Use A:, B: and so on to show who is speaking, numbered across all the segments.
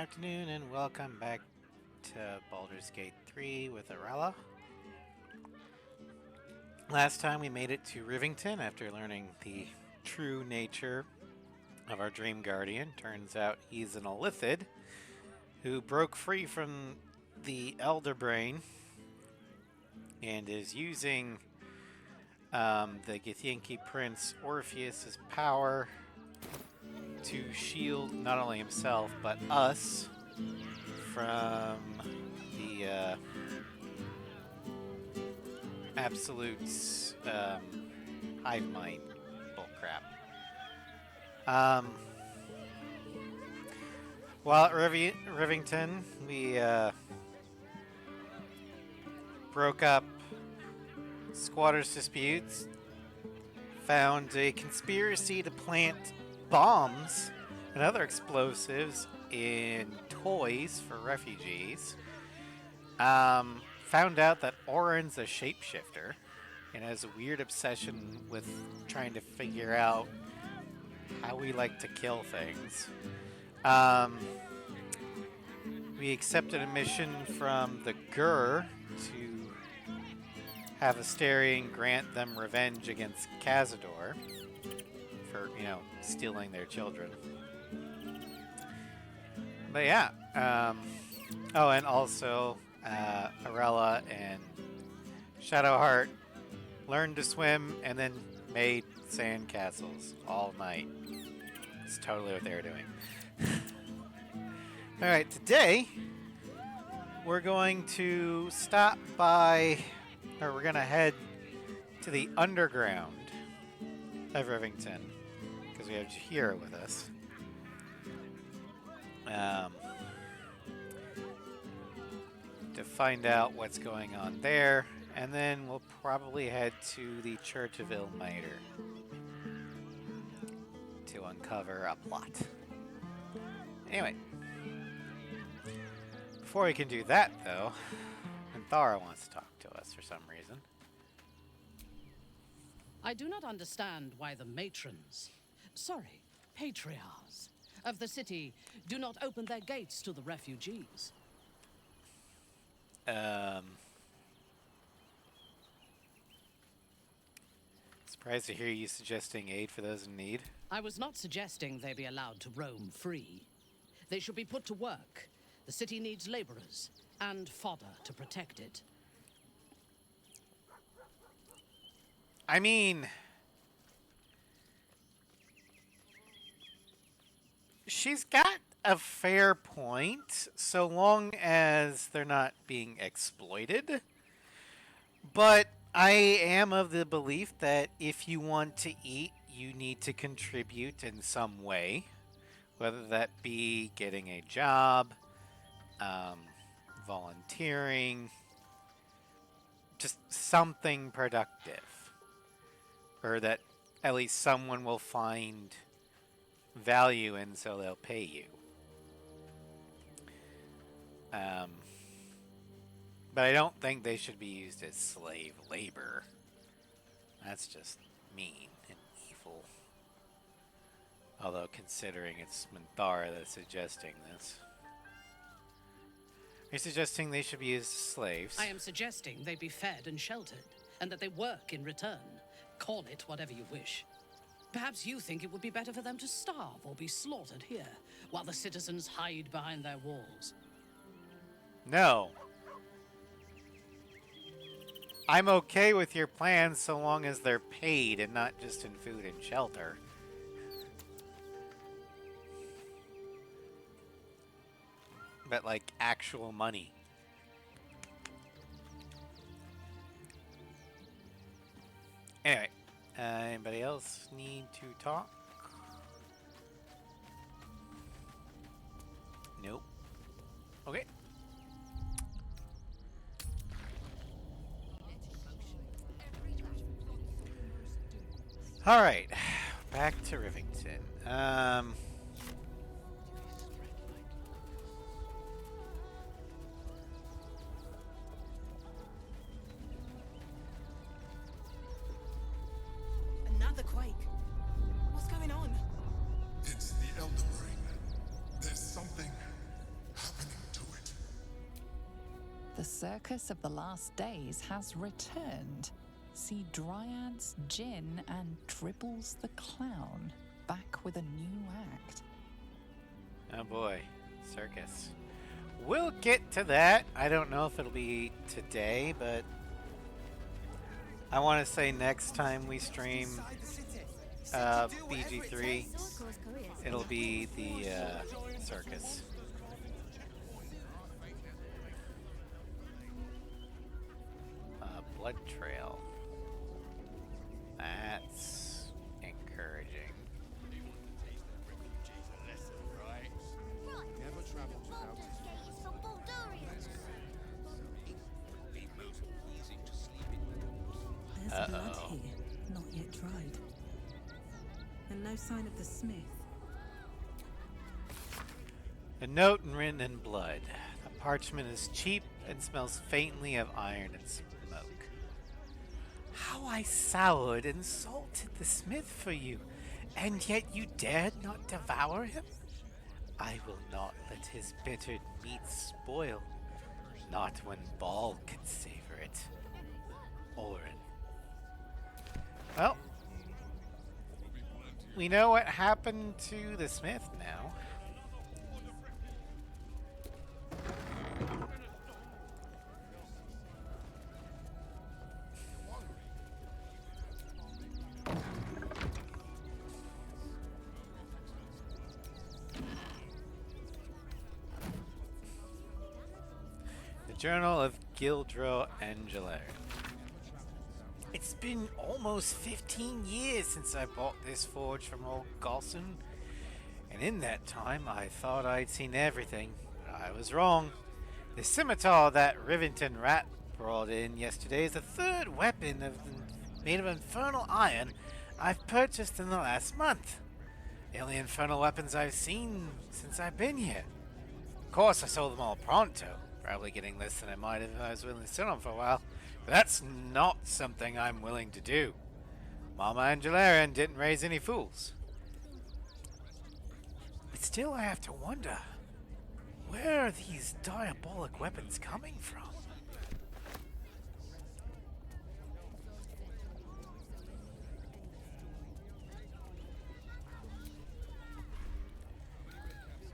A: afternoon, and welcome back to Baldur's Gate 3 with Arella. Last time we made it to Rivington after learning the true nature of our Dream Guardian. Turns out he's an Illithid who broke free from the Elder Brain and is using the Githyanki Prince Orpheus's power to shield not only himself but us from the Absolute's hive mind bullcrap. While at Rivington, we broke up squatters' disputes, found a conspiracy to plant bombs and other explosives in toys for refugees. Found out that Orin's a shapeshifter and has a weird obsession with trying to figure out how we like to kill things. We accepted a mission from the Gur to have Asterion grant them revenge against Cazador for, stealing their children. But yeah, and also Arella and Shadowheart learned to swim and then made sand castles all night. It's totally what they were doing. Alright, today we're going to stop by, or we're going to head to the underground of Rivington, because we have Jahira with us. To find out what's going on there, and then we'll probably head to the Church of Ilmater to uncover a plot. Anyway, before we can do that, though, Anthara wants to talk to us for some reason.
B: I do not understand why the patriarchs of the city do not open their gates to the refugees.
A: Surprised to hear you suggesting aid for those in need.
B: I was not suggesting they be allowed to roam free. They should be put to work. The city needs laborers and fodder to protect it.
A: I mean, she's got a fair point, so long as they're not being exploited. But I am of the belief that if you want to eat, you need to contribute in some way. Whether that be getting a job, volunteering, just something productive. Or that at least someone will find value in, so they'll pay you. But I don't think they should be used as slave labor. That's just mean and evil. Although, considering it's Minthara that's suggesting this. Are you suggesting they should be used as slaves?
B: I am suggesting they be fed and sheltered, and that they work in return. Call it whatever you wish. Perhaps you think it would be better for them to starve or be slaughtered here, while the citizens hide behind their walls.
A: No. I'm okay with your plans so long as they're paid and not just in food and shelter. But like actual money. Anyway, anybody else need to talk? Nope. Okay. All right, back to Rivington.
C: Another quake. What's going on?
D: It's the Elder Ring. There's something
C: The circus of the last days has returned. See Dryads, Jinn, and Dribbles the Clown back with a new act.
A: Oh boy, circus. We'll get to that. I don't know if it'll be today, but I want to say next time we stream BG3, it'll be the circus. Blood trail. That's encouraging.
D: There's blood here, not yet dried. And no sign of the smith.
A: A note written in blood. The parchment is cheap and smells faintly of iron and smoke. How I soured and salted the smith for you, and yet you dared not devour him? I will not let his bitter meat spoil, not when Ball can savor it. Orin. Well, we know what happened to the smith now. Journal of Gildro Angeler. It's been almost 15 years since I bought this forge from old Galson, and in that time I thought I'd seen everything, but I was wrong. The scimitar that Rivington Rat brought in yesterday is the third weapon made of infernal iron I've purchased in the last month. The only infernal weapons I've seen since I've been here. Of course, I sold them all pronto. Probably getting less than I might have if I was willing to sit on for a while. But that's not something I'm willing to do. Mama Angelarian didn't raise any fools. But still I have to wonder, where are these diabolic weapons coming from?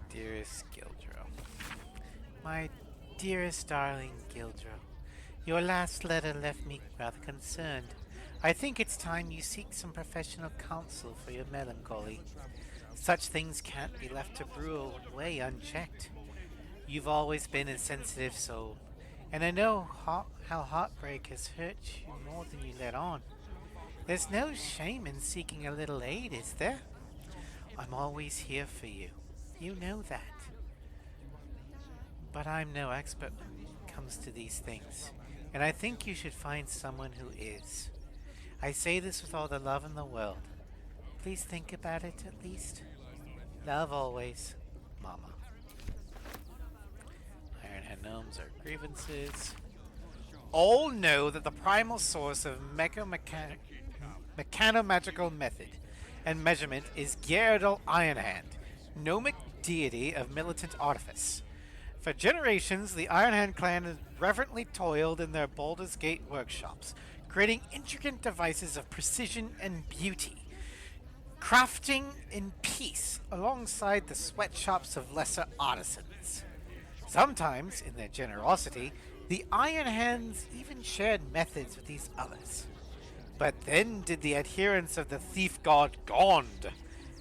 A: Dearest Gildro. My dearest darling Gildro, your last letter left me rather concerned. I think it's time you seek some professional counsel for your melancholy. Such things can't be left to brew away unchecked. You've always been a sensitive soul, and I know how heartbreak has hurt you more than you let on. There's no shame in seeking a little aid, is there? I'm always here for you. You know that. But I'm no expert when it comes to these things, and I think you should find someone who is. I say this with all the love in the world. Please think about it at least. Love always, Mama. Ironhead gnomes are grievances. All know that the primal source of mechano-magical method and measurement is Gyarados Ironhand, gnomic deity of militant artifice. For generations, the Ironhand clan has reverently toiled in their Baldur's Gate workshops, creating intricate devices of precision and beauty, crafting in peace alongside the sweatshops of lesser artisans. Sometimes, in their generosity, the Ironhands even shared methods with these others. But then did the adherents of the thief god Gond,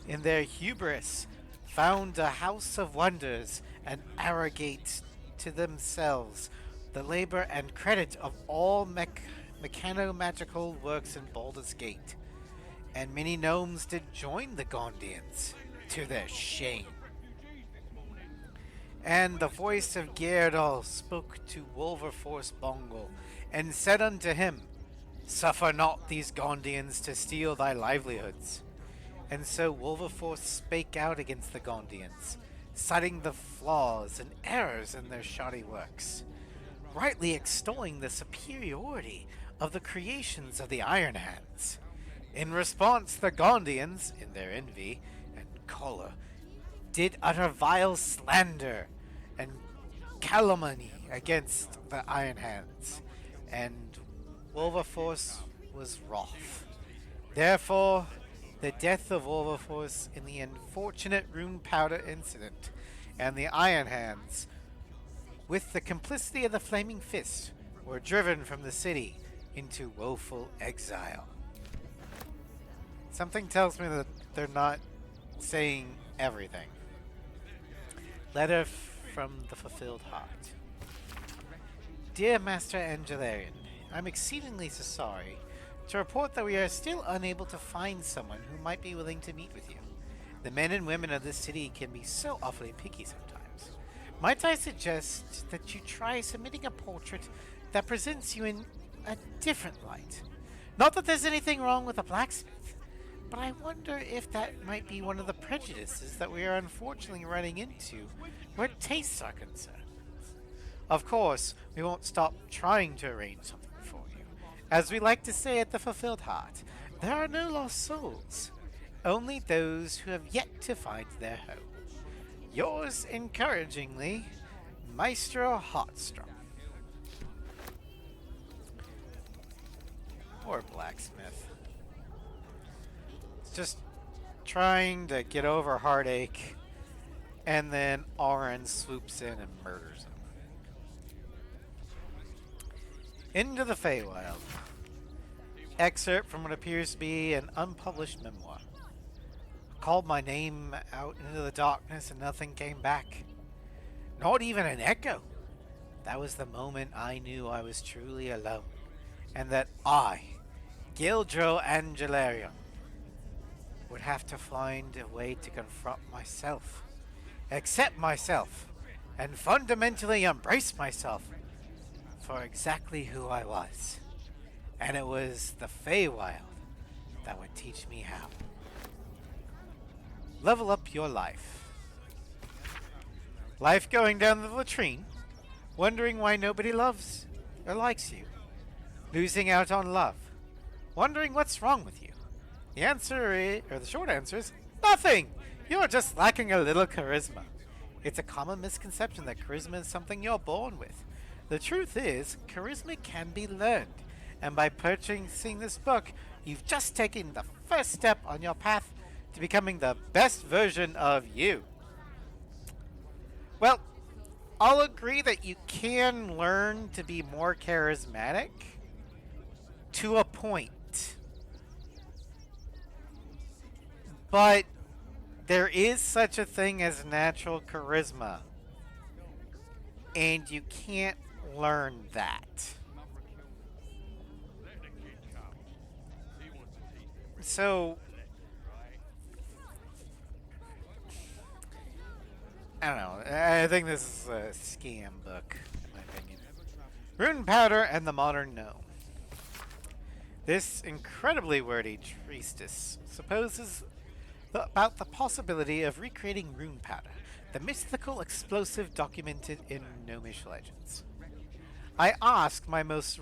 A: in their hubris, found a house of wonders and arrogate to themselves the labor and credit of all mechano-magical works in Baldur's Gate. And many gnomes did join the Gondians, to their shame. And the voice of Gyarados spoke to Wilberforce Bongal, and said unto him, Suffer not these Gondians to steal thy livelihoods. And so Wilberforce spake out against the Gondians, citing the flaws and errors in their shoddy works, rightly extolling the superiority of the creations of the Ironhands. In response, the Gondians, in their envy and choler, did utter vile slander and calumny against the Iron Hands, and Wilberforce was wroth. Therefore, the death of Wilberforce in the unfortunate rune powder incident, and the Iron Hands, with the complicity of the Flaming Fist, were driven from the city into woeful exile. Something tells me that they're not saying everything. Letter from the Fulfilled Heart. Dear Master Angelarian, I'm exceedingly sorry to report that we are still unable to find someone who might be willing to meet with you. The men and women of this city can be so awfully picky sometimes. Might I suggest that you try submitting a portrait that presents you in a different light? Not that there's anything wrong with a blacksmith, but I wonder if that might be one of the prejudices that we are unfortunately running into where tastes are concerned. Of course, we won't stop trying to arrange something for you. As we like to say at the Fulfilled Heart, there are no lost souls, only those who have yet to find their home. Yours encouragingly, Maestro Heartstrong. Poor blacksmith. Just trying to get over heartache, and then Auron swoops in and murders him. Into the Feywild. Excerpt from what appears to be an unpublished memoir. Called my name out into the darkness and nothing came back. Not even an echo. That was the moment I knew I was truly alone, and that I, Gildro Angelarion, would have to find a way to confront myself, accept myself, and fundamentally embrace myself for exactly who I was. And it was the Feywild that would teach me how. Level up your life. Life going down the latrine, wondering why nobody loves or likes you. Losing out on love, wondering what's wrong with you. The answer is, or the short answer is, nothing! You're just lacking a little charisma. It's a common misconception that charisma is something you're born with. The truth is, charisma can be learned, and by purchasing this book, you've just taken the first step on your path to becoming the best version of you. Well, I'll agree that you can learn to be more charismatic to a point. But there is such a thing as natural charisma, and you can't learn that. So, I don't know. I think this is a scam book, in my opinion. Rune Powder and the Modern Gnome. This incredibly wordy treatise supposes about the possibility of recreating rune powder, the mystical explosive documented in gnomish legends. I asked my most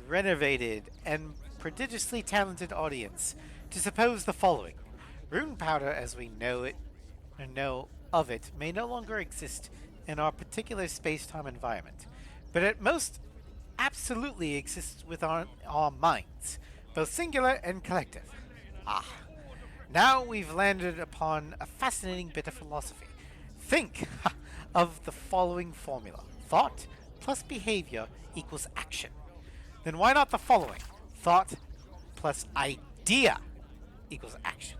A: renovated and prodigiously talented audience to suppose the following. Rune powder as we know it, or know of it, may no longer exist in our particular space-time environment, but at most absolutely exists within our minds, both singular and collective. Now we've landed upon a fascinating bit of philosophy. Think of the following formula. Thought plus behavior equals action. Then why not the following? Thought plus idea equals action.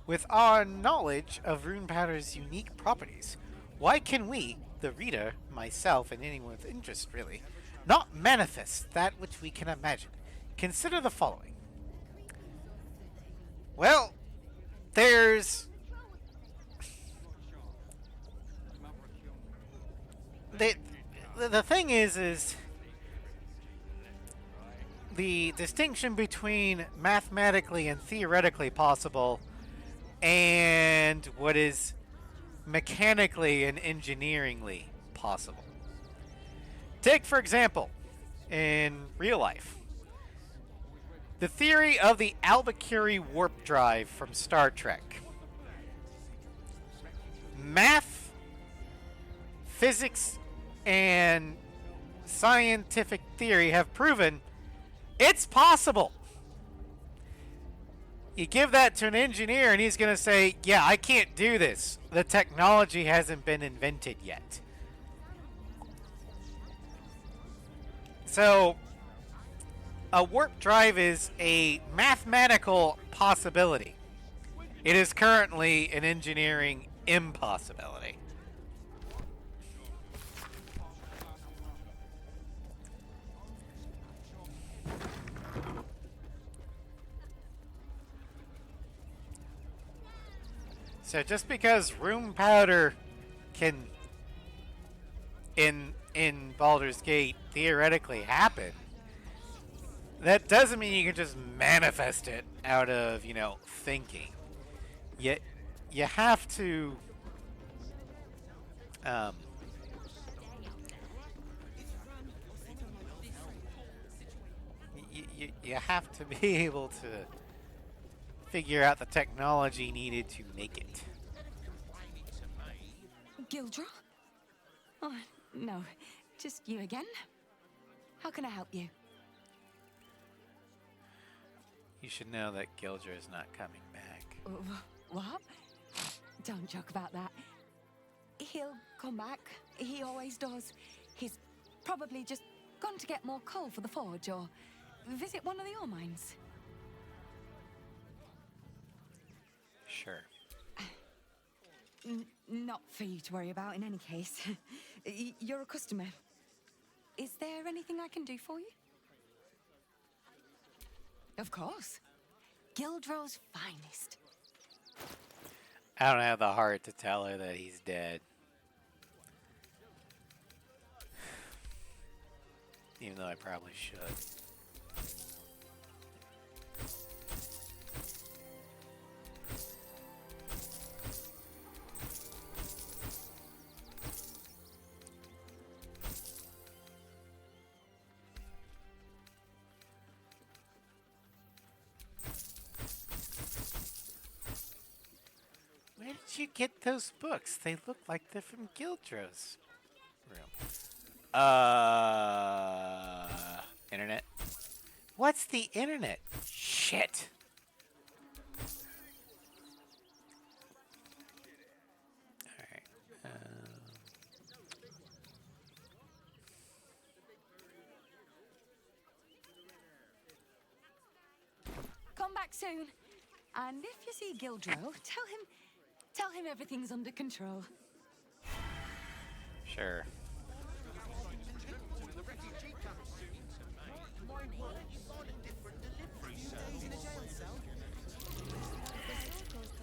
A: With our knowledge of rune powder's unique properties, why can we, the reader, myself, and anyone with interest really, not manifest that which we can imagine? Consider the following. Well, there's the thing is the distinction between mathematically and theoretically possible and what is mechanically and engineeringly possible. Take, for example, in real life, the theory of the Albuquerque warp drive from Star Trek. math, physics, and scientific theory have proven it's possible. You give that to an engineer and he's going to say, yeah, I can't do this. The technology hasn't been invented yet. So, a warp drive is a mathematical possibility. It is currently an engineering impossibility. So just because room powder can in Baldur's Gate theoretically happen, that doesn't mean you can just manifest it out of, thinking. Yet you have to you have to be able to figure out the technology needed to make it.
E: Gildra? Oh, no. Just you again? How can I help you?
A: You should know that Gildra is not coming back.
E: What? Don't joke about that. He'll come back. He always does. He's probably just gone to get more coal for the forge or visit one of the ore mines.
A: Sure.
E: Not for you to worry about in any case. You're a customer. Is there anything I can do for you? Of course. Gildro's finest.
A: I don't have the heart to tell her that he's dead. Even though I probably should. Where did you get those books? They look like they're from Gildra's room. Internet? What's the internet? Shit. Alright.
E: Come back soon. And if you see Gildro, tell him everything's under control.
A: Sure.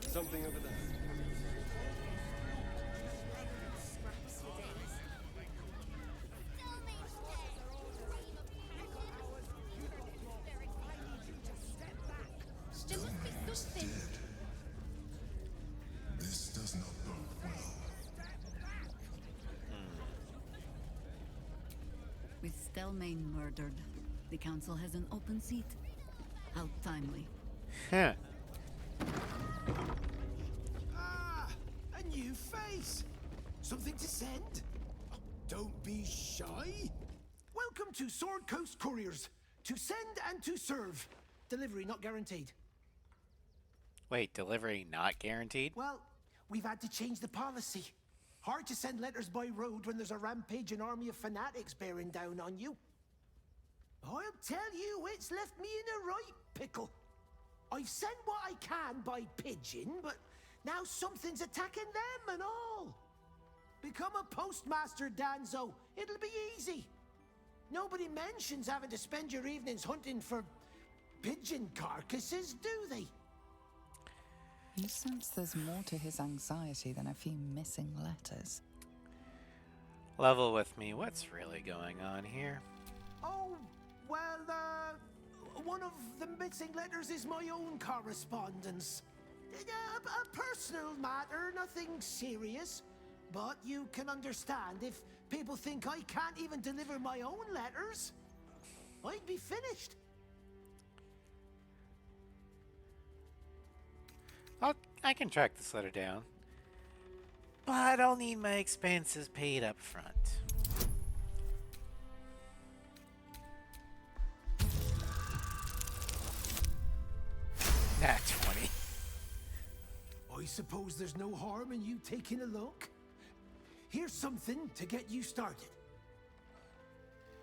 F: Something over there.
G: This does not bode well.
H: With Stelmane murdered, the council has an open seat. How timely.
A: Huh.
I: Ah, a new face. Something to send? Oh, don't be shy. Welcome to Sword Coast Couriers. To send and to serve. Delivery not guaranteed.
A: Wait, delivery not guaranteed?
I: Well, we've had to change the policy. Hard to send letters by road when there's a rampaging army of fanatics bearing down on you. I'll tell you, it's left me in a right pickle. I've sent what I can by pigeon, but now something's attacking them and all. Become a postmaster, Danzo. It'll be easy. Nobody mentions having to spend your evenings hunting for pigeon carcasses, do they?
C: You sense there's more to his anxiety than a few missing letters.
A: Level with me. What's really going on here?
I: Oh, well, one of the missing letters is my own correspondence. A personal matter, nothing serious. But you can understand if people think I can't even deliver my own letters, I'd be finished.
A: I can track this letter down. But I'll need my expenses paid up front. Nat 20.
I: I suppose there's no harm in you taking a look. Here's something to get you started.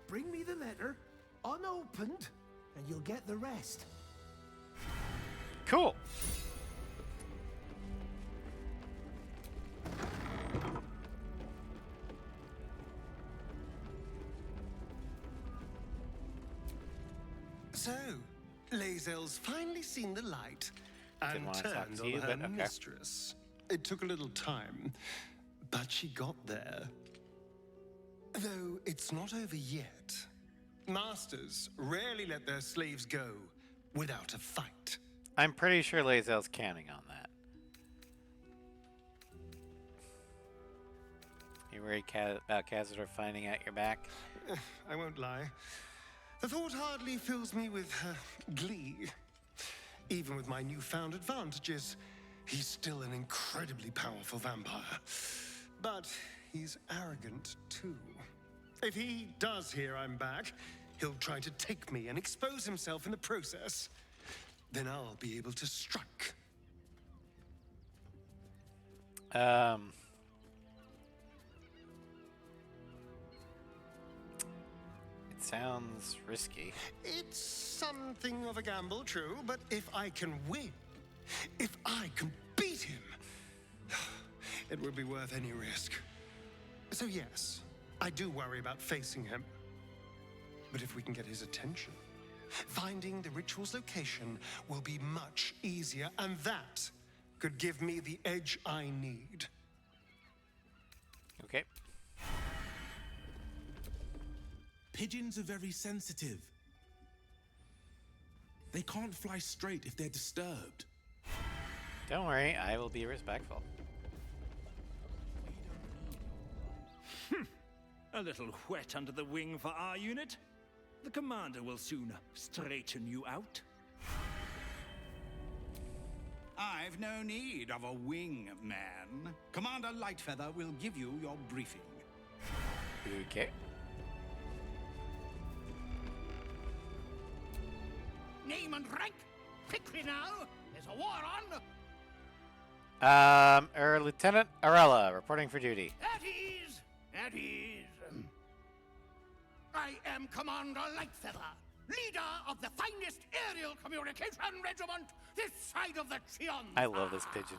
I: Bring me the letter, unopened, and you'll get the rest.
A: Cool.
F: So, Lae'zel's finally seen the light and
A: Didn't want to talk
F: turned
A: to
F: on
A: you,
F: her
A: but okay.
F: mistress. It took a little time, but she got there. Though it's not over yet. Masters rarely let their slaves go without a fight.
A: I'm pretty sure Lae'zel's counting on that. You worried about Cazador finding out your back?
F: I won't lie. The thought hardly fills me with glee. Even with my newfound advantages, he's still an incredibly powerful vampire. But he's arrogant too. If he does hear I'm back, he'll try to take me and expose himself in the process. Then I'll be able to strike.
A: It sounds risky.
F: It's something of a gamble, true, but if I can win, if I can beat him, it would be worth any risk. So yes, I do worry about facing him. But if we can get his attention, finding the ritual's location will be much easier, and that could give me the edge I need.
A: Okay.
J: Pigeons are very sensitive. They can't fly straight if they're disturbed.
A: Don't worry, I will be respectful.
K: A little wet under the wing for our unit. The commander will soon straighten you out.
L: I've no need of a wing man. Commander Lightfeather will give you your briefing.
A: Okay.
L: Name and rank? Quickly now. There's a war on.
A: Lieutenant Arella, reporting for duty.
L: At ease. At ease. I am Commander Lightfeather, leader of the finest aerial communication regiment this side of the Chion.
A: I love this pigeon.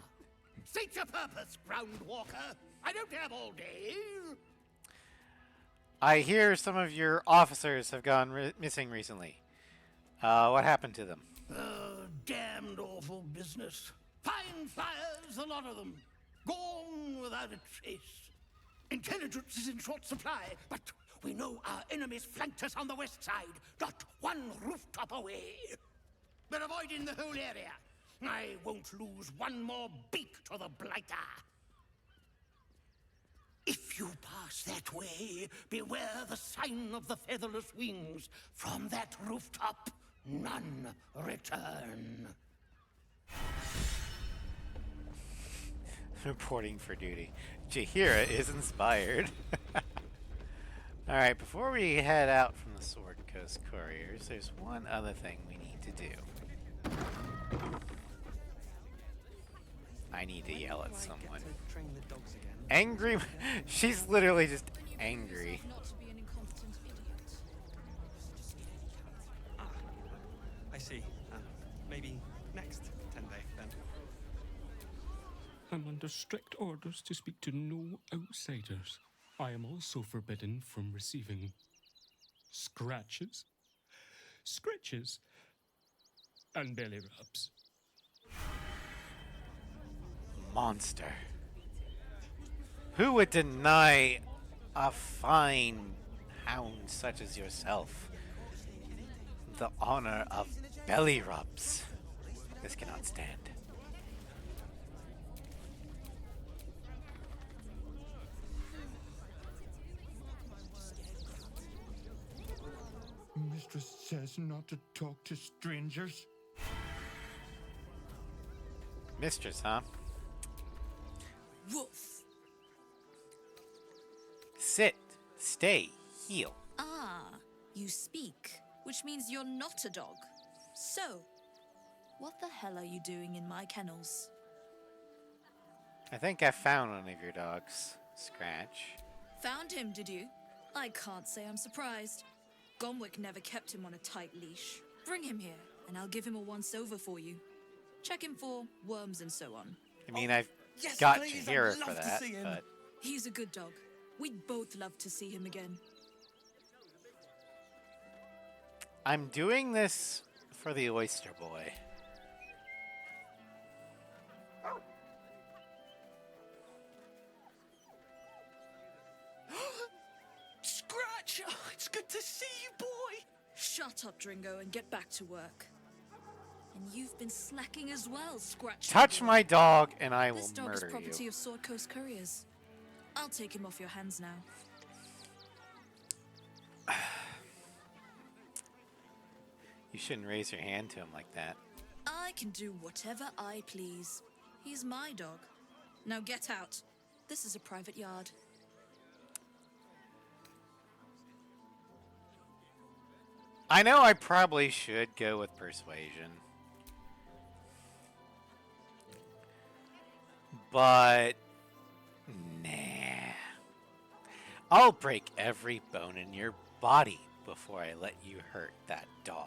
L: State your purpose, Groundwalker. I don't have all day.
A: I hear some of your officers have gone missing recently. What happened to them?
L: Damned awful business. Fine flyers, a lot of them. Gone without a trace. Intelligence is in short supply, but we know our enemies flanked us on the west side, not one rooftop away. We're avoiding the whole area. I won't lose one more beak to the blighter. If you pass that way, beware the sign of the featherless wings. From that rooftop, none return.
A: Reporting for duty. Jahira is inspired. Alright, before we head out from the Sword Coast Couriers, there's one other thing we need to do. I need to yell at someone. Angry? She's literally just angry.
M: I see. Maybe next 10-day then.
N: I'm under strict orders to speak to no outsiders. I am also forbidden from receiving scratches, scritches, and belly rubs.
A: Monster. Who would deny a fine hound such as yourself the honor of belly rubs? This cannot stand.
O: Mistress says not to talk to strangers.
A: Mistress, huh?
B: Wolf,
A: Sit, stay, heal.
P: Ah, you speak, which means you're not a dog. So, what the hell are you doing in my kennels?
A: I think I found one of your dogs, Scratch.
P: Found him, did you? I can't say I'm surprised. Gomwick never kept him on a tight leash. Bring him here, and I'll give him a once-over for you. Check him for worms and so on.
A: I mean, I've
M: yes,
A: got
M: please,
A: Chihira
M: I'd
A: for
M: love to
A: that,
M: see him.
A: but...
P: He's a good dog. We'd both love to see him again.
A: I'm doing this for the oyster boy.
M: Scratch! Oh, it's good to see you, boy!
P: Shut up, Dringo, and get back to work. And you've been slacking as well, Scratch.
A: Touch my dog and I will
P: This dog
A: murder
P: is property
A: you.
P: of Sword Coast Couriers. I'll take him off your hands now.
A: You shouldn't raise your hand to him like that.
P: I can do whatever I please. He's my dog. Now get out. This is a private yard.
A: I know I probably should go with persuasion. But... nah. I'll break every bone in your body before I let you hurt that dog.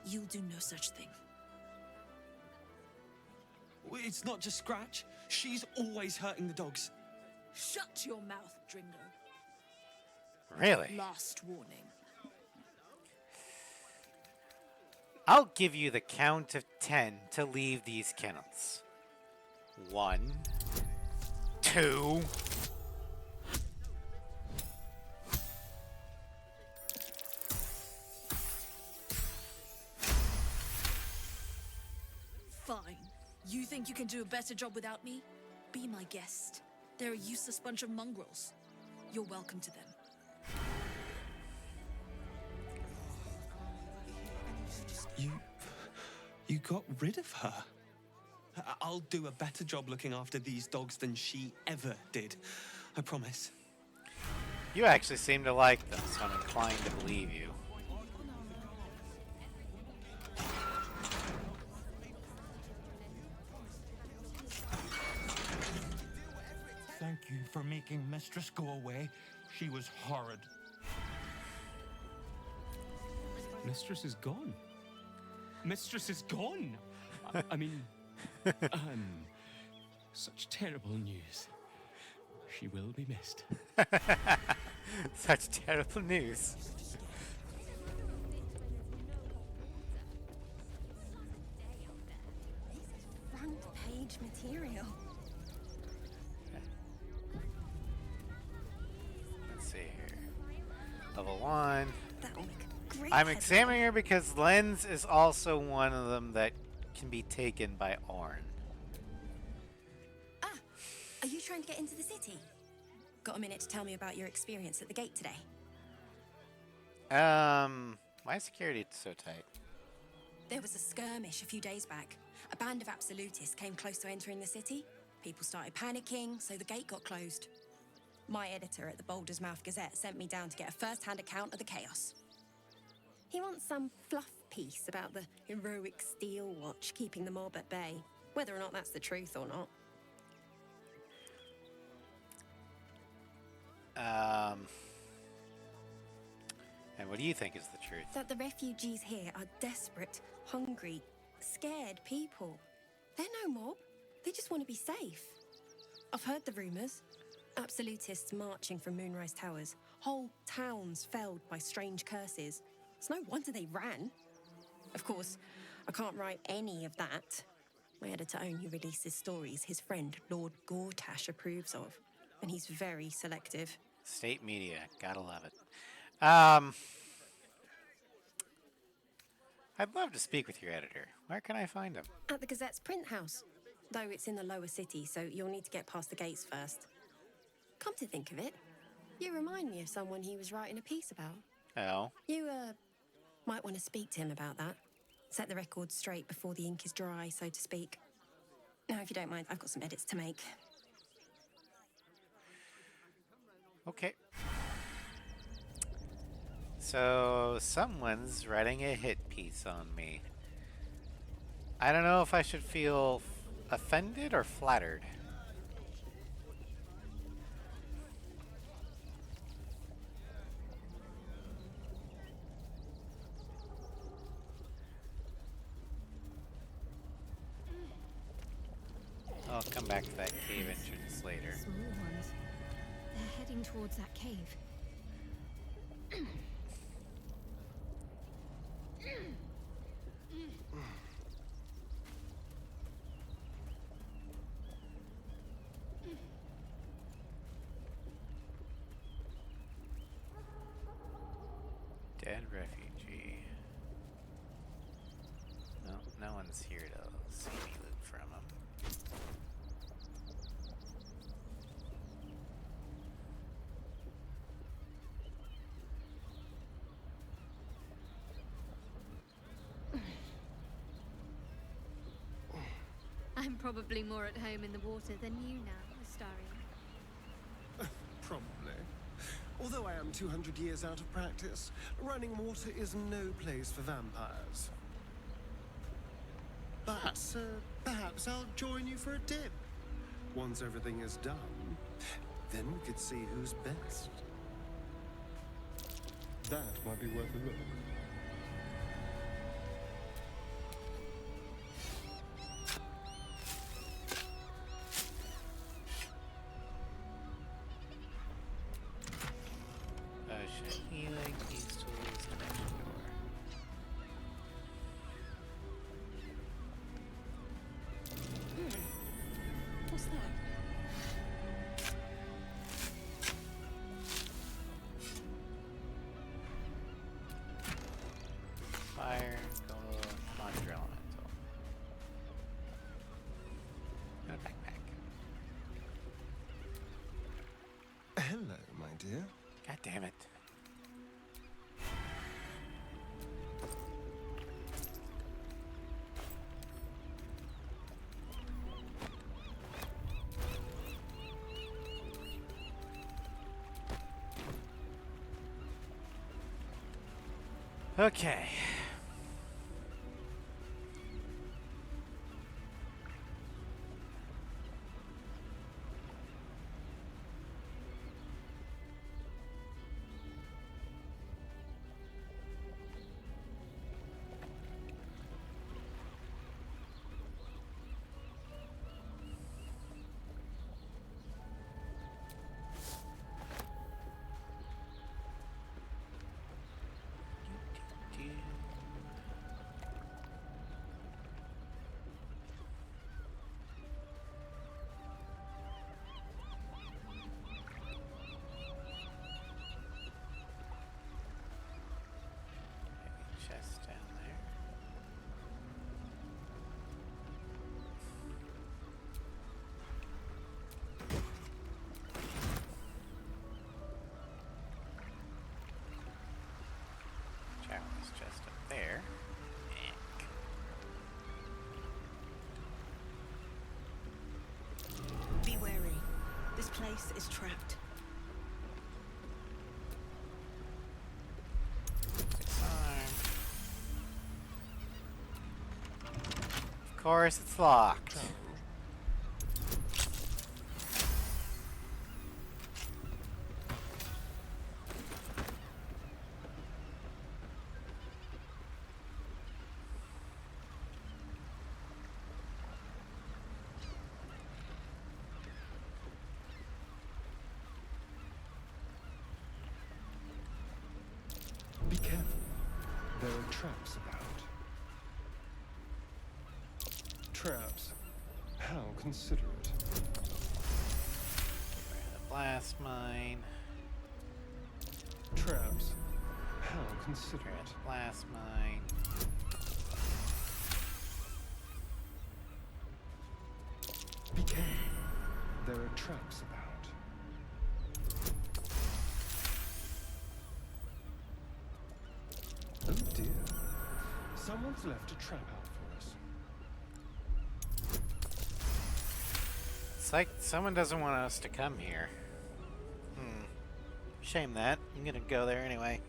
P: You'll do no such thing.
M: It's not just Scratch. She's always hurting the dogs.
P: Shut your mouth, Dringo.
A: Really?
P: Last warning.
A: I'll give you the count of 10 to leave these kennels. 1, 2...
P: Fine. You think you can do a better job without me? Be my guest. They're a useless bunch of mongrels. You're welcome to them.
M: You got rid of her. I'll do a better job looking after these dogs than she ever did. I promise.
A: You actually seem to like them, so I'm inclined to believe you.
O: Thank you for making Mistress go away. She was horrid.
N: Mistress is gone. Mistress is gone. I mean, such terrible news. She will be missed.
A: Such terrible news.
E: Front page material.
A: Let's see here. Level 1.
E: That'll make a great
A: I'm
E: headline.
A: examining her because Lens is also one of them that can be taken by Orn.
Q: Ah, are you trying to get into the city? Got a minute to tell me about your experience at the gate today?
A: Why is security so tight?
Q: There was a skirmish a few days back. A band of absolutists came close to entering the city. People started panicking, so the gate got closed. My editor at the Baldur's Mouth Gazette sent me down to get a first-hand account of the chaos. He wants some fluff piece about the heroic steel watch keeping the mob at bay, whether or not that's the truth or not.
A: And what do you think is the truth?
Q: That the refugees here are desperate, hungry, scared people. They're no mob. They just want to be safe. I've heard the rumours. Absolutists marching from Moonrise Towers. Whole towns felled by strange curses. It's no wonder they ran. Of course, I can't write any of that. My editor only releases stories his friend Lord Gortash approves of. And he's very selective.
A: State media, gotta love it. I'd love to speak with your editor. Where can I find him?
Q: At the Gazette's print house. Though it's in the lower city, so you'll need to get past the gates first. Come to think of it, you remind me of someone he was writing a piece about.
A: Oh.
Q: You, might want to speak to him about that. Set the record straight before the ink is dry, so to speak. Now, if you don't mind, I've got some edits to make.
A: Okay. So, someone's writing a hit piece on me. I don't know if I should feel offended or flattered. I'll come back to that cave entrance later.
R: Small ones. They're heading towards that cave.
A: Dead refugee. No, no one's here to see me loot from him.
R: I'm probably more at home in the water than you now, Astarion.
F: Probably. Although I am 200 years out of practice, running water is no place for vampires. But perhaps I'll join you for a dip. Once everything is done, then we could see who's best. That might be worth a look.
A: Healing, these tools, connection door.
Q: What's that?
A: Fire, gold, conjure elemental. And a backpack.
F: Hello, my dear.
A: God damn it. Okay. Chest down there. Chalice chest up there.
S: Be wary. This place is trapped.
A: Of course, it's locked.
F: Be careful. There are traps about. Traps? How considerate.
A: The blast mine.
F: Traps? How considerate.
A: Blast mine.
F: traps about. Oh dear. Someone's left a trap out for us.
A: It's like someone doesn't want us to come here. Shame that. I'm gonna go there anyway.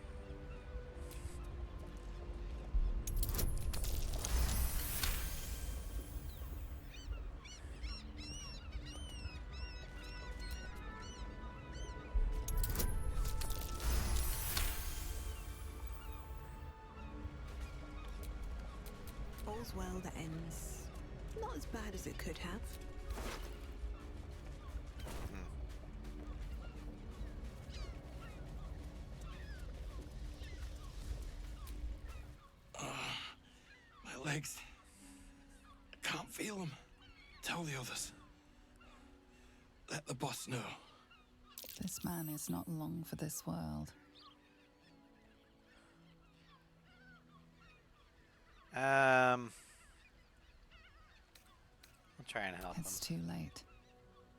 S: All's well that ends not as bad as it could have.
M: My legs. I can't feel them. Tell the others. Let the boss know.
C: This man is not long for this world.
A: I'll try and help him.
C: It's too late.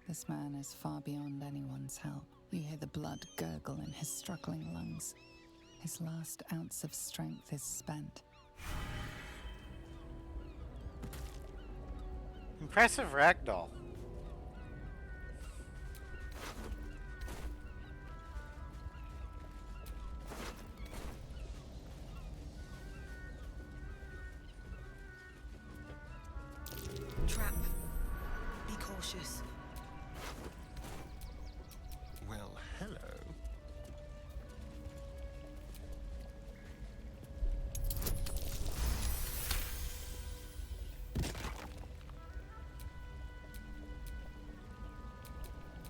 C: This man is far beyond anyone's help. You hear the blood gurgle in his struggling lungs. His last ounce of strength is spent.
A: Impressive ragdoll.
S: Trap. Be cautious.
F: Well, hello.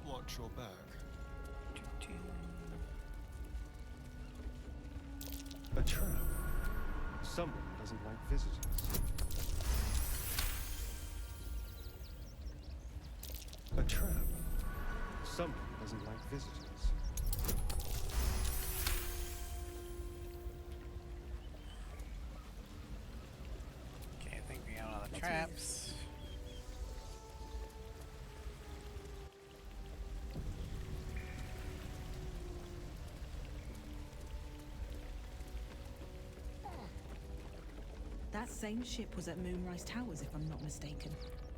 F: Watch your back. A trap. Someone doesn't like visitors. A trap. Someone doesn't like visitors.
A: Okay, I think we got all the traps.
D: That same ship was at Moonrise Towers, if I'm not mistaken.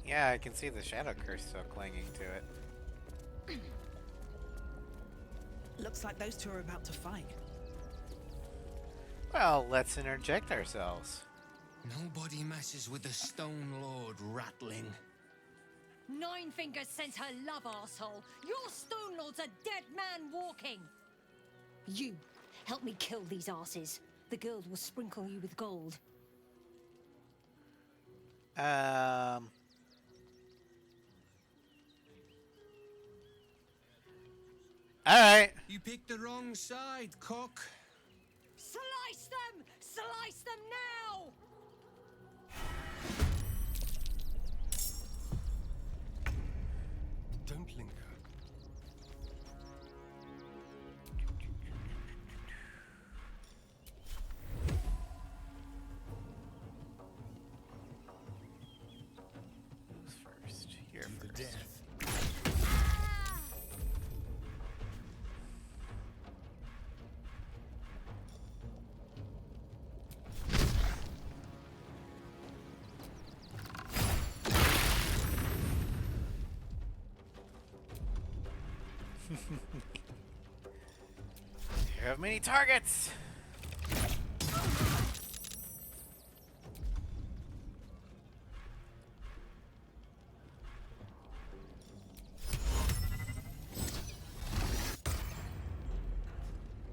A: Yeah, I can see the shadow curse still clinging to it.
S: Looks like those two are about to fight.
A: Well, let's interject ourselves.
O: Nobody messes with the Stone Lord, ratling.
T: Nine Fingers sent her love, arsehole. Your Stone Lord's a dead man walking. You, help me kill these arses. The guild will sprinkle you with gold.
A: Alright.
O: You picked the wrong side, cock.
T: Slice them! Slice them now!
F: Don't linger.
A: First, here
F: To the
A: first.
F: death.
A: You have many targets!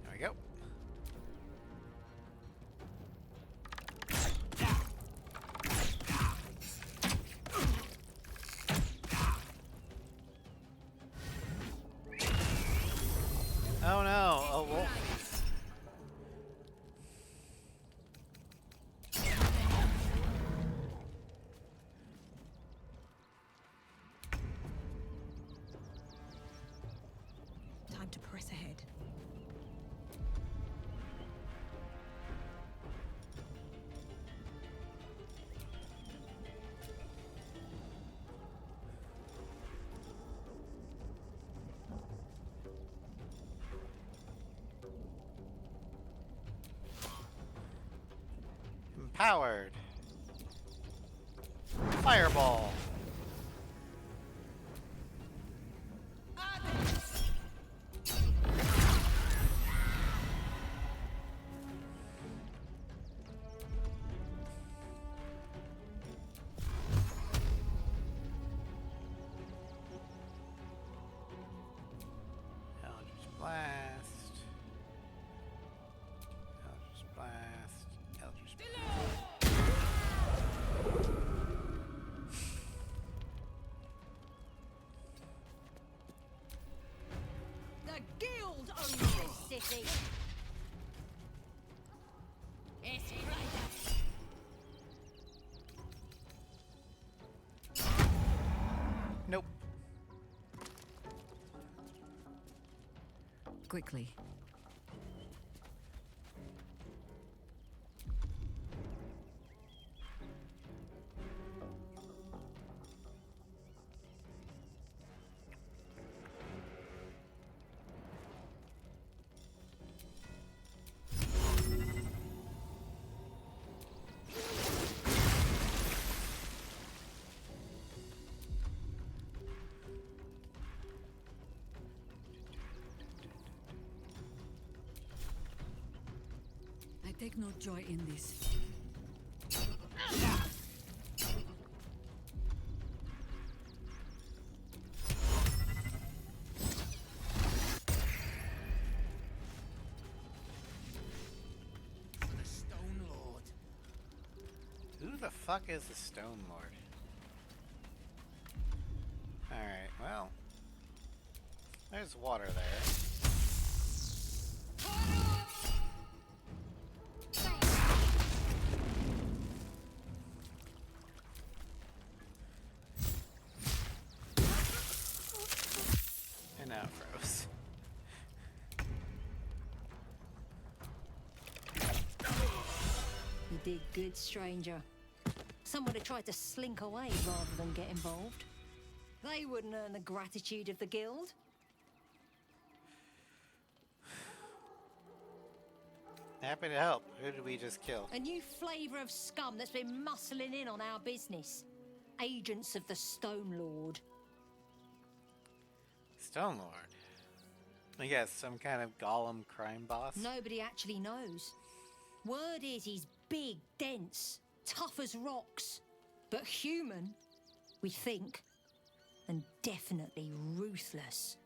A: There we go. Oh no, a wolf.
S: Time to press ahead.
A: Powered. Fireball. Eldritch Blast. Eldritch Blast. Eldritch Blast.
T: The guild owns this city. It's right.
A: Nope.
H: Quickly. I take no joy in this.
L: The Stone Lord.
A: Who the fuck is the Stone Lord? Alright, well. There's water there. And now it froze.
T: You did good, stranger. Someone had tried to slink away rather than get involved. They wouldn't earn the gratitude of the guild.
A: Happy to help. Who did we just kill?
T: A new flavour of scum that's been muscling in on our business. Agents of the Stone Lord.
A: Stone Lord. I guess some kind of golem crime boss.
T: Nobody actually knows. Word is he's big, dense, tough as rocks. But human, we think. And definitely ruthless.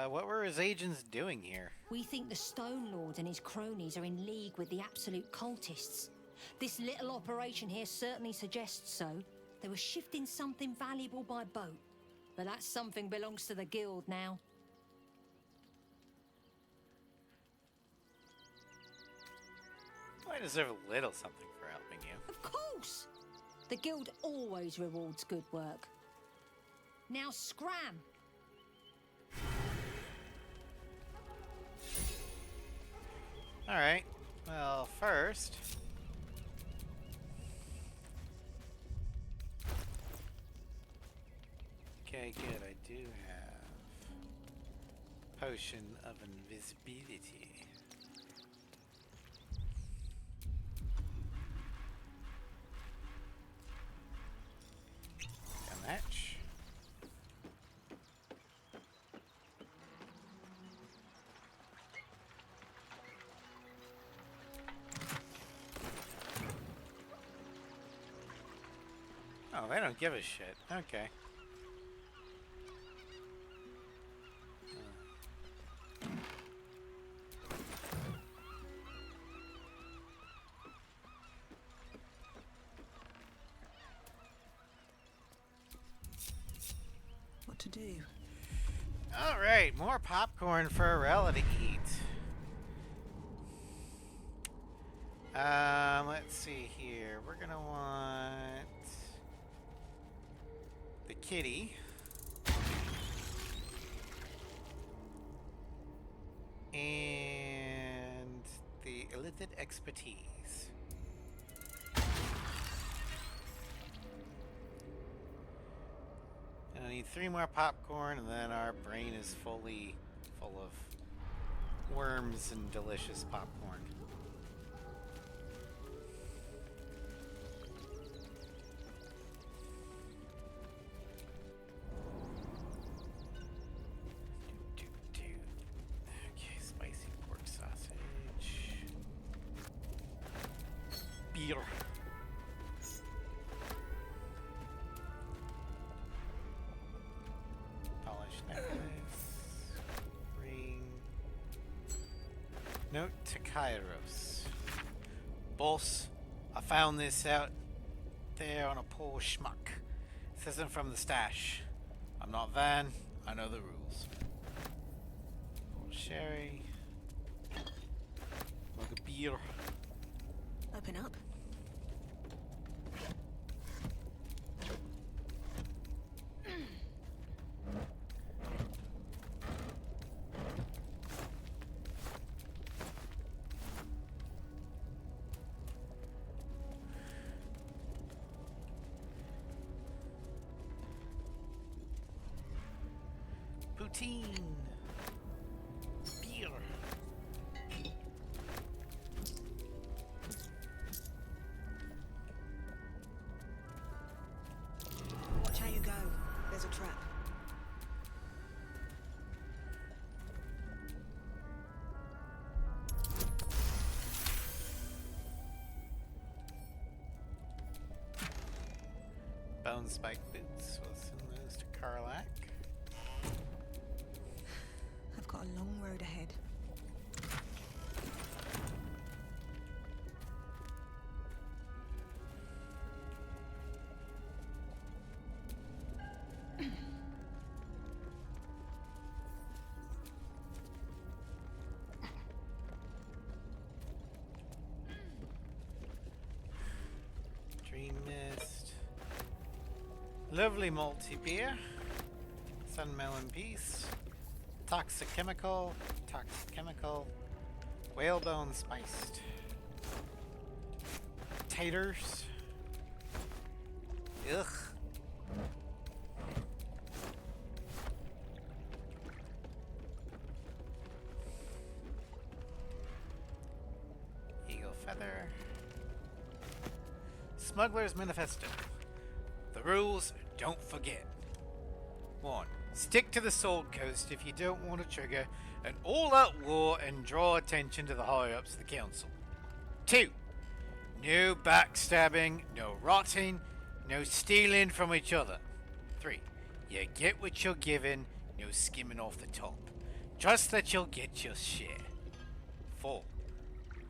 A: What were his agents doing here?
T: We think the Stone Lord and his cronies are in league with the absolute cultists. This little operation here certainly suggests so. They were shifting something valuable by boat. But that something belongs to the guild now.
A: I deserve a little something for helping you.
T: Of course! The guild always rewards good work. Now scram!
A: Alright. Well, first... Okay, good. I do have Potion of Invisibility. A match. Oh, they don't give a shit. Okay.
S: What to do?
A: All right, more popcorn for Arella to eat. Let's see here. We're gonna want the kitty. And the illicit expertise. And I need 3 more popcorn, and then our brain is fully full of worms and delicious popcorn. beer. Polished necklace. Ring. Note to Kairos. Boss, I found this out there on a poor schmuck. This isn't from the stash. I'm not Van. I know the rules. Pour sherry. Mug of beer.
S: Open up.
A: Poutine. Beer.
S: Watch how you go. There's a trap.
A: Bone spike boots. We'll send those to Karlak.
S: I've got a long road ahead.
A: Dream Mist. Lovely malty beer. Sun melon piece. Toxic chemical. Toxic chemical. Whalebone spiced. Taters. Ugh. Eagle feather. Smuggler's Manifesto. The rules, don't forget. 1. Stick to the Sword Coast if you don't want to trigger an all-out war and draw attention to the higher-ups of the council. 2. No backstabbing, no rotting, no stealing from each other. 3. You get what you're given, no skimming off the top. Trust that you'll get your share. 4.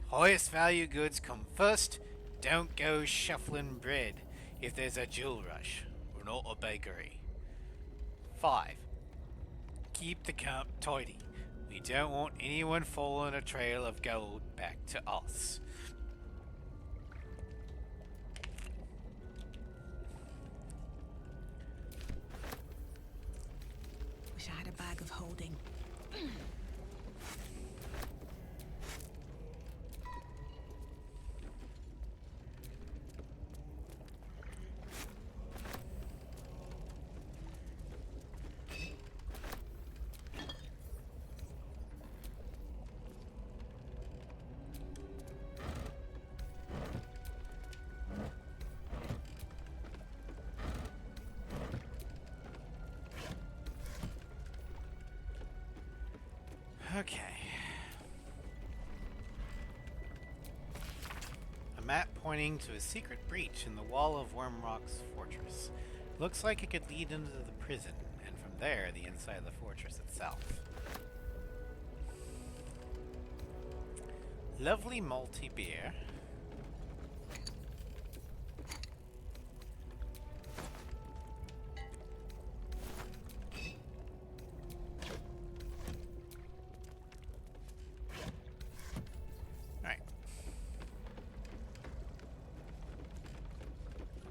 A: Highest value goods come first. Don't go shuffling bread if there's a jewel rush. We're not a bakery. 5. Keep the camp tidy. We don't want anyone following a trail of gold back to us.
S: Wish I had a bag of holding.
A: Okay. A map pointing to a secret breach in the wall of Wormrock's fortress. Looks like it could lead into the prison, and from there, the inside of the fortress itself. Lovely malty beer.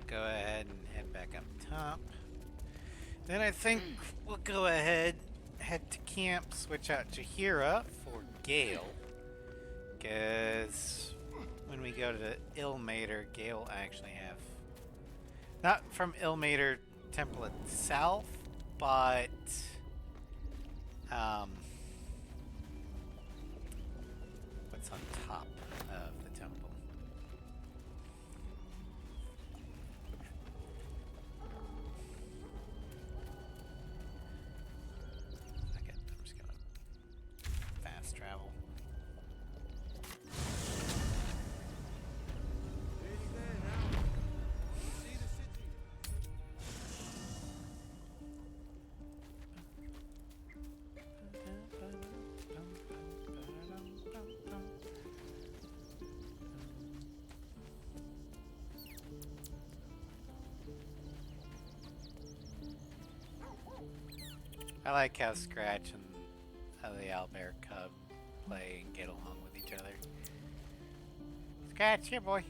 A: Go ahead and head back up top. Then I think we'll go ahead, head to camp, switch out Jahira for Gale. Because when we go to Ilmater, Gale actually have... Not from Ilmater Temple itself, but... what's on top of the temple? Okay, I'm just gonna fast travel. I like how Scratch and the owlbear cub play and get along with each other. Scratch, here, boy.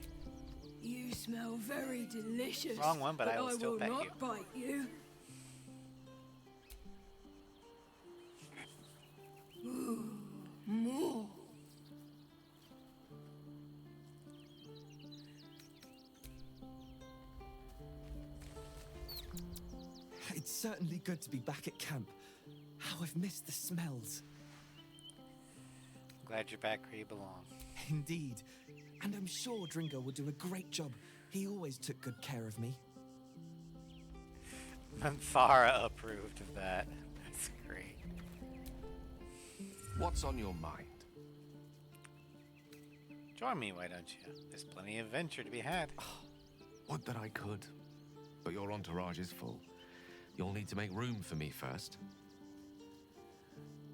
U: You smell very delicious.
A: Wrong one, but I will still pet
U: not
A: you.
U: bite you. Ooh, more.
V: It's certainly good to be back at camp. How I've missed the smells.
A: Glad you're back where you belong.
V: Indeed. And I'm sure Dringo will do a great job. He always took good care of me.
A: Manthara approved of that. That's great.
W: What's on your mind?
A: Join me, why don't you? There's plenty of adventure to be had.
W: Would that I could. But your entourage is full. You'll need to make room for me first.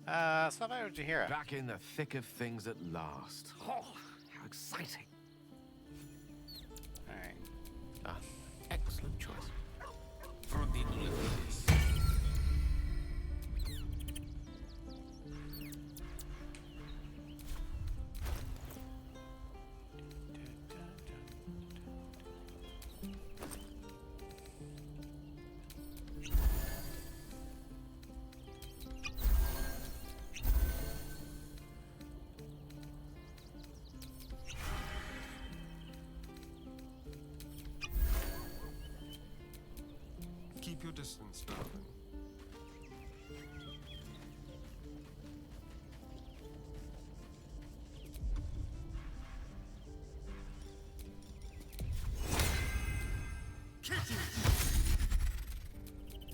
A: So how about Jahira?
W: Back in the thick of things at last. Oh, how exciting.
A: Alright.
W: Ah, excellent choice.
J: For the Olympics.
F: Keep your distance, darling.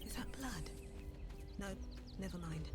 S: Is that blood? No, never mind.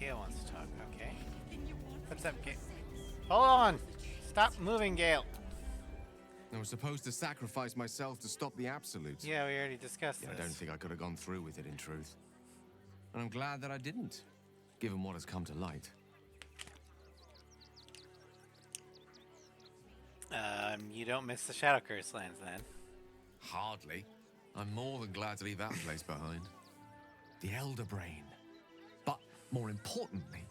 A: Gale wants to talk, okay. What's up, Gale? Hold on! Stop moving, Gale!
W: I was supposed to sacrifice myself to stop the Absolute.
A: Yeah, we already discussed this.
W: I don't think I could have gone through with it, in truth. And I'm glad that I didn't, given what has come to light.
A: You don't miss the Shadow Curse lands, then?
W: Hardly. I'm more than glad to leave that place behind. The Elder Brain. But, more importantly,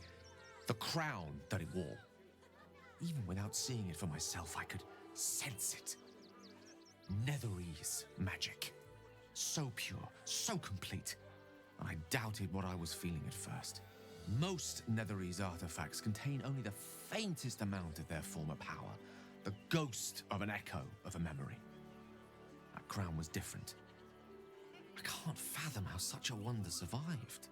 W: the crown that it wore. Even without seeing it for myself, I could sense it. Netherese magic. So pure, so complete. And I doubted what I was feeling at first. Most Netherese artifacts contain only the faintest amount of their former power. The ghost of an echo of a memory. That crown was different. I can't fathom how such a wonder survived.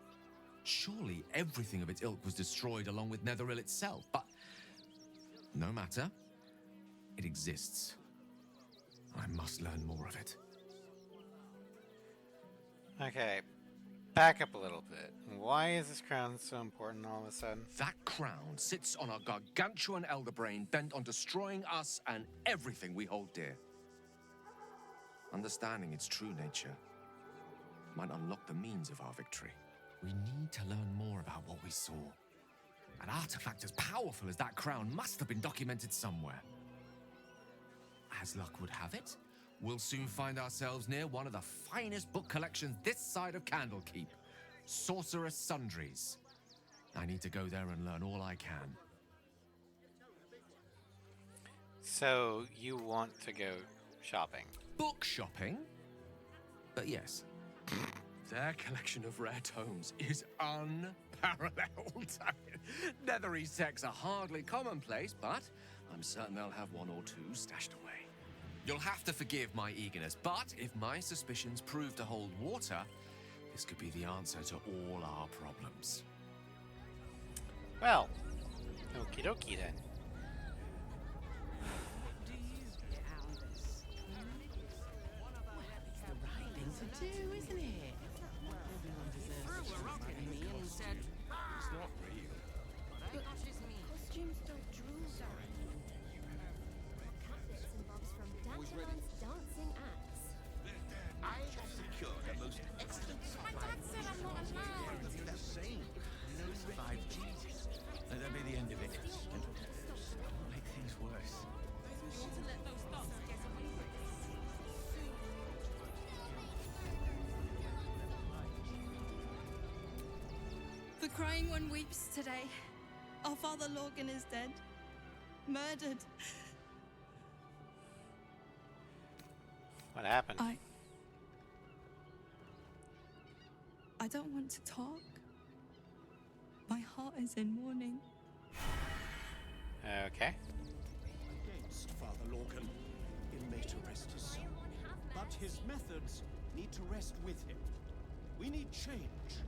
W: Surely everything of its ilk was destroyed along with Netheril itself, but no matter. It exists. I must learn more of it.
A: Okay, back up a little bit. Why is this crown so important all of a sudden?
W: That crown sits on a gargantuan elder brain bent on destroying us and everything we hold dear. Understanding its true nature might unlock the means of our victory. We need to learn more about what we saw. An artifact as powerful as that crown must have been documented somewhere. As luck would have it, we'll soon find ourselves near one of the finest book collections this side of Candlekeep, Sorceress Sundries. I need to go there and learn all I can.
A: So, you want to go shopping?
W: Book shopping? But yes. Their collection of rare tomes is unparalleled. Netherese texts are hardly commonplace, but I'm certain they'll have one or two stashed away. You'll have to forgive my eagerness, but if my suspicions prove to hold water, this could be the answer to all our problems.
A: Well, okie dokie then.
G: To do, isn't it? Everyone deserves to rocking me and said, it's not real. But
I: costumes don't drool. Catholics and bobs from Dante's dancing acts.
L: I have secured a most excellent supply.
I: My dad said I'm not allowed.
L: The same. No 5G.
J: Let that be the end of it. Don't make things worse.
K: The crying one weeps today. Our father Lorgan is dead. Murdered.
A: What happened?
K: I don't want to talk. My heart is in mourning.
A: Okay.
X: Against Father Lorcan, it may to rest his soul. But his methods need to rest with him. We need change.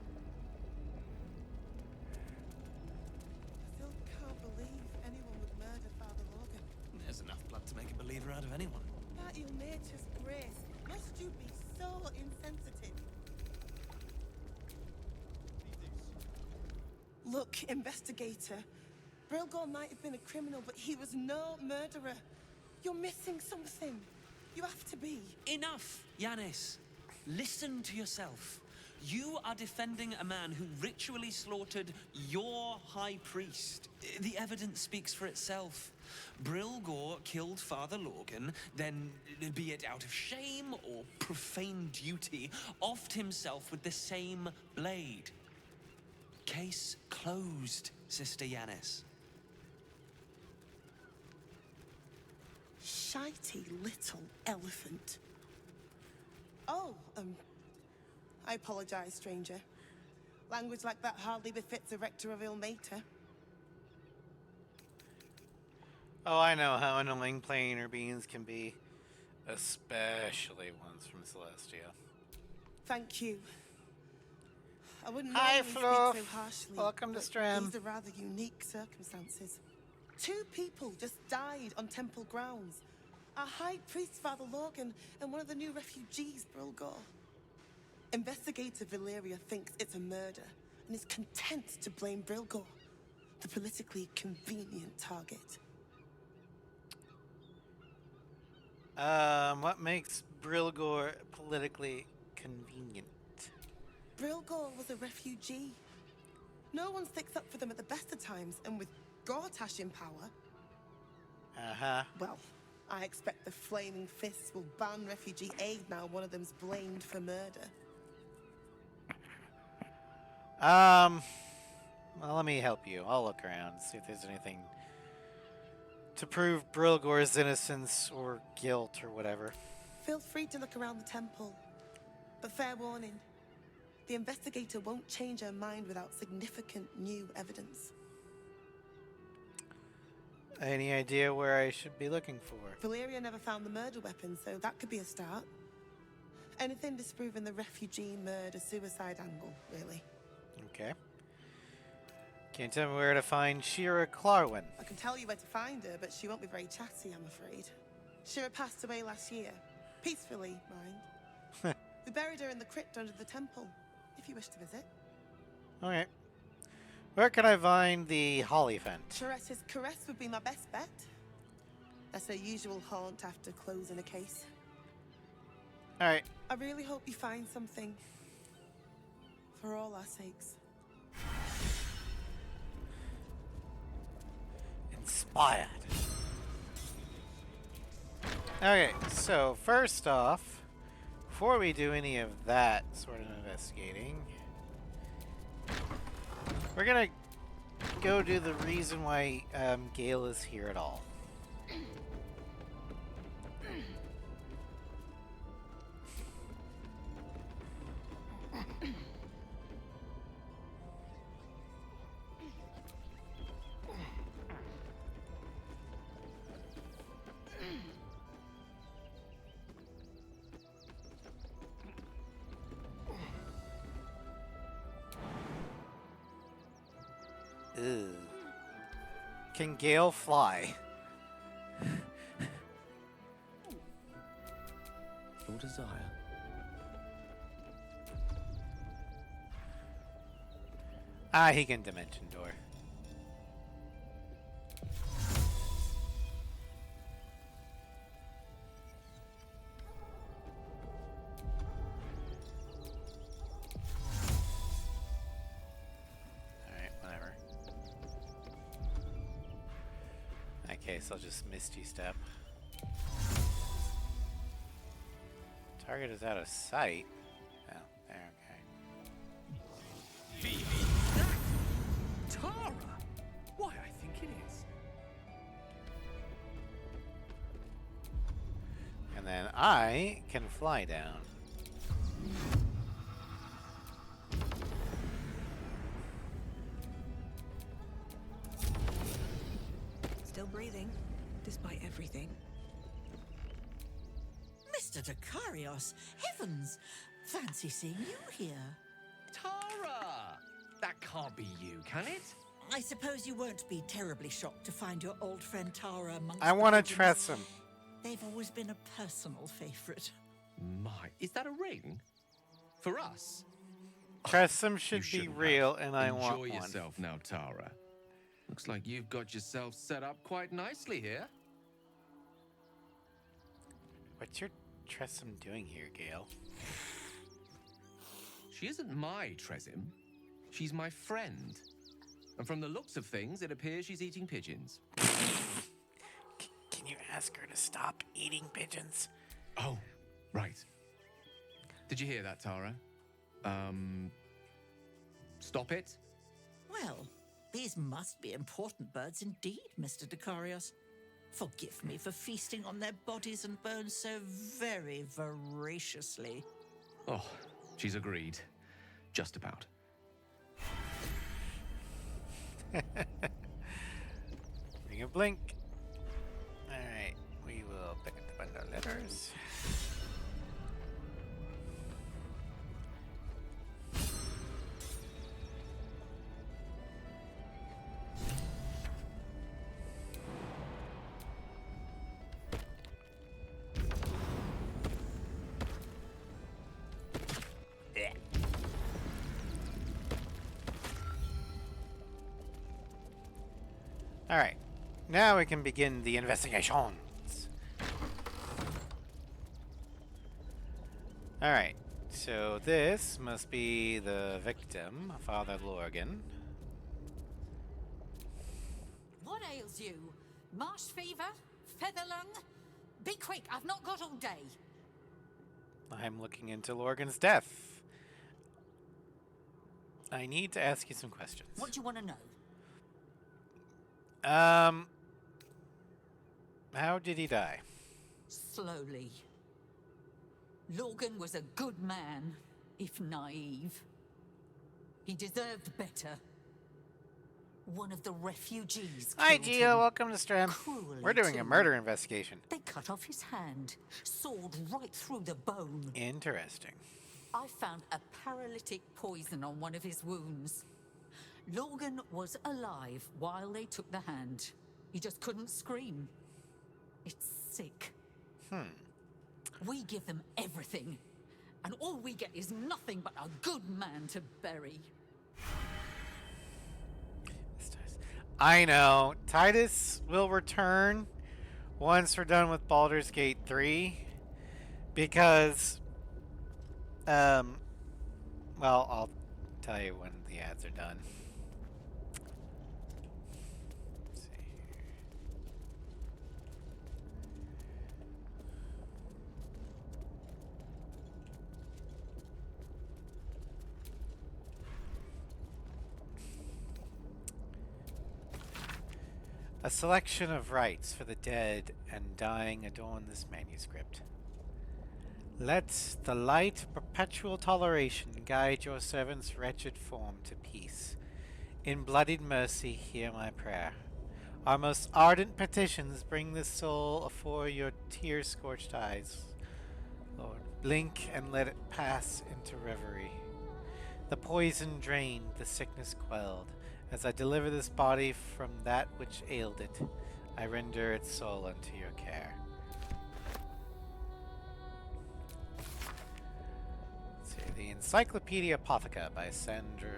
Y: I still can't believe anyone would murder Father Lorcan.
J: There's enough blood to make a believer out of anyone.
Y: By your nature's grace, must you be so insensitive? Look, investigator. Brilgor might have been a criminal, but he was no murderer. You're missing something. You have to be.
Z: Enough, Yanis. Listen to yourself. You are defending a man who ritually slaughtered your high priest. The evidence speaks for itself. Brilgor killed Father Lorgan, then, be it out of shame or profane duty, offed himself with the same blade. Case closed, Sister Yanis.
Y: Shitey little elephant. Oh, I apologize, stranger. Language like that hardly befits a rector of Ilmater.
A: Oh, I know how annoying plainer beings can be, especially ones from Celestia.
Y: Thank you. I wouldn't
A: Hi,
Y: normally
A: Fluff.
Y: speak so harshly.
A: Welcome to
Y: but
A: Stram.
Y: These are rather unique circumstances. 2 people just died on temple grounds. Our high priest, Father Lorgan, and one of the new refugees, Brilgor. Investigator Valeria thinks it's a murder and is content to blame Brilgor, the politically convenient target.
A: What makes Brilgor politically convenient?
Y: Brilgor was a refugee. No one sticks up for them at the best of times, and with Gortash in power...
A: Uh-huh.
Y: Well, I expect the Flaming Fists will ban refugee aid now one of them's blamed for murder.
A: Well, let me help you. I'll look around, see if there's anything to prove Brilgor's innocence or guilt or whatever.
Y: Feel free to look around the temple. But fair warning, the investigator won't change her mind without significant new evidence.
A: Any idea where I should be looking for?
Y: Valeria never found the murder weapon, so that could be a start. Anything disproving the refugee murder-suicide angle, really.
A: Okay. Can't tell me where to find Shira Clarwin.
Y: I can tell you where to find her, but she won't be very chatty, I'm afraid. Shira passed away last year. Peacefully, mind. We buried her in the crypt under the temple, if you wish to visit.
A: Okay. Where can I find the Hollyphant?
Y: Sorceress's caress would be my best bet. That's her usual haunt after closing a case.
A: Alright.
Y: I really hope you find something. For all our sakes.
A: Inspired. Okay, so first off, before we do any of that sort of investigating, we're gonna go do the reason why Gale is here at all. Ew. Can Gale fly?
B: Your desire.
A: Ah, he can dimension door. Okay, so I'll just Misty Step. Target is out of sight. Oh, there, okay.
B: Tara! Why, I think it is.
A: And then I can fly down.
S: Still breathing, despite everything.
E: Mr. Dakarios, heavens! Fancy seeing you here.
W: Tara! That can't be you, can it?
E: I suppose you won't be terribly shocked to find your old friend Tara amongst
A: I want to
E: the
A: trust him.
E: They've always been a personal favorite.
W: My, is that a ring? For us?
A: Tressum should be real, and I want one.
W: Enjoy yourself now, Tara. Looks like you've got yourself set up quite nicely here.
A: What's your Tressum doing here, Gale?
W: She isn't my Tresim. She's my friend. And from the looks of things, it appears she's eating pigeons.
A: Can you ask her to stop eating pigeons?
W: Oh, right. Did you hear that, Tara? Stop it?
E: Well, these must be important birds indeed, Mr. Dakarios. Forgive me for feasting on their bodies and bones so very voraciously.
W: Oh, she's agreed. Just about.
A: Bring a blink. Alright, we will pick up the bundle of letters. Alright, now we can begin the investigations. Alright, so this must be the victim, Father Lorgan.
T: What ails you? Marsh fever? Feather lung? Be quick, I've not got all day.
A: I'm looking into Lorgan's death. I need to ask you some questions.
T: What do you want to know?
A: How did he die?
C: Slowly. Lorgan was a good man, if naive. He deserved better. One of the refugees
A: Hi,
C: killed
A: Gio.
C: him.
A: Welcome to stream.
C: Cruelly,
A: We're doing a
C: too.
A: murder investigation.
C: They cut off his hand, sawed right through the bone.
A: Interesting.
C: I found a paralytic poison on one of his wounds. Lorgan was alive while they took the hand. He just couldn't scream. It's sick. We give them everything, and all we get is nothing but a good man to bury.
A: I know. Titus will return once we're done with Baldur's Gate 3, because Well, I'll tell you when the ads are done. Let's see here. A selection of rites for the dead and dying adorn this manuscript. Let the light of perpetual toleration guide your servant's wretched form to peace. In bloodied mercy, hear my prayer. Our most ardent petitions bring this soul afore your tear-scorched eyes. Lord, blink and let it pass into reverie. The poison drained, the sickness quelled. As I deliver this body from that which ailed it, I render its soul unto your care. Let's see, the Encyclopedia Apotheca by Sandra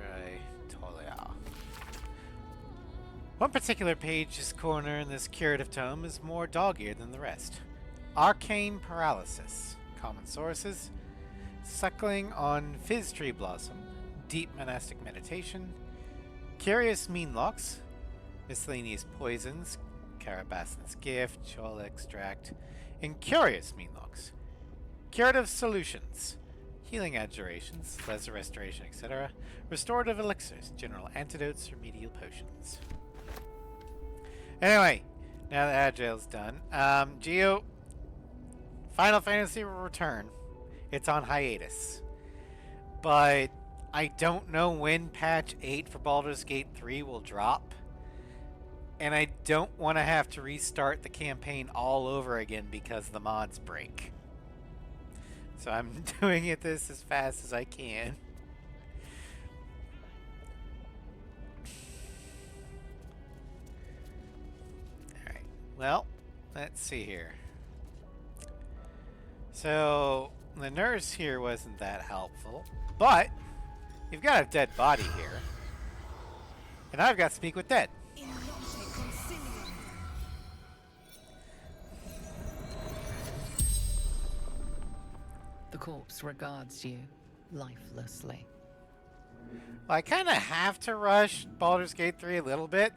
A: Tolia. One particular page's corner in this curative tome is more dog-eared than the rest. Arcane paralysis, common sources, suckling on fizz tree blossom, deep monastic meditation, curious meanlocks, miscellaneous poisons, Carabassen's gift, Chol extract, incurious meanlocks, curative solutions, healing adjurations, lesser restoration, etc., restorative elixirs, general antidotes, remedial potions. Anyway, now that Agile's done, Geo, Final Fantasy will return. It's on hiatus. But I don't know when patch 8 for Baldur's Gate 3 will drop. And I don't want to have to restart the campaign all over again because the mods break. So I'm doing it as fast as I can. Alright, well, let's see here. So, the nurse here wasn't that helpful, but you've got a dead body here. And I've got Speak with Dead.
D: The corpse regards you lifelessly.
A: Well, I kind of have to rush Baldur's Gate 3 a little bit.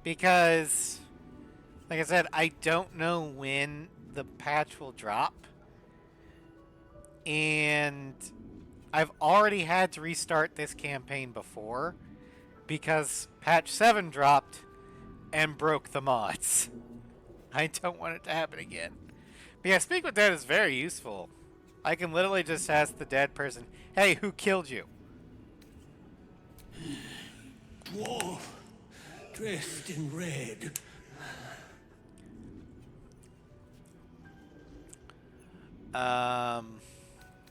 A: Because, like I said, I don't know when the patch will drop. And I've already had to restart this campaign before because patch 7 dropped and broke the mods. I don't want it to happen again. But yeah, Speak with Dead is very useful. I can literally just ask the dead person, hey, who killed you?
L: Dwarf, dressed in red.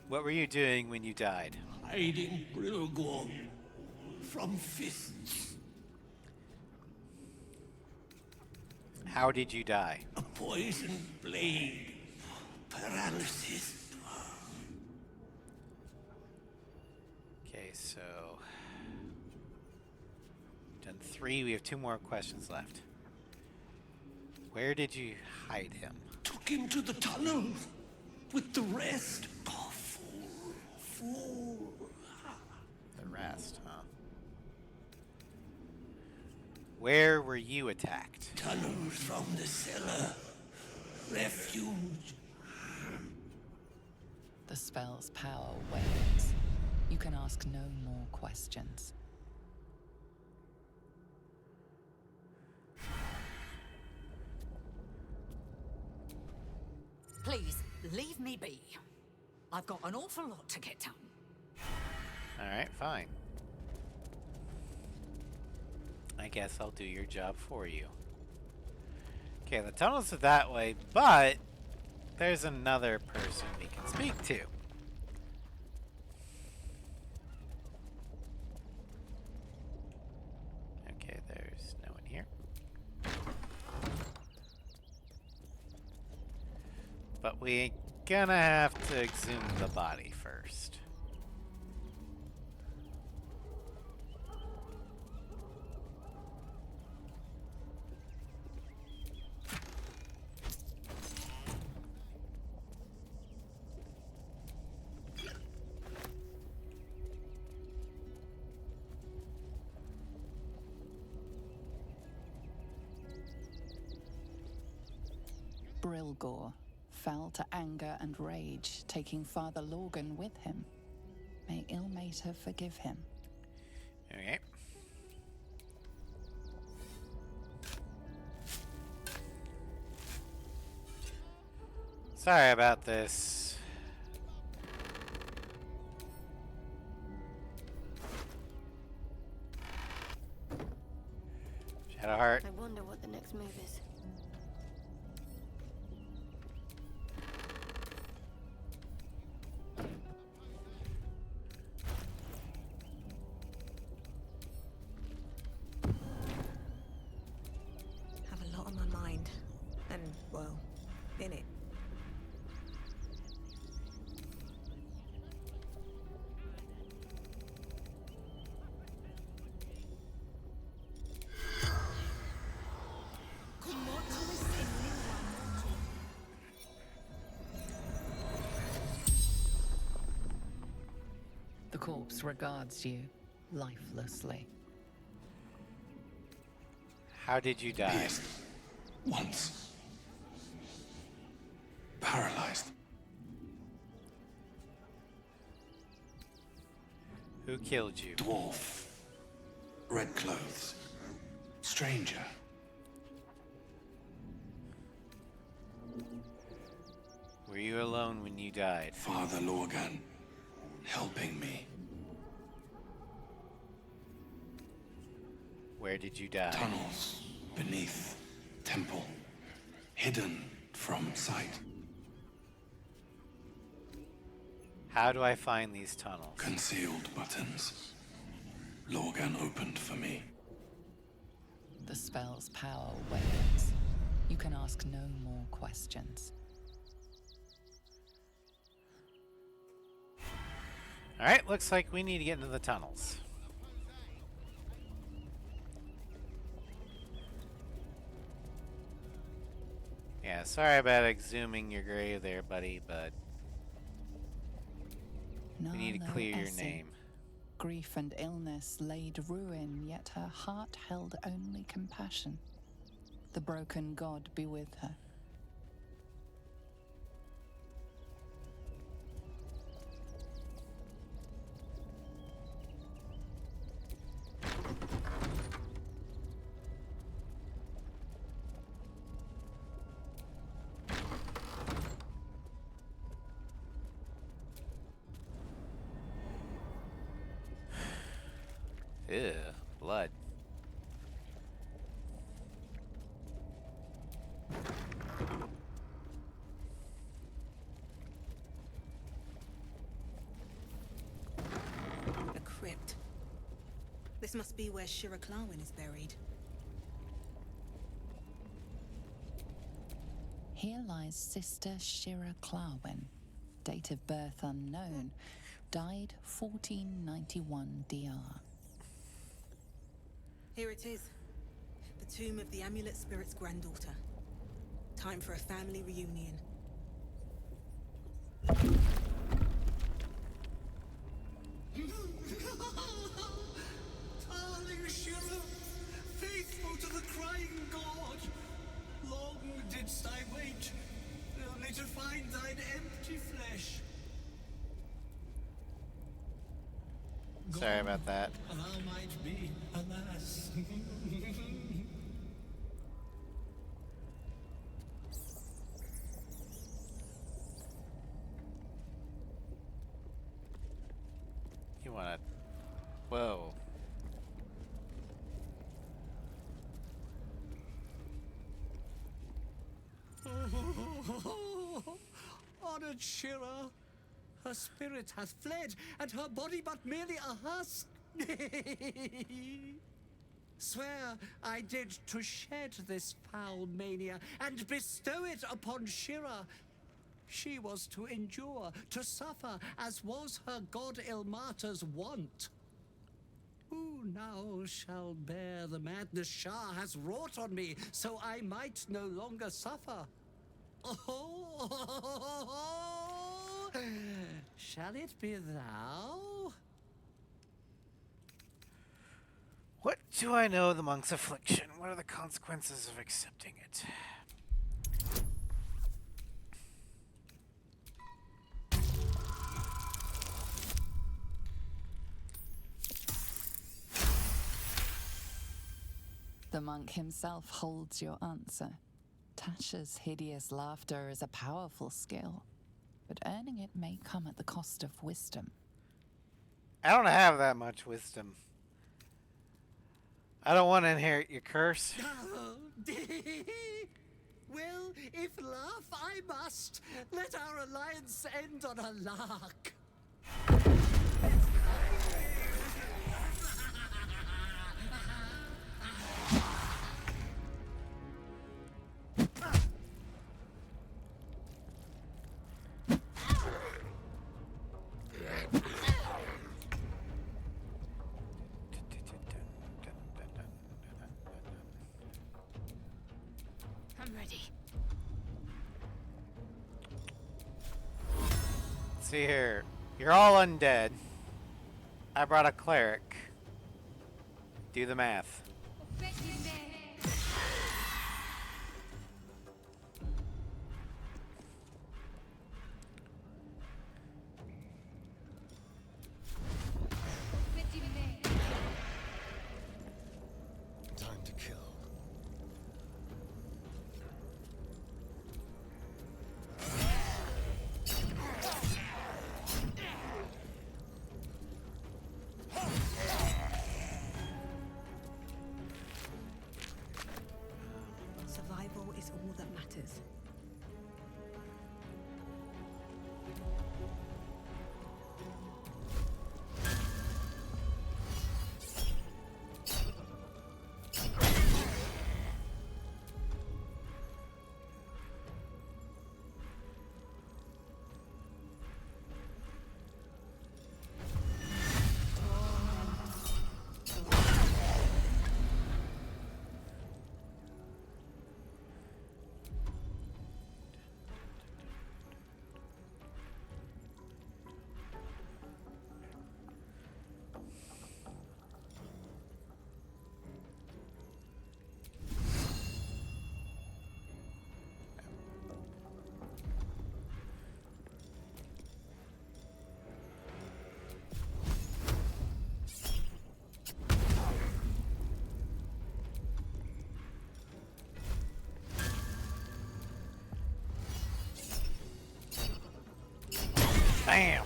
A: What were you doing when you died?
L: Hiding Brilgor from fists.
A: How did you die?
L: A poisoned blade. Paralysis.
A: Okay, so done 3. We have 2 more questions left. Where did you hide him?
L: Took him to the tunnel with the rest. Oh, fool.
A: The rest, huh? Where were you attacked?
L: Tunnels from the cellar. Refuge.
D: The spell's power wanes. You can ask no more questions.
C: Please, leave me be. I've got an awful lot to get done.
A: Alright, fine. I guess I'll do your job for you. Okay, the tunnels are that way, but there's another person we can speak to. Okay, there's no one here. But we're gonna have to exhume the body first.
D: Brilgor, fell to anger and rage, taking Father Lorgan with him. May Ilmater forgive him.
A: Okay. Sorry about this. Shadowheart.
I: I wonder what the next move is.
S: Have a lot on my mind. And, well, in it.
D: The corpse regards you lifelessly.
A: How did you die?
M: Pierced. Once. Paralyzed.
A: Who killed you?
M: Dwarf. Red clothes. Stranger.
A: Were you alone when you died?
M: Father Lorgan. Helping me.
A: Where did you die?
M: Tunnels. Beneath. Temple. Hidden from sight.
A: How do I find these tunnels?
M: Concealed buttons. Lorgan opened for me.
D: The spell's power wanes. You can ask no more questions.
A: Alright, looks like we need to get into the tunnels. Yeah, sorry about exhuming your grave there, buddy, but we need to clear your name.
D: Grief and illness laid ruin, yet her heart held only compassion. The broken god be with her.
A: Ew, blood.
S: A crypt. This must be where Shira Clarwin is buried.
D: Here lies Sister Shira Clarwin. Date of birth unknown. Died 1491 DR.
S: Here it is. The tomb of the Amulet Spirit's granddaughter. Time for a family reunion.
L: Darling Shira, faithful to the crying god, long didst I wait, only to find thine empty flesh.
A: Sorry about that.
L: Thou might be, alas.
A: You wanna... Whoa.
L: Honored Shira, her spirit hath fled, and her body but merely a husk. Swear I did to shed this foul mania and bestow it upon Shira. She was to endure, to suffer, as was her god Ilmater's wont. Who now shall bear the madness Shah has wrought on me, so I might no longer suffer? Oh, shall it be thou?
A: What do I know of the monk's affliction? What are the consequences of accepting it?
D: The monk himself holds your answer. Tasha's hideous laughter is a powerful skill, but earning it may come at the cost of wisdom.
A: I don't have that much wisdom. I don't want to inherit your curse.
L: Well, if laugh I must, let our alliance end on a lark.
T: I'm ready.
A: See here. You're all undead. I brought a cleric. Do the math.
F: Time to kill.
S: Survival is all that matters.
A: Bam!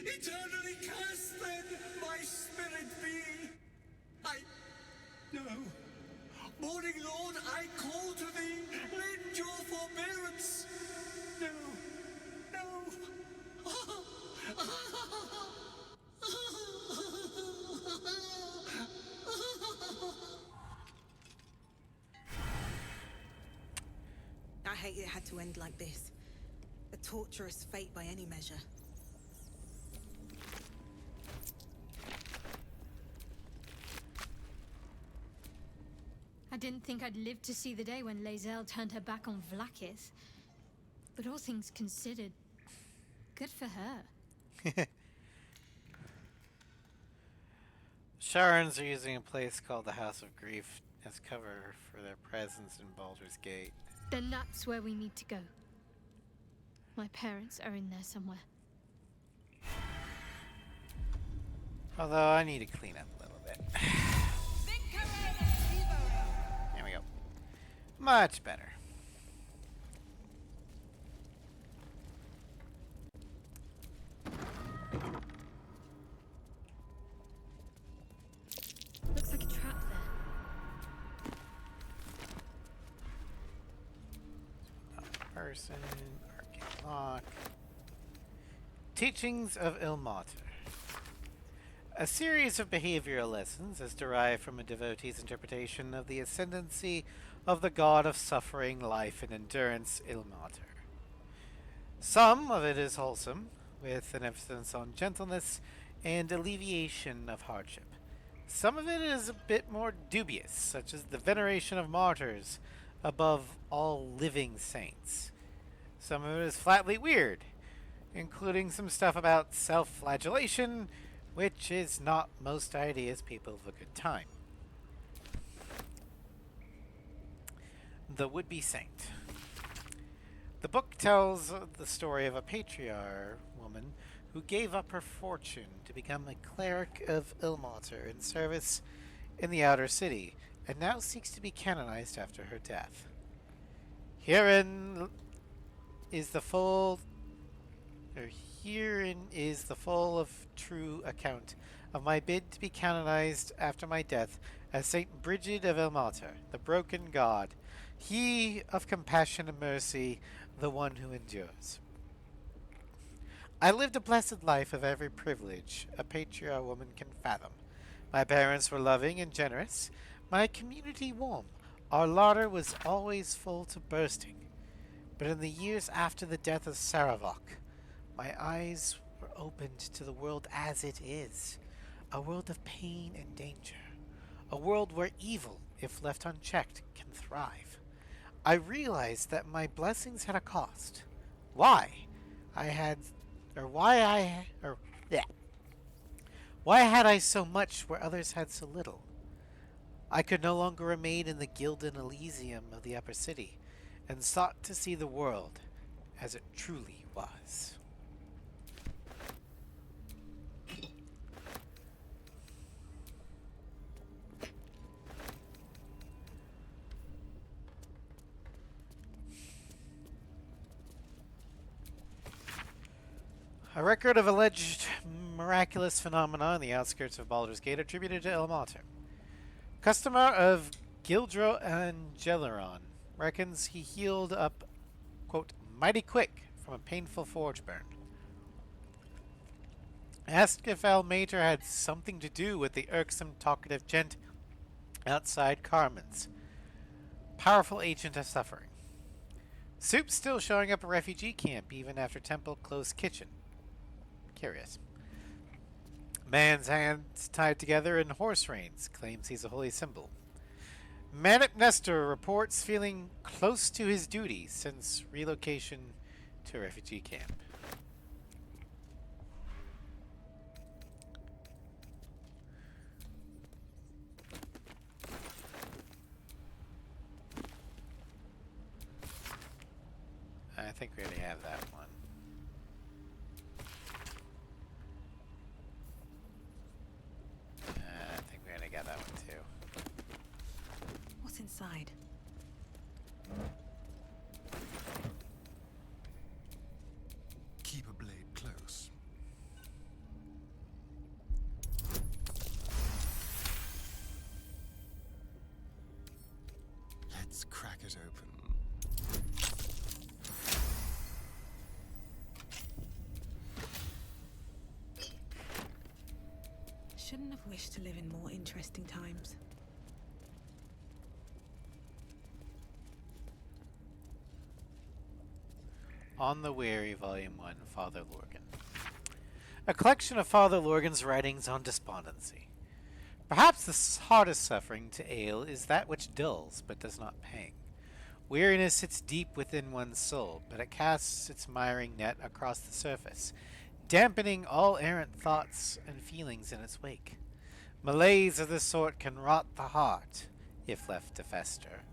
L: Eternally cast then my spirit be. No. Morning Lord, I call to thee, lend your forbearance. No.
S: I hate it had to end like this. A torturous fate by any measure.
T: I didn't think I'd live to see the day when Lae'zel turned her back on Vlaakith. But all things considered, good for her.
A: Sharans are using a place called the House of Grief as cover for their presence in Baldur's Gate.
T: Then that's where we need to go. My parents are in there somewhere.
A: Although I need to clean up a little bit. There we go. Much better.
T: Looks like a trap there.
A: Person, arcane lock. Teachings of Ilmater. A series of behavioral lessons is derived from a devotee's interpretation of the ascendancy of the god of suffering, life, and endurance, Ilmater. Some of it is wholesome, with an emphasis on gentleness and alleviation of hardship. Some of it is a bit more dubious, such as the veneration of martyrs above all living saints. Some of it is flatly weird, including some stuff about self-flagellation, which is not most ideas people of a good time. The Would-Be Saint. The book tells the story of a patriarch woman who gave up her fortune to become a cleric of Ilmater in service in the outer city, and now seeks to be canonized after her death. Herein is the full Herein is the full of true account of my bid to be canonized after my death as Saint Brigid of Ilmater, the broken god, he of compassion and mercy, the one who endures. I lived a blessed life of every privilege a patriarch woman can fathom. My parents were loving and generous, my community warm. Our larder was always full to bursting. But in the years after the death of Saravok, my eyes were opened to the world as it is, a world of pain and danger, a world where evil, if left unchecked, can thrive. I realized that my blessings had a cost. Why had I so much where others had so little? I could no longer remain in the gilded Elysium of the upper city, and sought to see the world as it truly was. A record of alleged miraculous phenomena on the outskirts of Baldur's Gate attributed to Ilmater. Customer of Gildro Angeleron reckons he healed up, quote, mighty quick from a painful forge burn. Asked if Almater had something to do with the irksome talkative gent outside Carmen's. Powerful agent of suffering. Soup still showing up at refugee camp even after Temple closed kitchen. Curious. Man's hands tied together in horse reins, claims he's a holy symbol. Manip Nestor reports feeling close to his duty since relocation to a refugee camp. I think we already have that one. I think we already got that one too.
S: What's inside?
F: Keep a blade close. Let's crack it open.
S: Shouldn't have wished to live in more interesting times.
A: On the Weary, Volume 1, Father Lorgan. A collection of Father Lorgan's writings on despondency. Perhaps the hardest suffering to ale is that which dulls but does not pang. Weariness sits deep within one's soul, but it casts its miring net across the surface, dampening all errant thoughts and feelings in its wake. Malaise of this sort can rot the heart, if left to fester,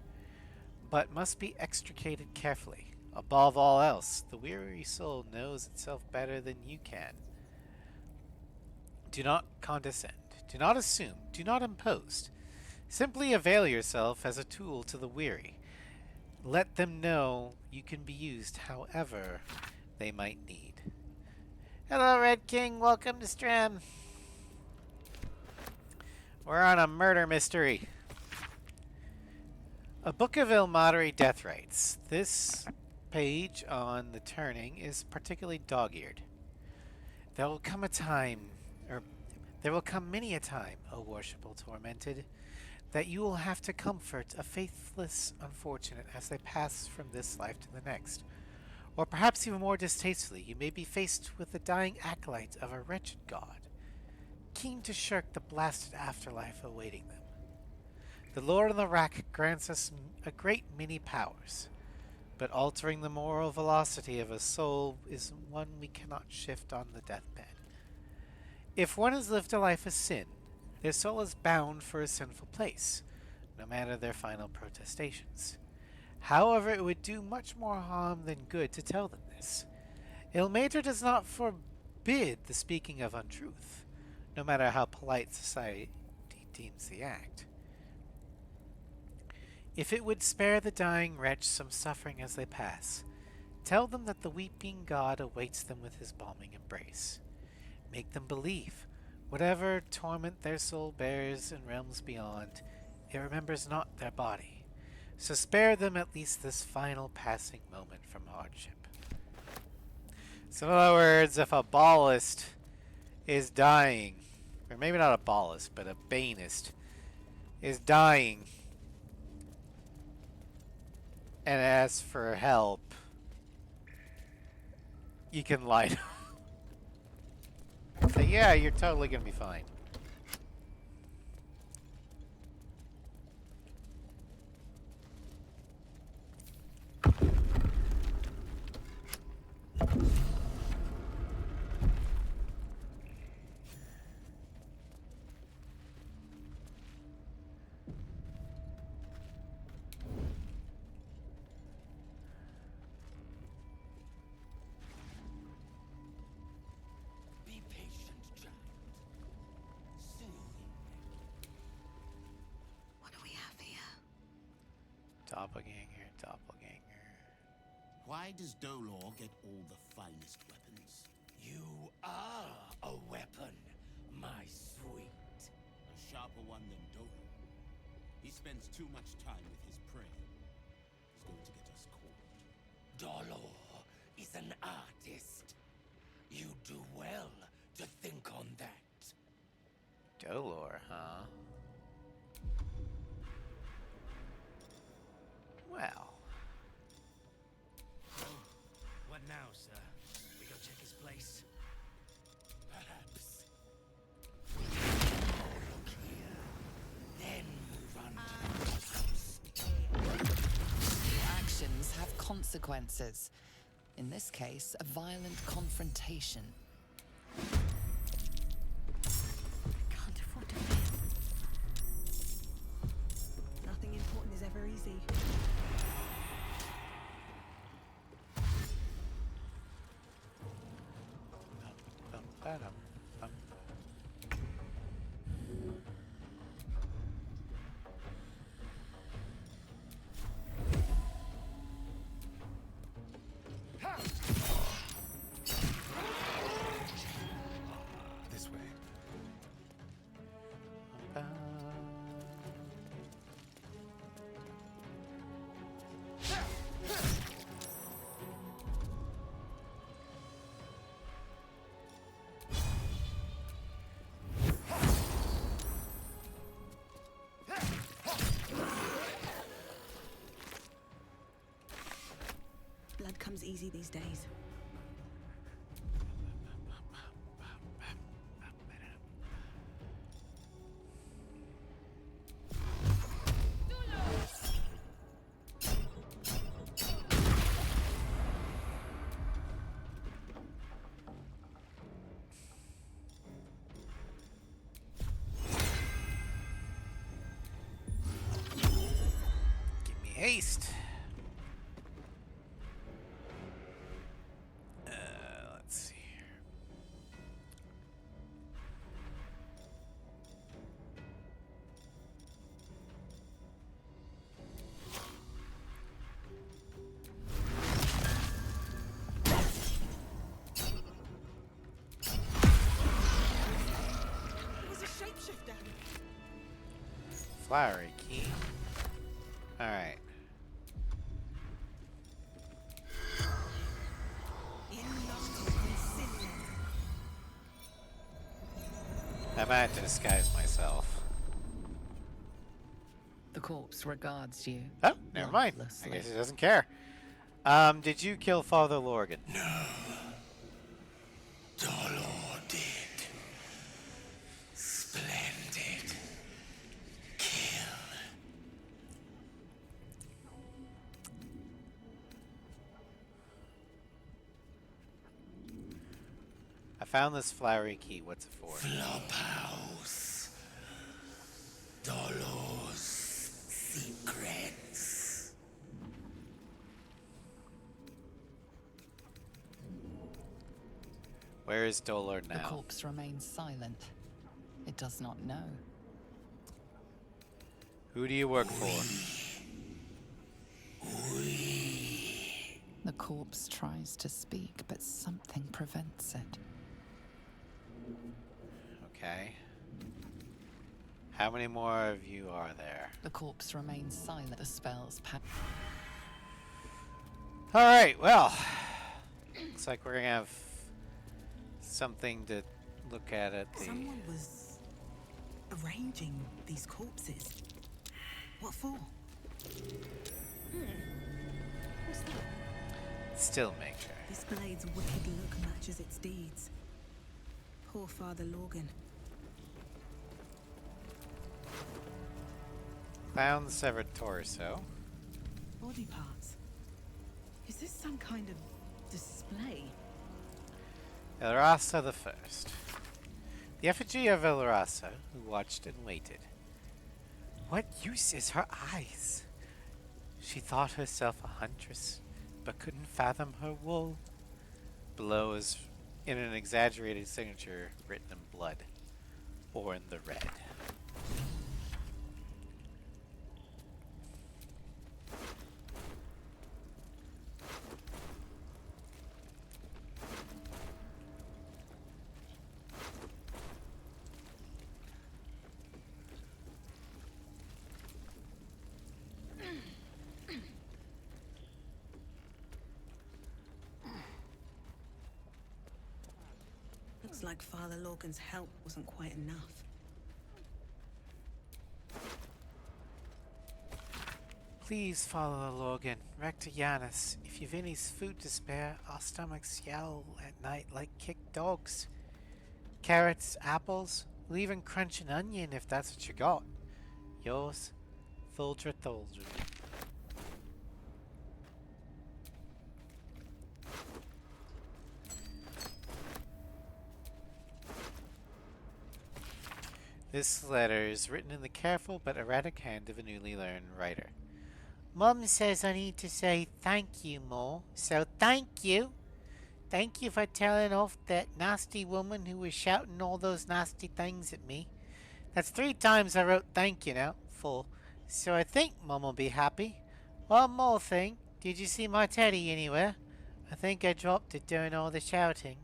A: but must be extricated carefully. Above all else, the weary soul knows itself better than you can. Do not condescend. Do not assume. Do not impose. Simply avail yourself as a tool to the weary. Let them know you can be used however they might need. Hello, Red King. Welcome to Stram. We're on a murder mystery. A Book of Ilmatery Death Rites. This page on the turning is particularly dog-eared. There will come many a time, O worshipful tormented, that you will have to comfort a faithless unfortunate as they pass from this life to the next. Or perhaps even more distastefully, you may be faced with the dying acolyte of a wretched god, keen to shirk the blasted afterlife awaiting them. The Lord on the Rack grants us a great many powers, but altering the moral velocity of a soul is one we cannot shift on the deathbed. If one has lived a life of sin, their soul is bound for a sinful place, no matter their final protestations. However, it would do much more harm than good to tell them this. Ilmater does not forbid the speaking of untruth, no matter how polite society deems the act. If it would spare the dying wretch some suffering as they pass, tell them that the weeping god awaits them with his balming embrace. Make them believe, whatever torment their soul bears in realms beyond, it remembers not their body. So spare them at least this final passing moment from hardship. So in other words, if a ballist is dying, or maybe not a ballist, but a banist is dying and asks for help, you can lie to him. Say, yeah, you're totally gonna be fine.
L: Be patient, child. Soon.
C: What do we have here?
A: Doppelganger, doppelganger.
L: Why does Dolor get all the finest weapons? You are a weapon, my sweet. A sharper one than Dolor. He spends too much time with his prey. He's going to get us caught. Dolor is an artist. You do well to think on that.
A: Dolor, huh? Well.
J: What now, sir? We go check his place?
L: Perhaps. Look here. Then move on to
D: Your actions have consequences. In this case, a violent confrontation.
C: Can't afford to fail.
S: Nothing important is ever easy.
A: Ba-dum, bum.
J: This way.
A: Ba-
S: Blood comes easy these days.
A: Give me haste. Let's see here.
S: It was a shapeshifter.
A: Flowery key. Alright. I might have to disguise myself.
D: The corpse regards you.
A: Oh, never mind. I
D: lifelessly.
A: guess he doesn't care. Did you kill Father Lorgan?
M: No. Dolor did. Splendid. Kill.
A: I found this flowery key. What's it for?
M: Flophouse. Dolor's secrets.
A: Where is Dolor
D: The
A: now?
D: corpse remains silent. It does not know.
A: Who do you work for?
D: The corpse tries to speak, but something prevents it.
A: Okay. How many more of you are there?
D: The corpse remains silent. The spell's
A: Alright, well. Looks like we're gonna have something to look at the...
E: Someone was arranging these corpses. What for?
S: What's that?
A: Stillmaker.
S: This blade's wicked look matches its deeds. Poor Father Lorgan.
A: Found severed torso.
S: Body parts. Is this some kind of display?
A: Elrasa the First. The effigy of Elrasa, who watched and waited. What use is her eyes? She thought herself a huntress, but couldn't fathom her wool. Below is in an exaggerated signature written in blood, or in the red.
S: Looks like Father Lorgan's help wasn't quite enough.
A: Please follow Lorgan, Rector Yanis. If you've any food to spare, our stomachs yell at night like kicked dogs. Carrots, apples, we'll even crunch an onion if that's what you got. Yours, Thuldra Thuldra. This letter is written in the careful but erratic hand of a newly learned writer. Mum says I need to say thank you more, so thank you. Thank you for telling off that nasty woman who was shouting all those nasty things at me. That's 3 times I wrote thank you now, full. So I think Mum will be happy. One more thing, did you see my teddy anywhere? I think I dropped it during all the shouting.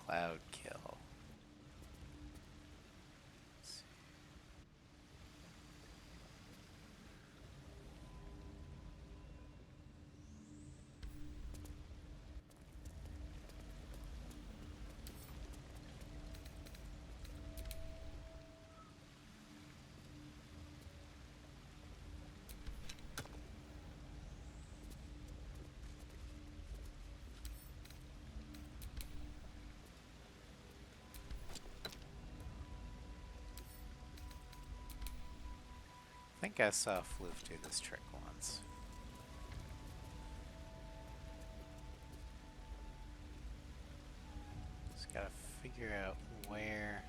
A: Cloud kill. I think I saw Floof do this trick once. Just gotta figure out where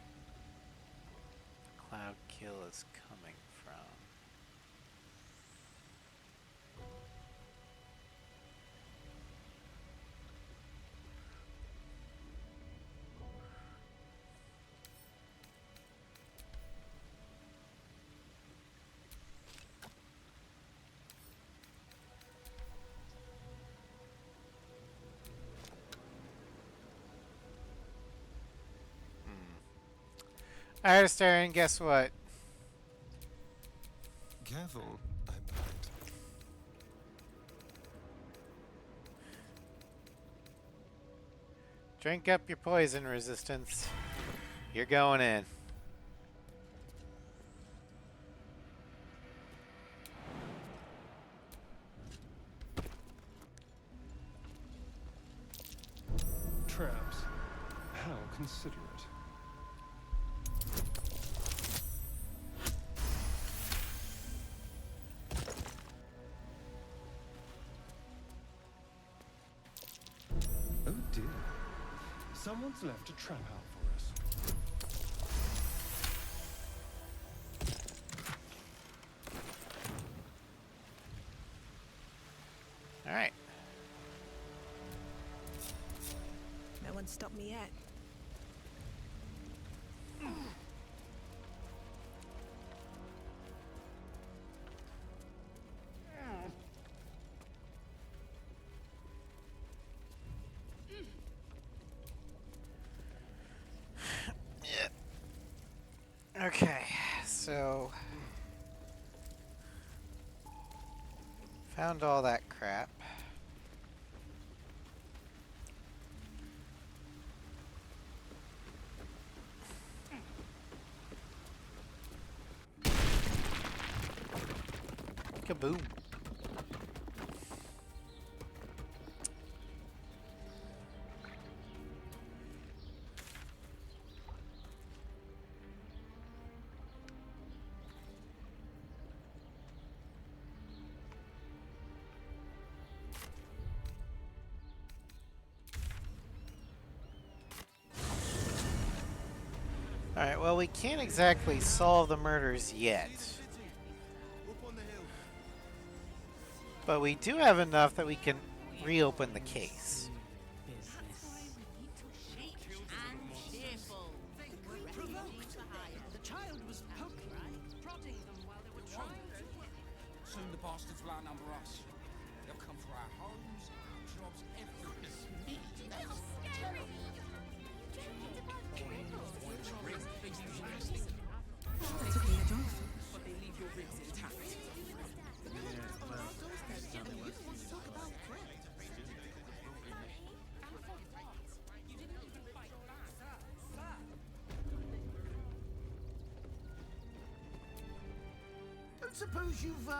A: Cloud Kill is coming from. Alright, Astarion, guess what?
F: Careful, I bet.
A: Drink up your poison resistance. You're going in.
F: Traps. How considerate. Someone's left a trap out for us.
A: All right.
S: No one stopped me yet.
A: Okay, so found all that crap. Kaboom. Alright, well, we can't exactly solve the murders yet. But we do have enough that we can reopen the case.
L: The child was poking, prodding them while they were trying. Soon the bastards will outnumber us. They'll come for our homes, our jobs, everything.
S: They took the edge off, but they leave your ribs intact.
H: Don't suppose you've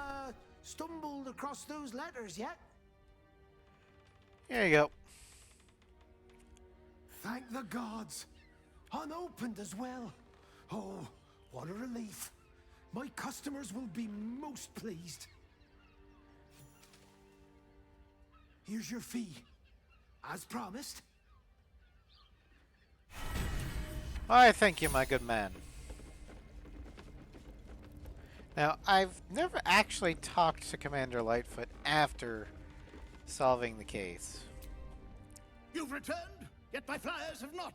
H: stumbled across those letters yet?
A: Here you go.
H: Thank the gods. Unopened as well. Oh, what a relief. My customers will be most pleased. Here's your fee. As promised.
A: Why, thank you, my good man. Now, I've never actually talked to Commander Lightfoot after solving the case.
L: You've returned, yet my flyers have not.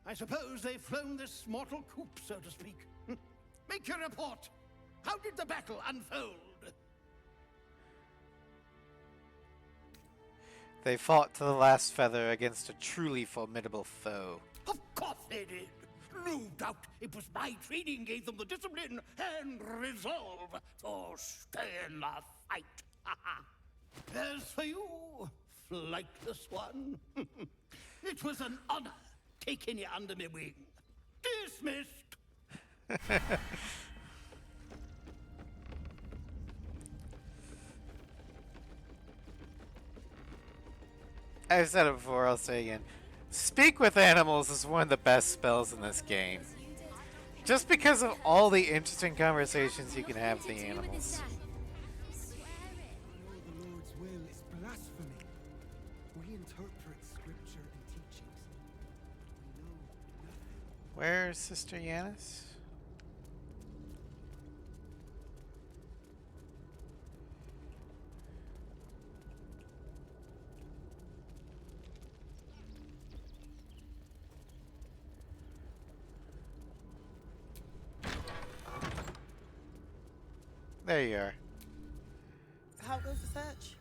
L: I suppose they've flown this mortal coop, so to speak. Make your report. How did the battle unfold?
A: They fought to the last feather against a truly formidable foe.
L: Of course they did. No doubt it was my training gave them the discipline and resolve to stay in the fight. As for you, flightless one, it was an honor taking you under my wing. Dismissed.
A: I've said it before, I'll say again. Speak with animals is one of the best spells in this game. Just because of all the interesting conversations you can have with the animals.
H: The Lord's will is blasphemy. We interpret scripture and teachings. We know nothing.
A: Where's Sister Yanis? There you are.
Y: How goes the search?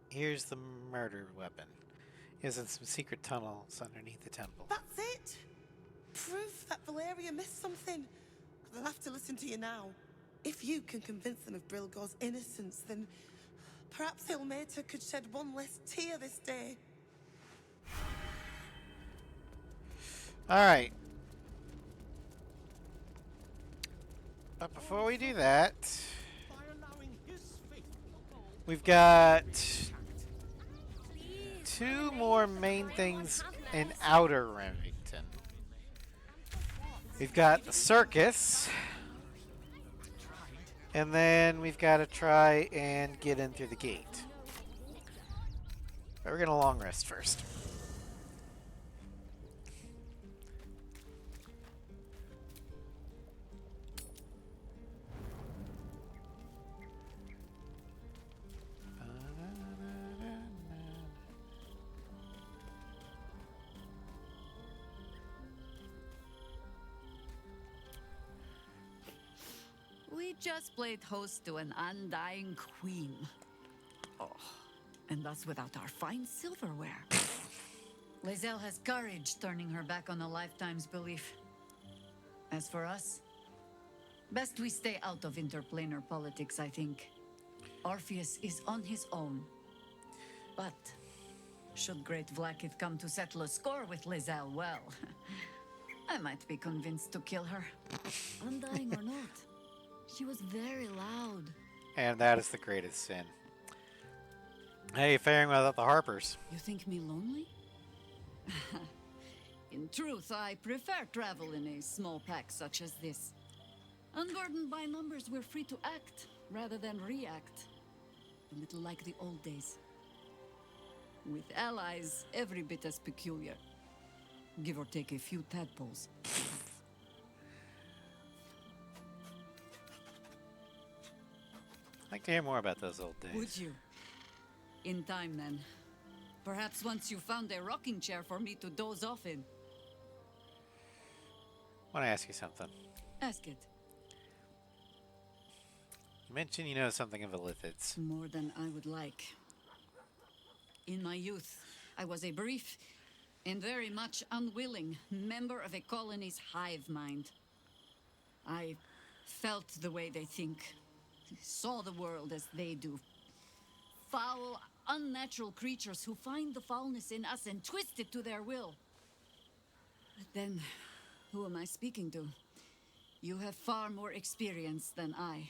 A: Here's the murder weapon. Is in some secret tunnels underneath the temple.
Y: That's it! Proof that Valeria missed something. They'll have to listen to you now. If you can convince them of Brilgor's innocence, then perhaps Ilmater could shed one less tear this day.
A: Alright. But before we do that, we've got two more main things in Outer Remington. We've got the circus, and then we've got to try and get in through the gate. But we're gonna long rest first.
N: We just played host to an undying queen. Oh, and that's without our fine silverware.
C: Lizelle has courage, turning her back on a lifetime's belief. As for us, best we stay out of interplanar politics, I think. Orpheus is on his own. But should Great Vlaakith come to settle a score with Lizelle, well, I might be convinced to kill her.
N: Undying or not, she was very loud.
A: And that is the greatest sin. How you faring without the Harpers?
N: You think me lonely?
C: In truth, I prefer travel in a small pack such as this.
N: Unburdened by numbers, we're free to act rather than react. A little like the old days.
C: With allies every bit as peculiar. Give or take a few tadpoles.
A: I'd like to hear more about those old days.
C: Would you? In time, then. Perhaps once you found a rocking chair for me to doze off in.
A: I want to ask you something.
C: Ask it.
A: You mentioned you know something of Illithids.
C: More than I would like. In my youth, I was a brief and very much unwilling member of a colony's hive mind. I felt the way they think, saw the world as they do. Foul, unnatural creatures who find the foulness in us and twist it to their will. But then, who am I speaking to? You have far more experience than I.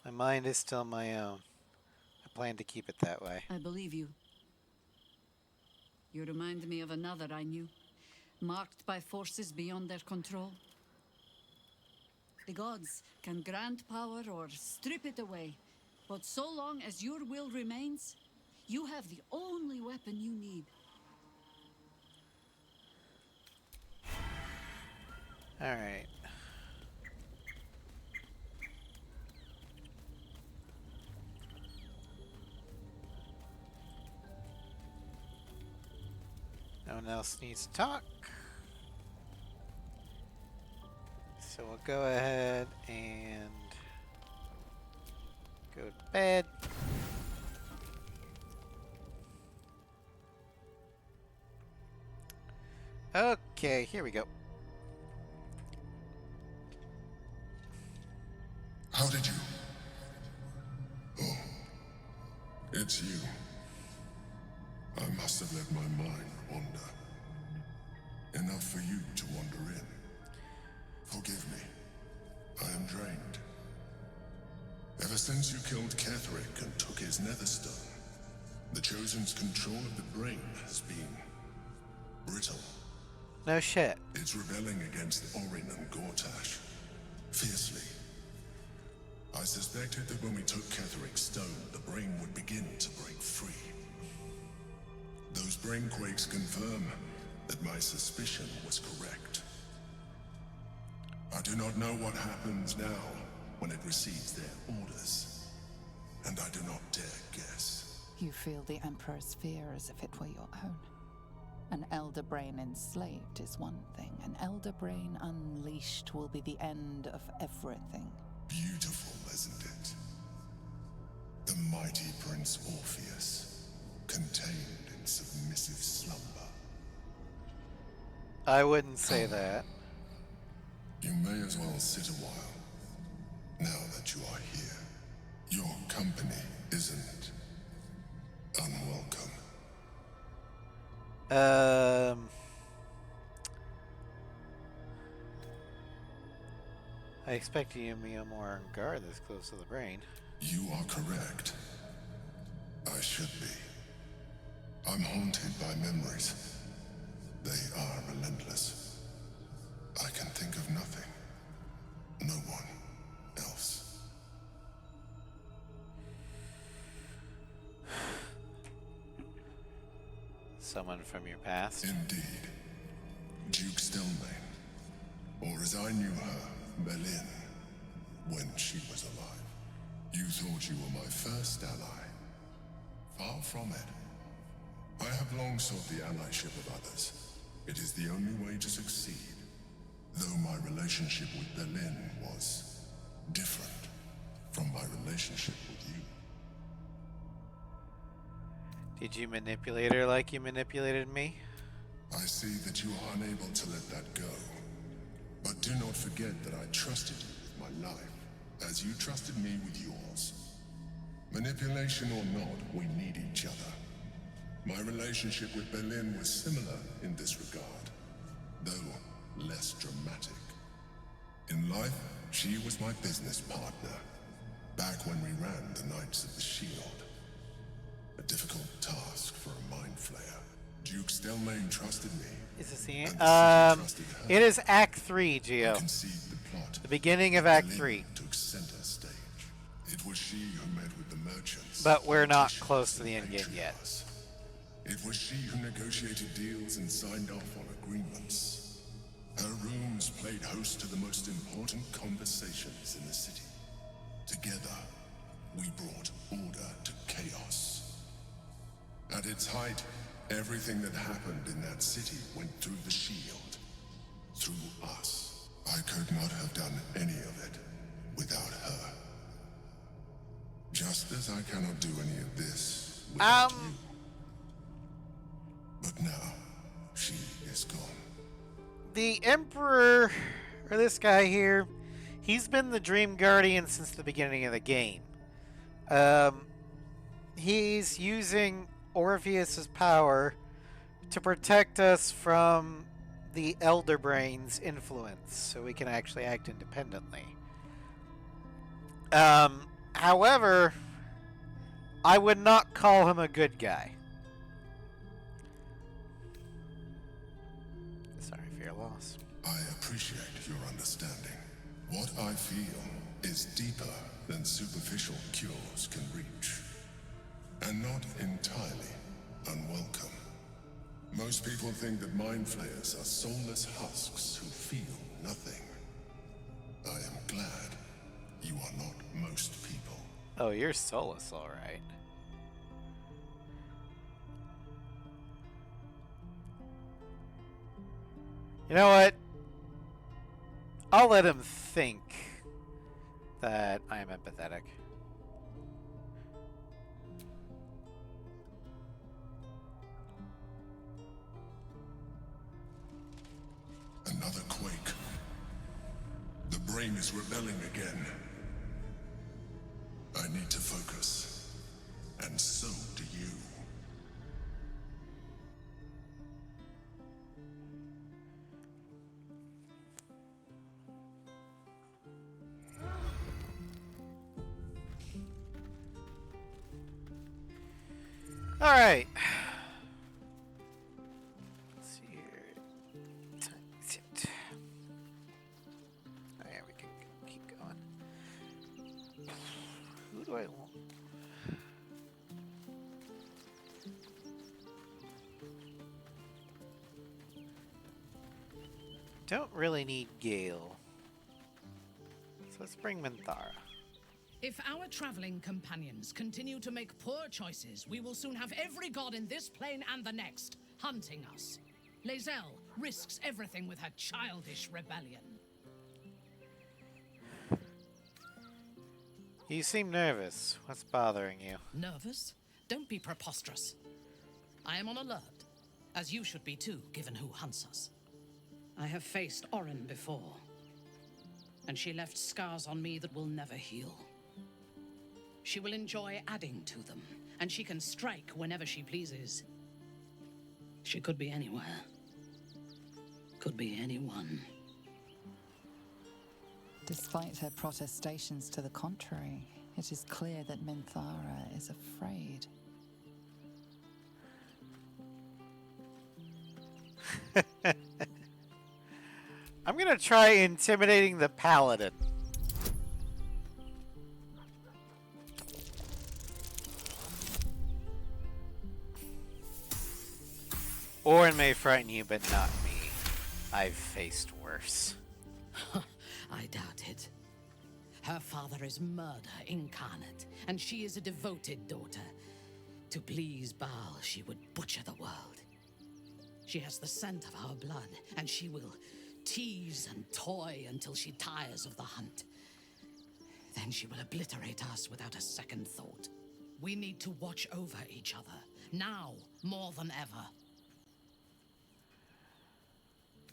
A: My mind is still my own. I plan to keep it that way.
C: I believe you. You remind me of another I knew, marked by forces beyond their control. The gods can grant power or strip it away, but so long as your will remains, you have the only weapon you need.
A: All right. No one else needs to talk. So we'll go ahead and go to bed. Okay, here we go.
M: How did you? Oh, it's you. I must have let my mind wander. Enough for you to wander in. Forgive me. I am drained. Ever since you killed Ketherick and took his netherstone, the Chosen's control of the brain has been brittle.
A: No shit.
M: It's rebelling against Orin and Gortash. Fiercely. I suspected that when we took Ketherick's stone, the brain would begin to break free. Those brain quakes confirm that my suspicion was correct. I do not know what happens now when it receives their orders, and I do not dare guess.
D: You feel the Emperor's fear as if it were your own. An elder brain enslaved is one thing. An elder brain unleashed will be the end of everything.
M: Beautiful, isn't it? The mighty Prince Orpheus, contained in submissive slumber.
A: I wouldn't say that.
M: You may as well sit a while, now that you are here. Your company isn't unwelcome.
A: I expect you to be more on guard this close to the brain.
M: You are correct. I should be. I'm haunted by memories. They are relentless. I can think of nothing. No one else.
A: someone from your past.
M: Indeed. Duke Stelmane. Or as I knew her, Berlin, when she was alive. You thought you were my first ally. Far from it. I have long sought the allyship of others. It is the only way to succeed. Though my relationship with Berlin was different from my relationship with you.
A: Did you manipulate her like you manipulated me?
M: I see that you are unable to let that go. But do not forget that I trusted you with my life, as you trusted me with yours. Manipulation or not, we need each other. My relationship with Berlin was similar in this regard, though less dramatic. In life, she was my business partner, back when we ran the Knights of the Shield. A difficult task for a mind flayer. Duke Stelmane trusted me.
A: Is this the end? It is Act 3, Geo. The beginning of Act 3.
M: Took center stage. It was she who met with the merchants.
A: But we're not close to the end game yet.
M: It was she who negotiated deals and signed off on agreements. Her rooms played host to the most important conversations in the city. Together, we brought order to chaos. At its height, everything that happened in that city went through the shield. Through us. I could not have done any of it without her. Just as I cannot do any of this without you. But now, she is gone.
A: The Emperor, or this guy here, he's been the Dream Guardian since the beginning of the game. He's using Orpheus's power to protect us from the Elder Brain's influence, so we can actually act independently. However, I would not call him a good guy. Sorry for your loss.
M: I appreciate your understanding. What I feel is deeper than superficial cures can reach. And not entirely unwelcome. Most people think that mind flayers are soulless husks who feel nothing. I am glad you are not most people.
A: Oh, you're soulless, all right. You know what? I'll let him think that I am empathetic.
M: Another quake. The brain is rebelling again. I need to focus. And so do you.
A: All right. Let's see here. Time's it. Oh yeah, we can keep going. Who do I want? Don't really need Gale. So let's bring Minthara.
O: If our traveling companions continue to make poor choices, we will soon have every god in this plane and the next hunting us. Lae'zel risks everything with her childish rebellion.
A: You seem nervous. What's bothering you?
O: Nervous? Don't be preposterous. I am on alert, as you should be too, given who hunts us. I have faced Orin before, and she left scars on me that will never heal. She will enjoy adding to them, and she can strike whenever she pleases. She could be anywhere. Could be anyone.
D: Despite her protestations to the contrary, it is clear that Minthara is afraid.
A: I'm gonna try intimidating the paladin. Orin may frighten you, but not me. I've faced worse.
O: I doubt it. Her father is murder incarnate, and she is a devoted daughter. To please Baal, she would butcher the world. She has the scent of our blood, and she will tease and toy until she tires of the hunt. Then she will obliterate us without a second thought. We need to watch over each other, now more than ever.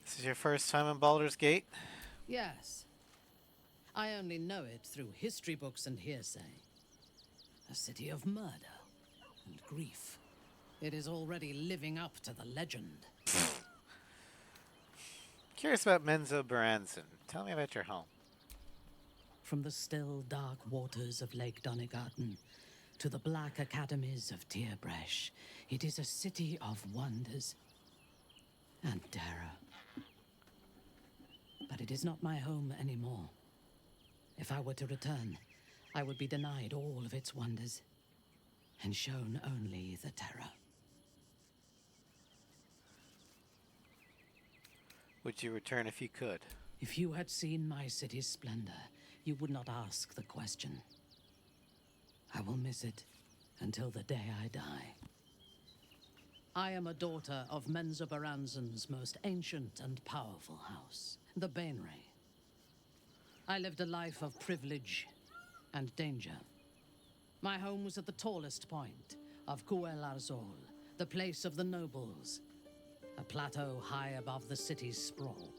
A: This is your first time in Baldur's Gate?
O: Yes. I only know it through history books and hearsay. A city of murder and grief. It is already living up to the legend.
A: Curious about Menzo Baranzan. Tell me about your home.
O: From the still, dark waters of Lake Donegarten to the black academies of Tierbresh, it is a city of wonders and terror. But it is not my home anymore. If I were to return, I would be denied all of its wonders and shown only the terror.
A: Would you return if you could?
O: If you had seen my city's splendor, you would not ask the question. I will miss it until the day I die. I am a daughter of Menzo Baranzan's most ancient and powerful house, the Bainray. I lived a life of privilege and danger. My home was at the tallest point of Cuel Arzol, the place of the nobles, a plateau high above the city's sprawl.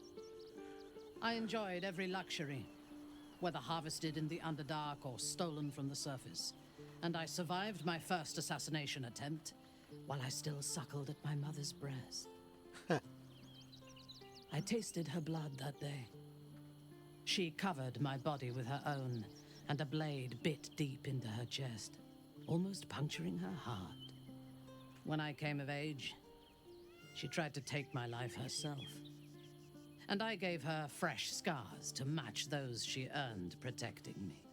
O: I enjoyed every luxury, whether harvested in the Underdark or stolen from the surface, and I survived my first assassination attempt while I still suckled at my mother's breast. I tasted her blood that day. She covered my body with her own, and a blade bit deep into her chest, almost puncturing her heart. When I came of age, she tried to take my life herself, and I gave her fresh scars to match those she earned protecting me.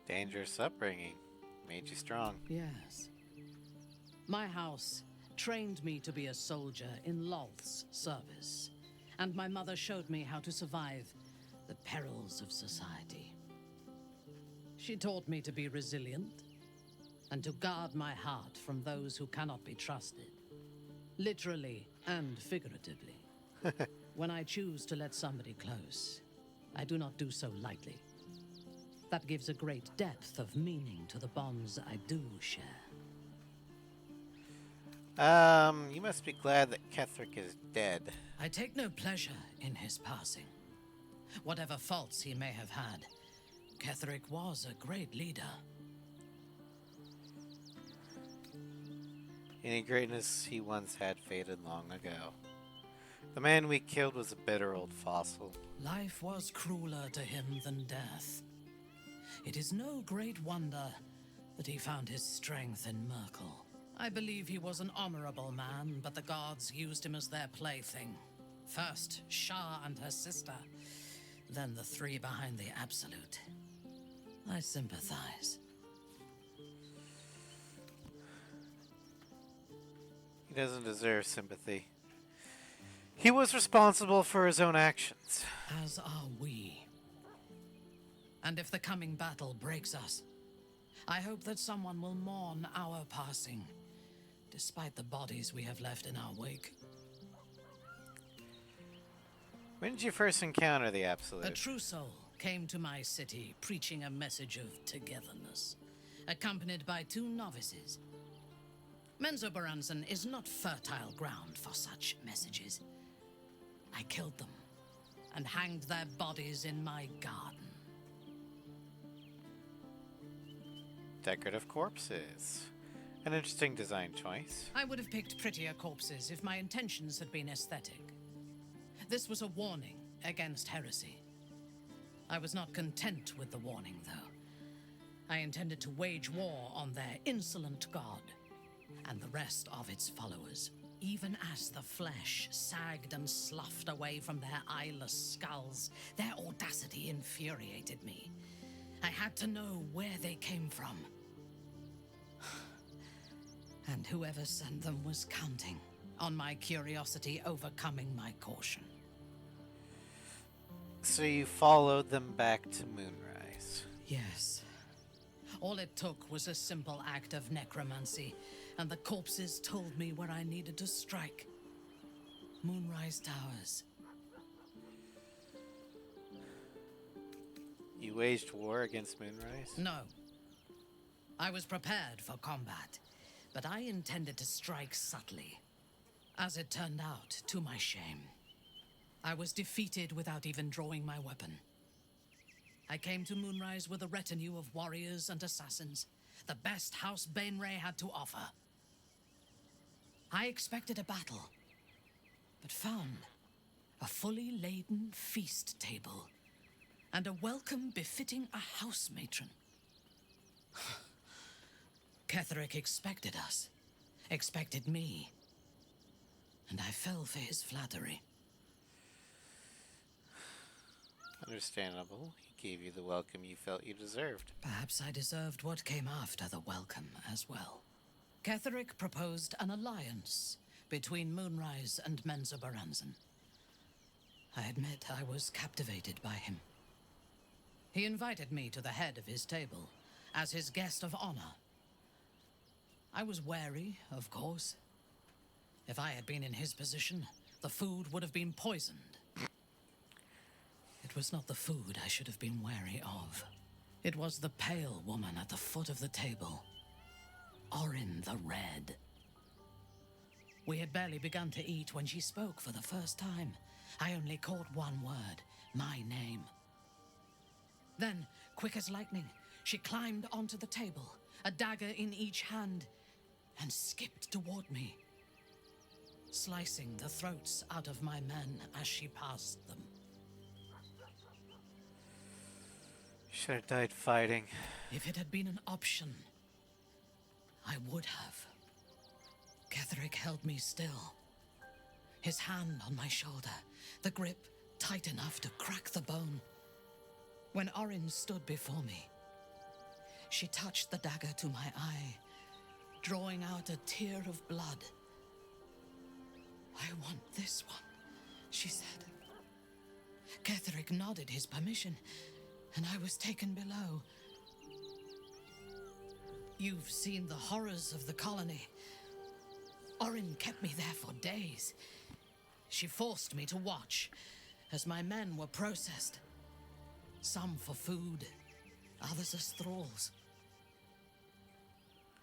A: Dangerous upbringing. Made you strong.
O: Yes. My house trained me to be a soldier in Lolth's service, and my mother showed me how to survive the perils of society. She taught me to be resilient and to guard my heart from those who cannot be trusted, literally and figuratively. When I choose to let somebody close, I do not do so lightly. That gives a great depth of meaning to the bonds I do share.
A: You must be glad that Ketheric is dead.
O: I take no pleasure in his passing. Whatever faults he may have had, Ketheric was a great leader.
A: Any greatness he once had faded long ago. The man we killed was a bitter old fossil.
O: Life was crueler to him than death. It is no great wonder that he found his strength in Merkel. I believe he was an honorable man, but the gods used him as their plaything. First, Shah and her sister, then the three behind the Absolute. I sympathize.
A: He doesn't deserve sympathy. He was responsible for his own actions.
O: As are we. And if the coming battle breaks us, I hope that someone will mourn our passing, despite the bodies we have left in our wake.
A: When did you first encounter the Absolute?
O: A true soul came to my city preaching a message of togetherness, accompanied by 2 novices. Menzo Baranzan is not fertile ground for such messages. I killed them and hanged their bodies in my garden.
A: Decorative corpses. An interesting design choice.
O: I would have picked prettier corpses if my intentions had been aesthetic. This was a warning against heresy. I was not content with the warning, though. I intended to wage war on their insolent god and the rest of its followers. Even as the flesh sagged and sloughed away from their eyeless skulls, their audacity infuriated me. I had to know where they came from. And whoever sent them was counting on my curiosity overcoming my caution.
A: So you followed them back to Moonrise.
O: Yes. All it took was a simple act of necromancy, and the corpses told me where I needed to strike. Moonrise Towers.
A: You waged war against Moonrise?
O: No. I was prepared for combat, but I intended to strike subtly. As it turned out, to my shame, I was defeated without even drawing my weapon. I came to Moonrise with a retinue of warriors and assassins, the best House Bainray had to offer. I expected a battle, but found a fully laden feast table and a welcome befitting a house matron. Ketherick expected us, expected me, and I fell for his flattery.
A: Understandable. He gave you the welcome you felt you deserved.
O: Perhaps I deserved what came after the welcome as well. Ketherick proposed an alliance between Moonrise and Menzoberranzan. I admit I was captivated by him. He invited me to the head of his table as his guest of honor. I was wary, of course. If I had been in his position, the food would have been poisoned. It was not the food I should have been wary of. It was the pale woman at the foot of the table. Orin the Red. We had barely begun to eat when she spoke for the first time. I only caught one word, my name. Then, quick as lightning, she climbed onto the table, a dagger in each hand, and skipped toward me, slicing the throats out of my men as she passed them.
A: Should have died fighting.
O: If it had been an option, I would have. Ketherick held me still, his hand on my shoulder, the grip tight enough to crack the bone. When Orin stood before me, she touched the dagger to my eye, drawing out a tear of blood. I want this one, she said. Ketherick nodded his permission, and I was taken below. You've seen the horrors of the colony. Orin kept me there for days. She forced me to watch as my men were processed. Some for food, others as thralls.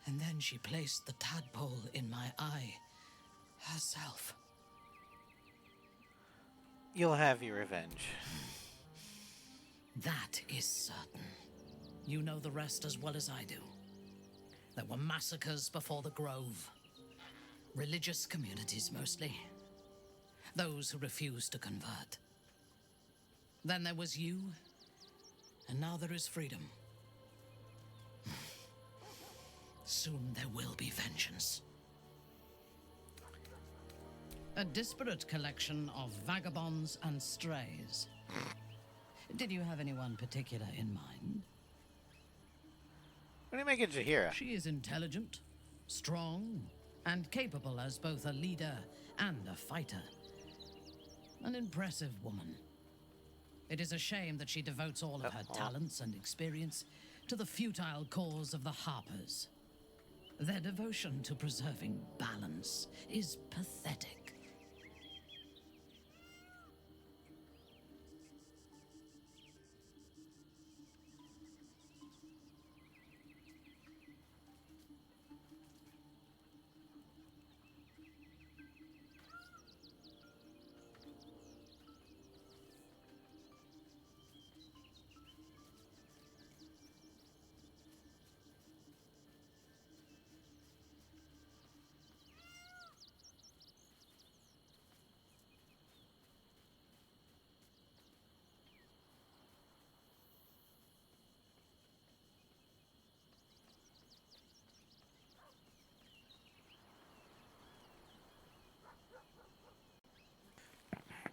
O: And then she placed the tadpole in my eye herself.
A: You'll have your revenge.
O: That is certain. You know the rest as well as I do. There were massacres before the Grove. Religious communities mostly. Those who refused to convert. Then there was you, and now there is freedom. Soon there will be vengeance. A disparate collection of vagabonds and strays. Did you have anyone particular in mind?
A: What do you make of Jahira?
O: She is intelligent, strong, and capable as both a leader and a fighter. An impressive woman. It is a shame that she devotes all of her talents and experience to the futile cause of the Harpers. Their devotion to preserving balance is pathetic.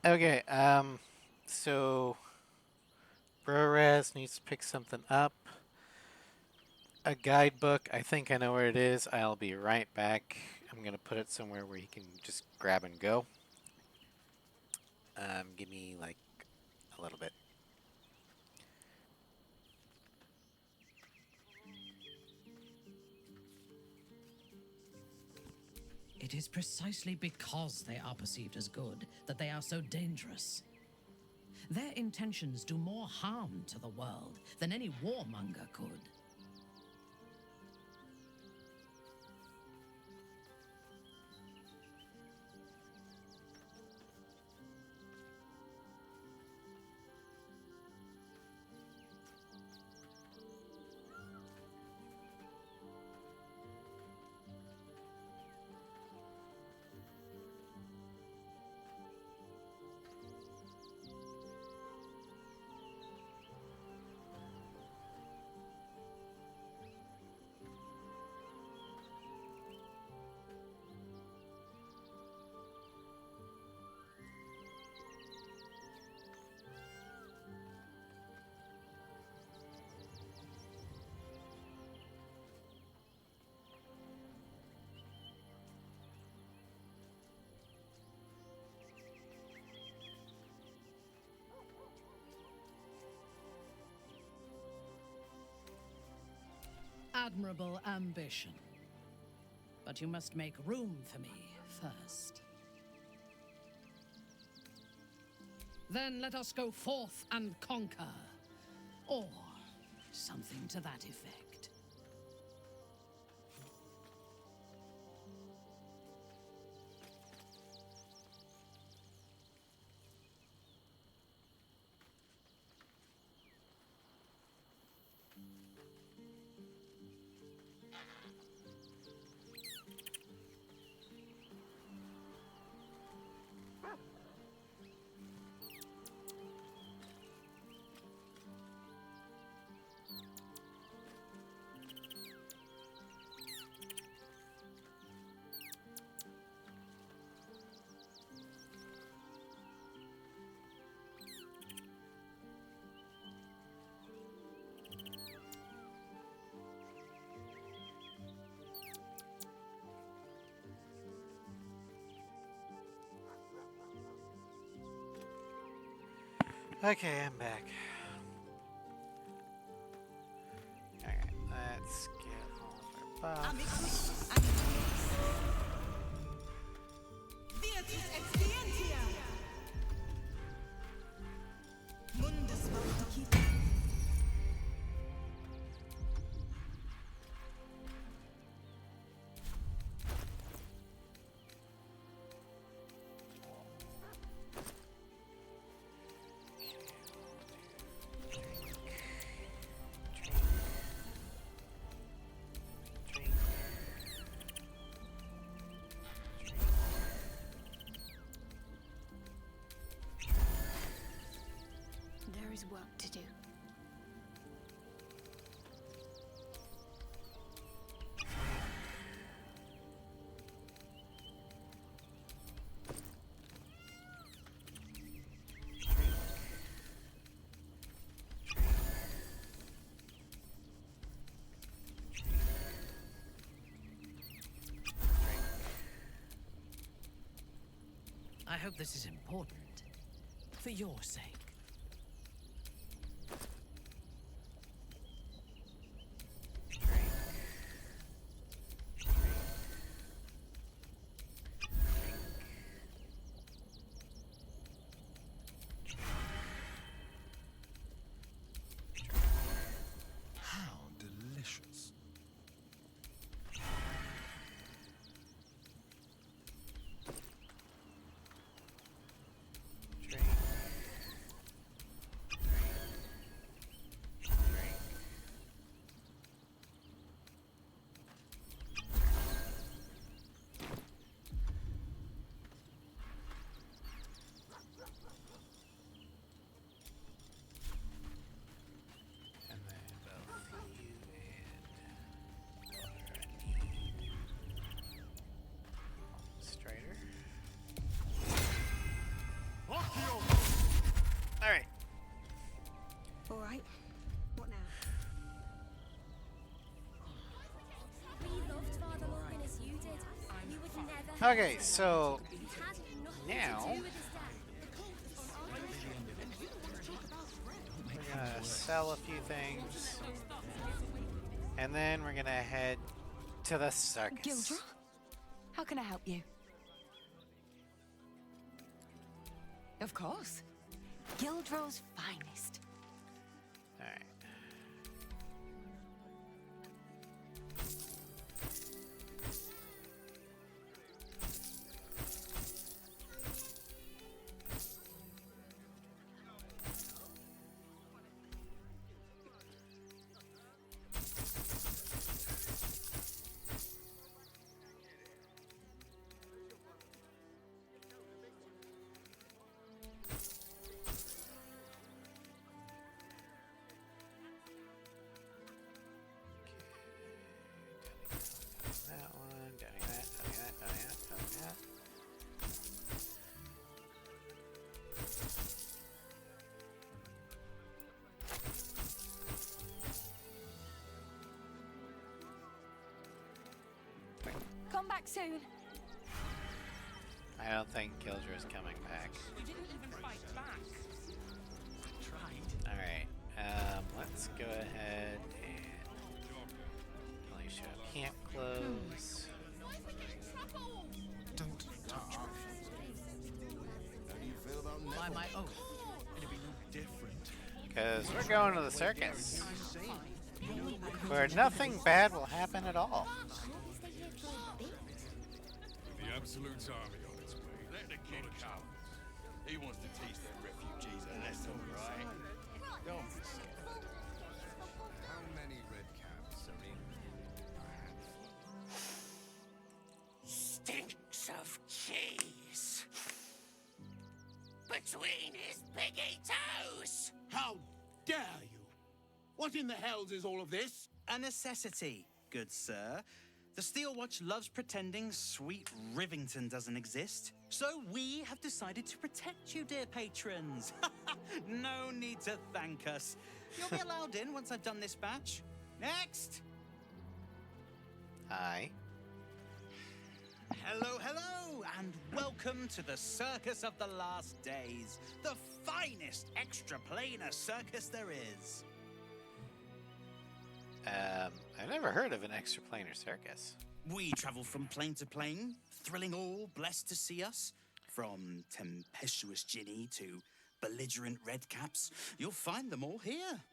A: Okay, so Brores needs to pick something up. a guidebook. I think I know where it is. I'll be right back. I'm going to put it somewhere where you can just grab and go. Give me like a little bit.
O: It is precisely because they are perceived as good that they are so dangerous. Their intentions do more harm to the world than any warmonger could. Admirable ambition. But you must make room for me first. Then let us go forth and conquer. Or something to that effect.
A: Okay, I'm back. Alright, let's get all of our buffs.
I: There is work to do.
O: I hope this is important. For your sake.
H: How delicious.
A: Okay, so now we're gonna sell a few things, and then we're gonna head to the circus.
G: Gildra? How can I help you? Of course. Gildra's finest.
A: All right. That one, doing that, doing that, doing that, doing that.
G: Come back soon.
A: I don't think Gildra is coming back.
J: You didn't even fight back. I tried.
A: Alright, let's go ahead and only show camp clothes.
H: Don't touch me.
W: How do you feel about
J: By my oath, it'll be no different.
A: Because we're going to the circus. Where nothing bad will happen at all.
M: The Absolute's army on its way. Let the kid come. He wants to teach them refugees a lesson, right? Don't be scared.
W: How many red caps are in?
L: Stinks of cheese between his piggy toes. How dare you? What in the hells is all of this?
P: A necessity, good sir. The Steel Watch loves pretending sweet Rivington doesn't exist. So we have decided to protect you, dear patrons. No need to thank us. You'll be allowed in once I've done this batch. Next!
A: Hi.
P: Hello, hello, and welcome to the Circus of the Last Days, the finest extra-planar circus there is.
A: I've never heard of an extraplanar circus.
P: We travel from plane to plane, thrilling all blessed to see us. From tempestuous Ginny to belligerent redcaps, you'll find them all here.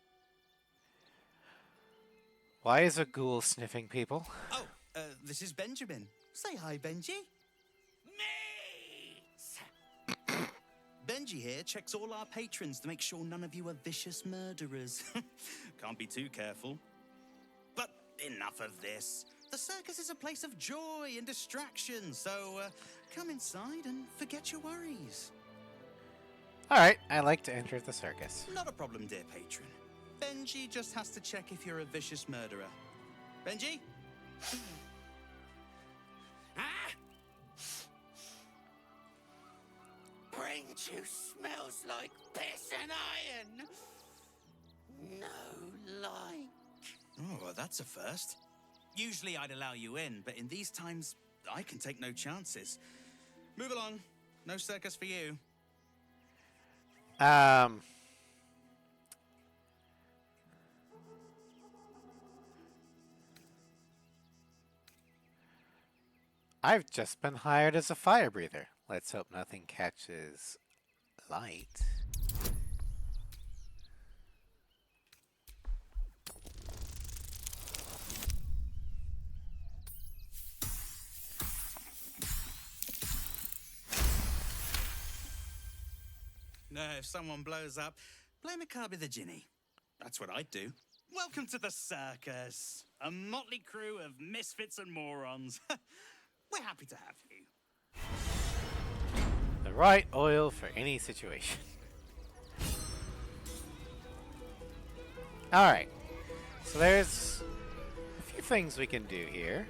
A: Why is a ghoul sniffing people?
P: Oh, this is Benjamin. Say hi, Benji. Benji here checks all our patrons to make sure none of you are vicious murderers. Can't be too careful. But enough of this. The circus is a place of joy and distraction, so come inside and forget your worries.
A: Alright, I like to enter the circus.
P: Not a problem, dear patron. Benji just has to check if you're a vicious murderer. Benji?
L: Brain juice smells like piss and iron. No like.
P: Oh, well, that's a first. Usually I'd allow you in, but in these times, I can take no chances. Move along. No circus for you.
A: I've just been hired as a fire breather. Let's hope nothing catches light.
P: No, if someone blows up, blame Akabi the Ginny. That's what I'd do. Welcome to the circus. A motley crew of misfits and morons. We're happy to have you.
A: The right oil for any situation. Alright. So there's a few things we can do here.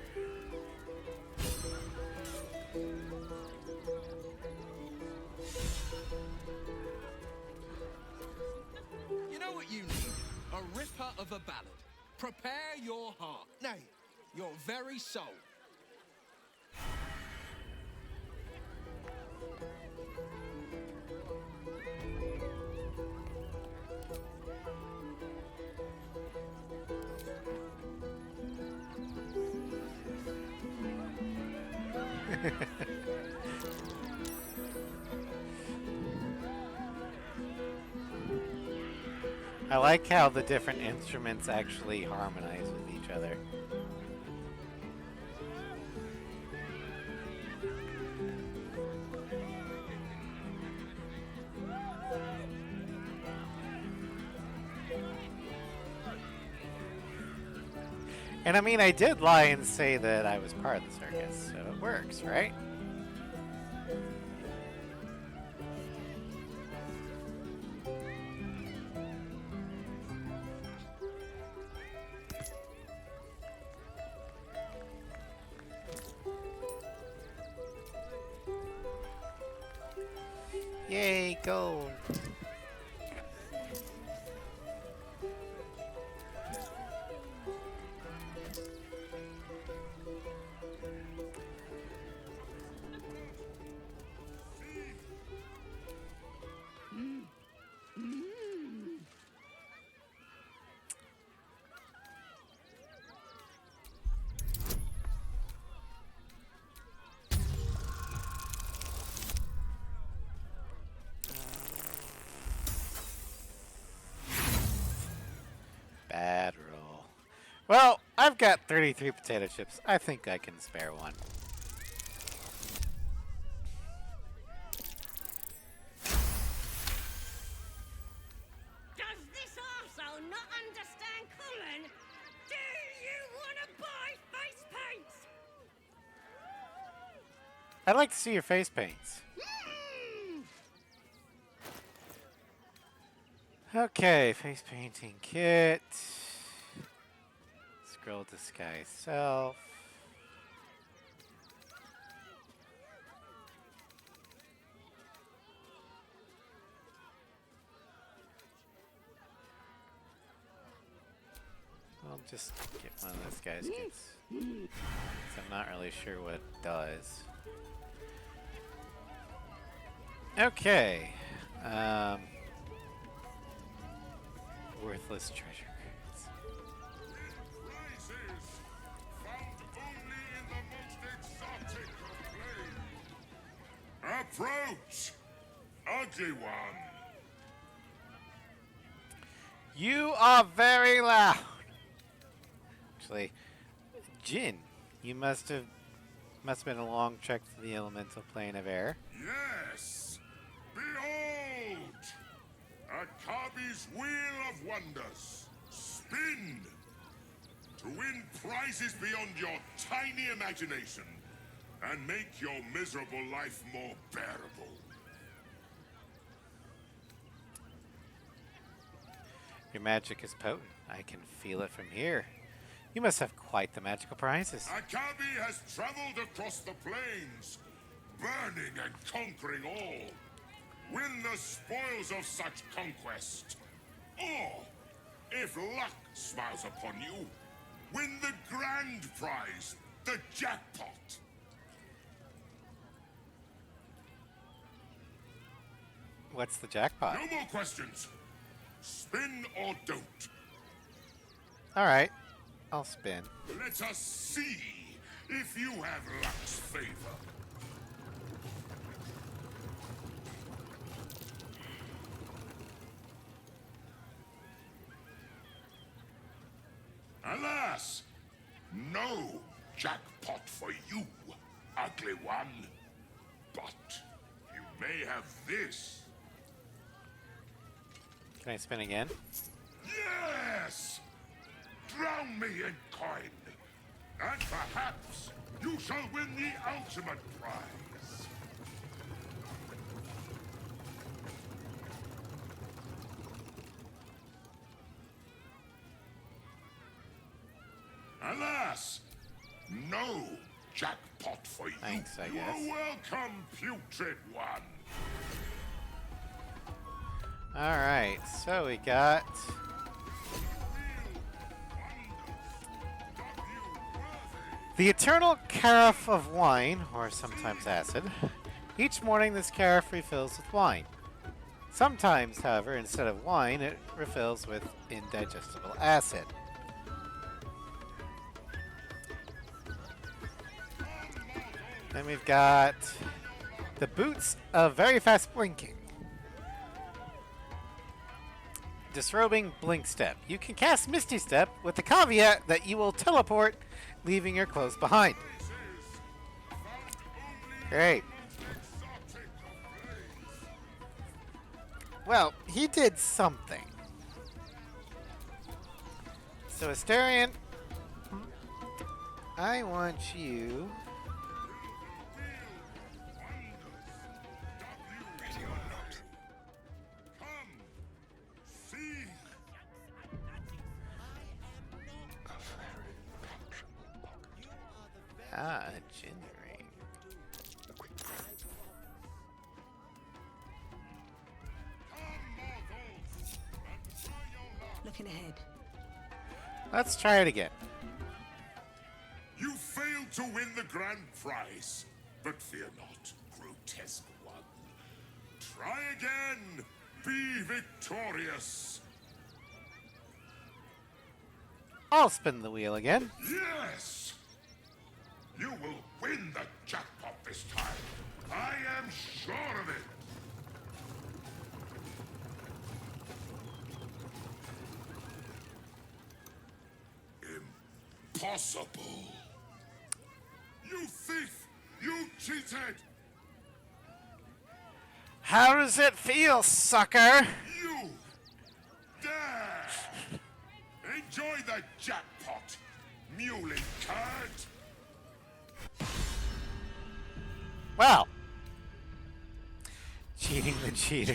Q: You know what you need? A ripper of a ballad. Prepare your heart. Nay, your very soul.
A: I like how the different instruments actually harmonize with each other. And I mean, I did lie and say that I was part of the circus, so it works, right? Yay, gold! Bad roll. Well, I've got 33 potato chips. I think I can spare one.
T: Does this arsehole not understand common? Do you want to buy face paints?
A: I'd like to see your face paints. Okay, face painting kit. Scroll disguise self. I'll just get one of those guys' kits. 'Cause I'm not really sure what it does. Okay. Worthless treasure cards.
M: Prizes found only in the most exotic of planes. Approach, ugly one.
A: You are very loud. Actually, Jin, you must have been a long trek to the elemental plane of air.
M: Yes, behold, Akabi's wheel of wonders. Spin to win prizes beyond your tiny imagination and make your miserable life more bearable.
A: Your magic is potent. I can feel it from here. You must have quite the magical prizes.
M: Akabi has traveled across the plains, burning and conquering all. Win the spoils of such conquest. Or, if luck smiles upon you, win the grand prize, the jackpot.
A: What's the jackpot?
M: No more questions. Spin or don't.
A: All right, I'll spin.
M: Let us see if you have luck's favor. Alas, no jackpot for you, ugly one. But you may have this.
A: Can I spin again?
M: Yes! Drown me in coin, and perhaps you shall win the ultimate prize. Alas, no jackpot for you.
A: Thanks, I
M: You
A: guess.
M: are welcome, putrid one.
A: All right, so we got the eternal carafe of wine, or sometimes acid. Each morning this carafe refills with wine. Sometimes, however, instead of wine, it refills with indigestible acid. Then we've got the boots of very fast blinking. Disrobing blink step. You can cast Misty Step with the caveat that you will teleport, leaving your clothes behind. Great. Well, he did something. So Asterion, I want you... Ah, Jin ring.
S: Looking ahead.
A: Let's try it again.
M: You failed to win the grand prize, but fear not, grotesque one. Try again. Be victorious.
A: I'll spin the wheel again.
M: Yes! You will win the jackpot this time. I am sure of it. Impossible. You thief! You cheated!
A: How does it feel, sucker?
M: You dare! Enjoy the jackpot, muley curt!
A: Well. Cheating the cheater.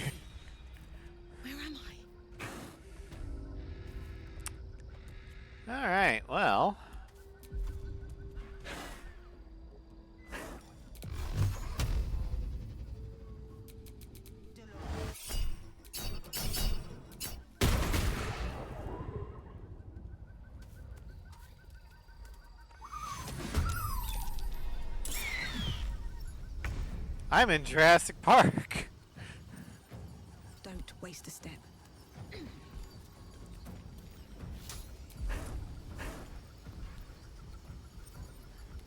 S: Where am I?
A: Alright, well. I'm in Jurassic Park.
S: Don't waste a step.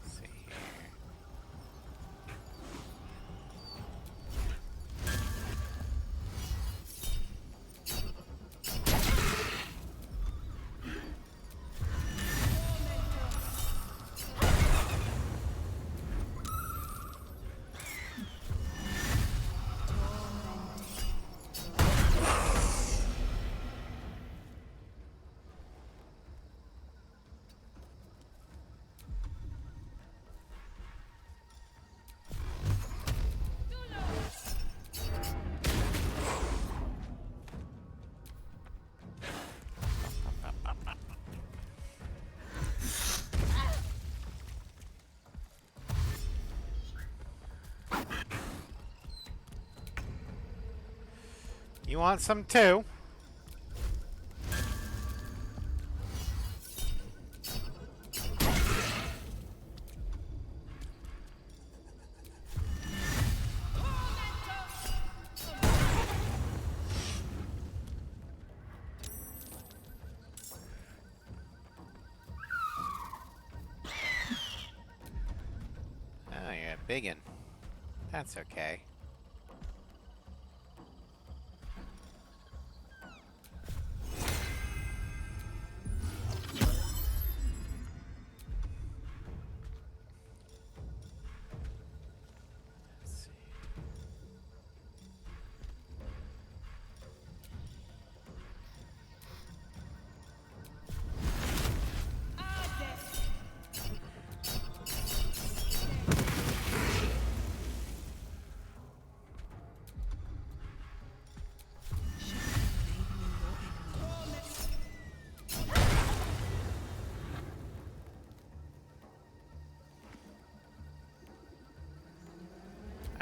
A: Let's see here. You want some too? Oh, you're a biggin. That's okay.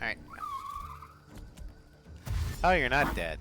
A: Alright. Oh, you're not dead.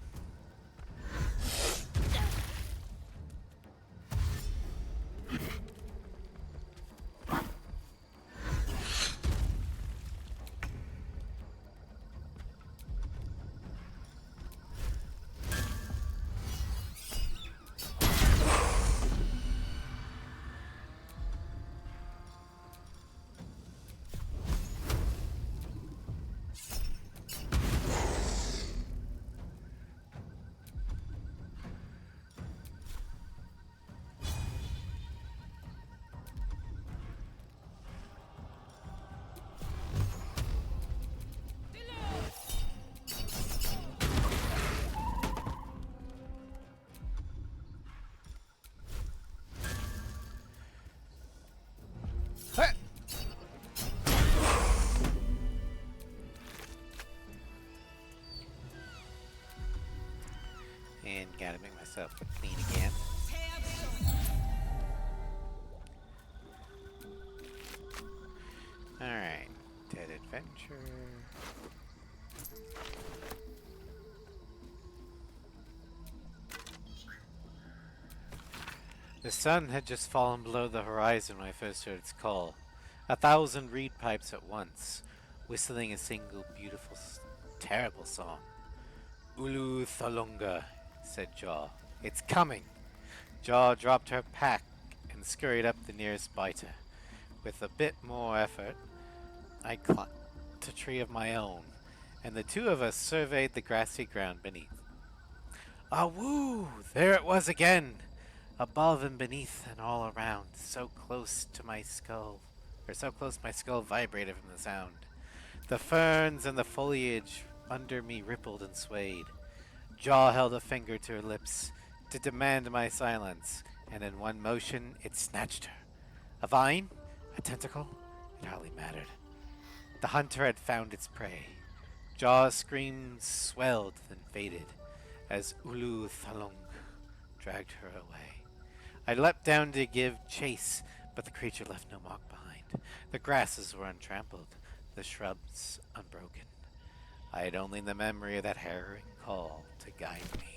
A: And gotta make myself look clean again. Alright, Dead Adventure. The sun had just fallen below the horizon when I first heard its call. 1,000 reed pipes at once, whistling a single beautiful, terrible song. Ulu Thalunga, said Jaw. It's coming! Jaw dropped her pack and scurried up the nearest biter. With a bit more effort, I climbed a tree of my own, and the two of us surveyed the grassy ground beneath. Ah woo! There it was again! Above and beneath and all around, so close to my skull, or so close my skull vibrated from the sound. The ferns and the foliage under me rippled and swayed. Jaw held a finger to her lips to demand my silence, and in one motion it snatched her. A vine? A tentacle? It hardly mattered. The hunter had found its prey. Jaw's screams swelled, then faded, as Ulu Thalung dragged her away. I leapt down to give chase, but the creature left no mark behind. The grasses were untrampled, the shrubs unbroken. I had only the memory of that harrowing call to guide me.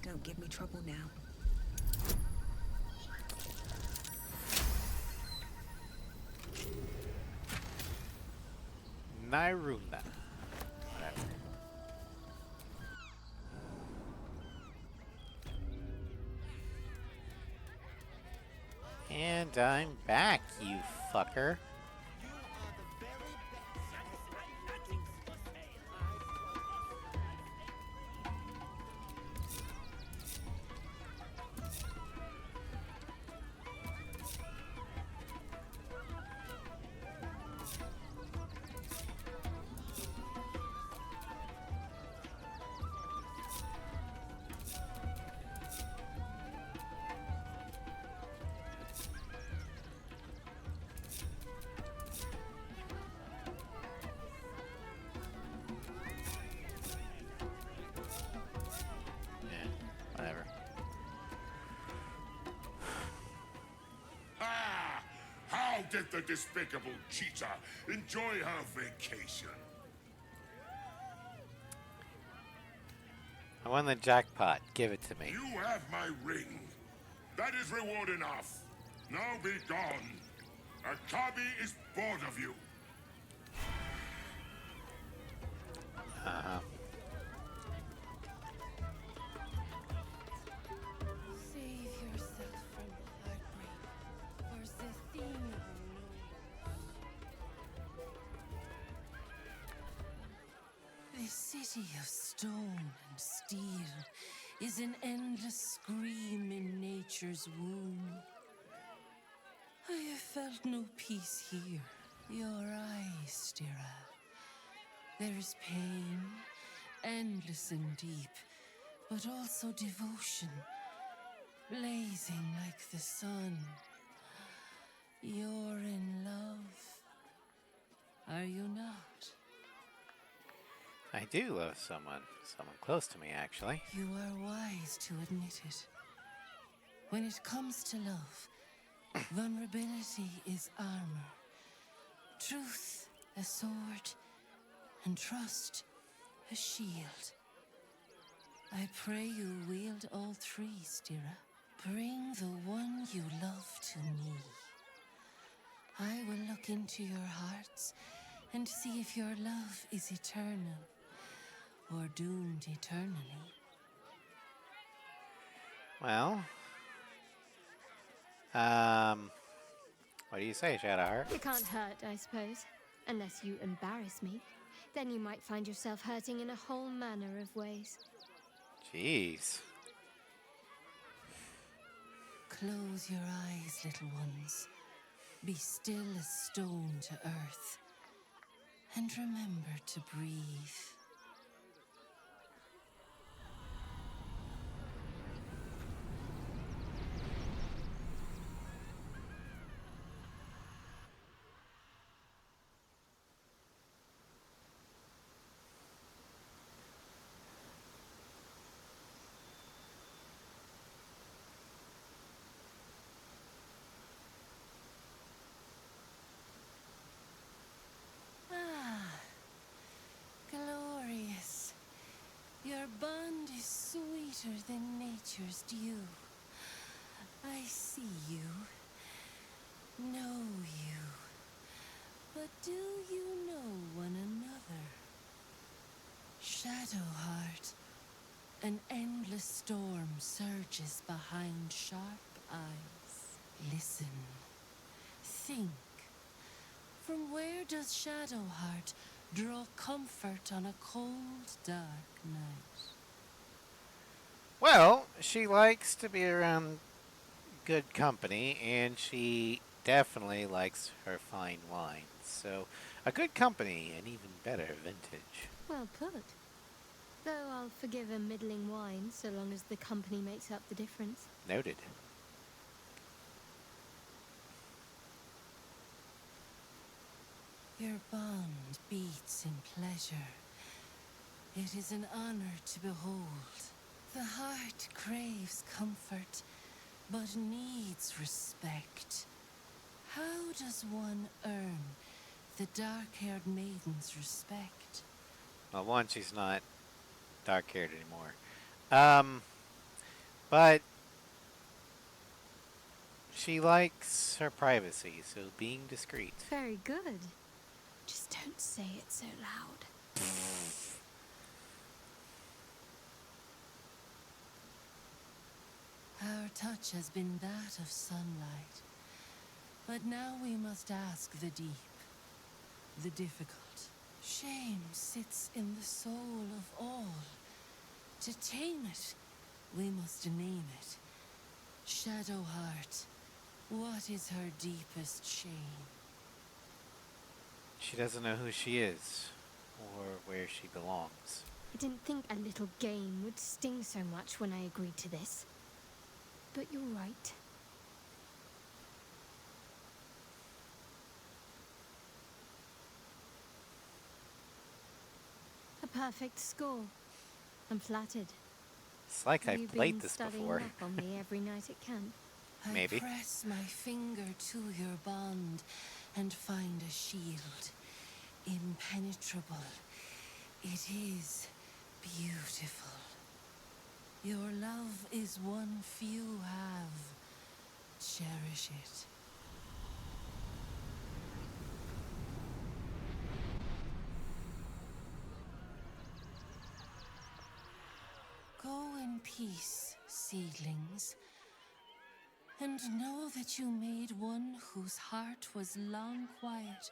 S: Don't give me trouble now.
A: Nyrunda. Whatever. And I'm back, you fucker. Whatever.
M: Ah! How did the despicable cheetah enjoy her vacation?
A: I won the jackpot. Give it to me.
M: You have my ring. That is reward enough. Now be gone. Akabi is bored of you.
A: Uh-huh.
I: Save yourself from heartbreak, for the thing knows.
K: This city of stone and steel is an endless scream in nature's womb. I have felt no peace here. Your eyes, Stira. There is pain, endless and deep, but also devotion, blazing like the sun. You're in love, are you not?
A: I do love someone close to me, actually.
K: You are wise to admit it. When it comes to love, vulnerability is armor, truth a sword, and trust a shield. I pray you wield all three, Stira. Bring the one you love to me. I will look into your hearts and see if your love is eternal or doomed eternally.
A: Well, what do you say, Shadowheart?
I: It can't hurt, I suppose. Unless you embarrass me. Then you might find yourself hurting in a whole manner of ways.
A: Jeez.
K: Close your eyes, little ones. Be still as stone to earth. And remember to breathe. Glorious. Your bond is sweeter than nature's dew. I see you, know you, but do you know one another? Shadowheart, an endless storm surges behind sharp eyes. Listen, think. From where does Shadowheart draw comfort on a cold, dark night?
A: Well, she likes to be around good company, and she definitely likes her fine wines. So, a good company and even better vintage.
I: Well put. Though I'll forgive a middling wine so long as the company makes up the difference.
A: Noted.
K: Your bond beats in pleasure. It is an honor to behold. The heart craves comfort, but needs respect. How does one earn the dark-haired maiden's respect?
A: Well, one, she's not dark-haired anymore. But she likes her privacy, so being discreet.
I: Very good. Just don't say it so loud.
K: Our touch has been that of sunlight. But now we must ask the deep, the difficult. Shame sits in the soul of all. To tame it, we must name it. Shadowheart, what is her deepest shame?
A: She doesn't know who she is, or where she belongs.
I: I didn't think a little game would sting so much when I agreed to this. But you're right. A perfect score. I'm flattered.
A: It's like I've
I: You've
A: played
I: been
A: this
I: studying
A: before.
I: up on me every night at camp.
A: Maybe.
K: I press my finger to your bond and find a shield. Impenetrable. It is beautiful. Your love is one few have. Cherish it. Go in peace, seedlings, and know that you made one whose heart was long quiet,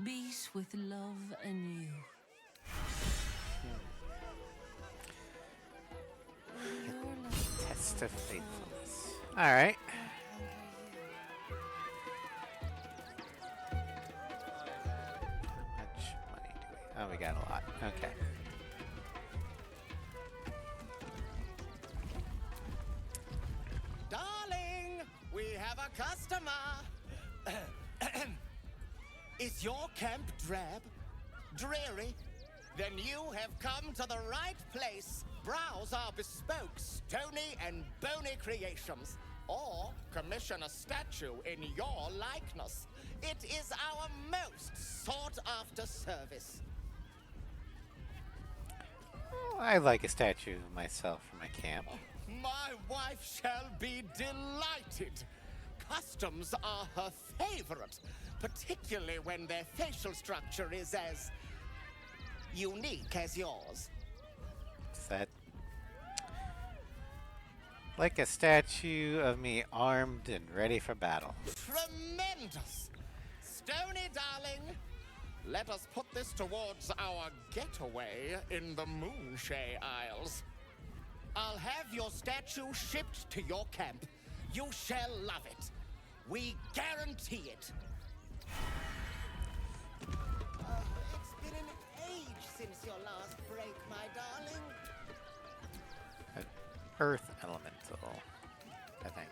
K: beat with love anew.
A: Test of faithfulness. Alright. How much money do we? Oh, we got a lot. Okay.
B: Darling, we have a customer. Is your camp drab? Dreary? Then you have come to the right place. Browse our bespoke, stony and bony creations. Or commission a statue in your likeness. It is our most sought-after service.
A: Oh, I like a statue of myself for my camp.
B: My wife shall be delighted. Customs are her favorite, particularly when their facial structure is as unique as yours.
A: Is that like a statue of me armed and ready for battle?
B: Tremendous! Stony, darling, let us put this towards our getaway in the Moonshay Isles. I'll have your statue shipped to your camp. You shall love it. We guarantee it. It's been an age since your last break, my darling.
A: An earth elemental, I think.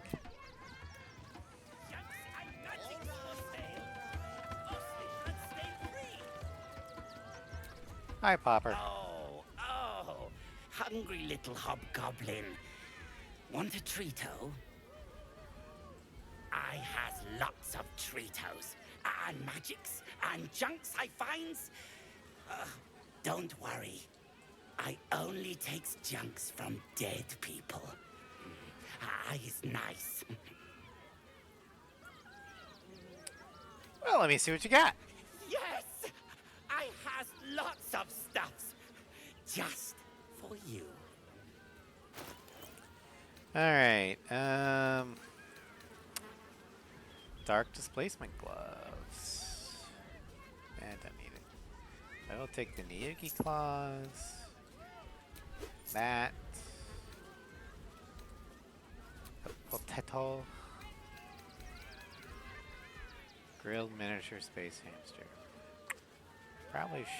A: Hi, Popper.
L: Oh, hungry little hobgoblin. Want a treato? I has lots of treatos, and magics, and junks I finds. Don't worry. I only takes junks from dead people. I is nice.
A: Well, let me see what you got.
L: Yes! I has lots of stuffs. Just for you.
A: Alright, Dark Displacement Gloves. And I need it. I will take the Niyuki Claws. That. The Potato. Grilled miniature space hamster. Probably shouldn't.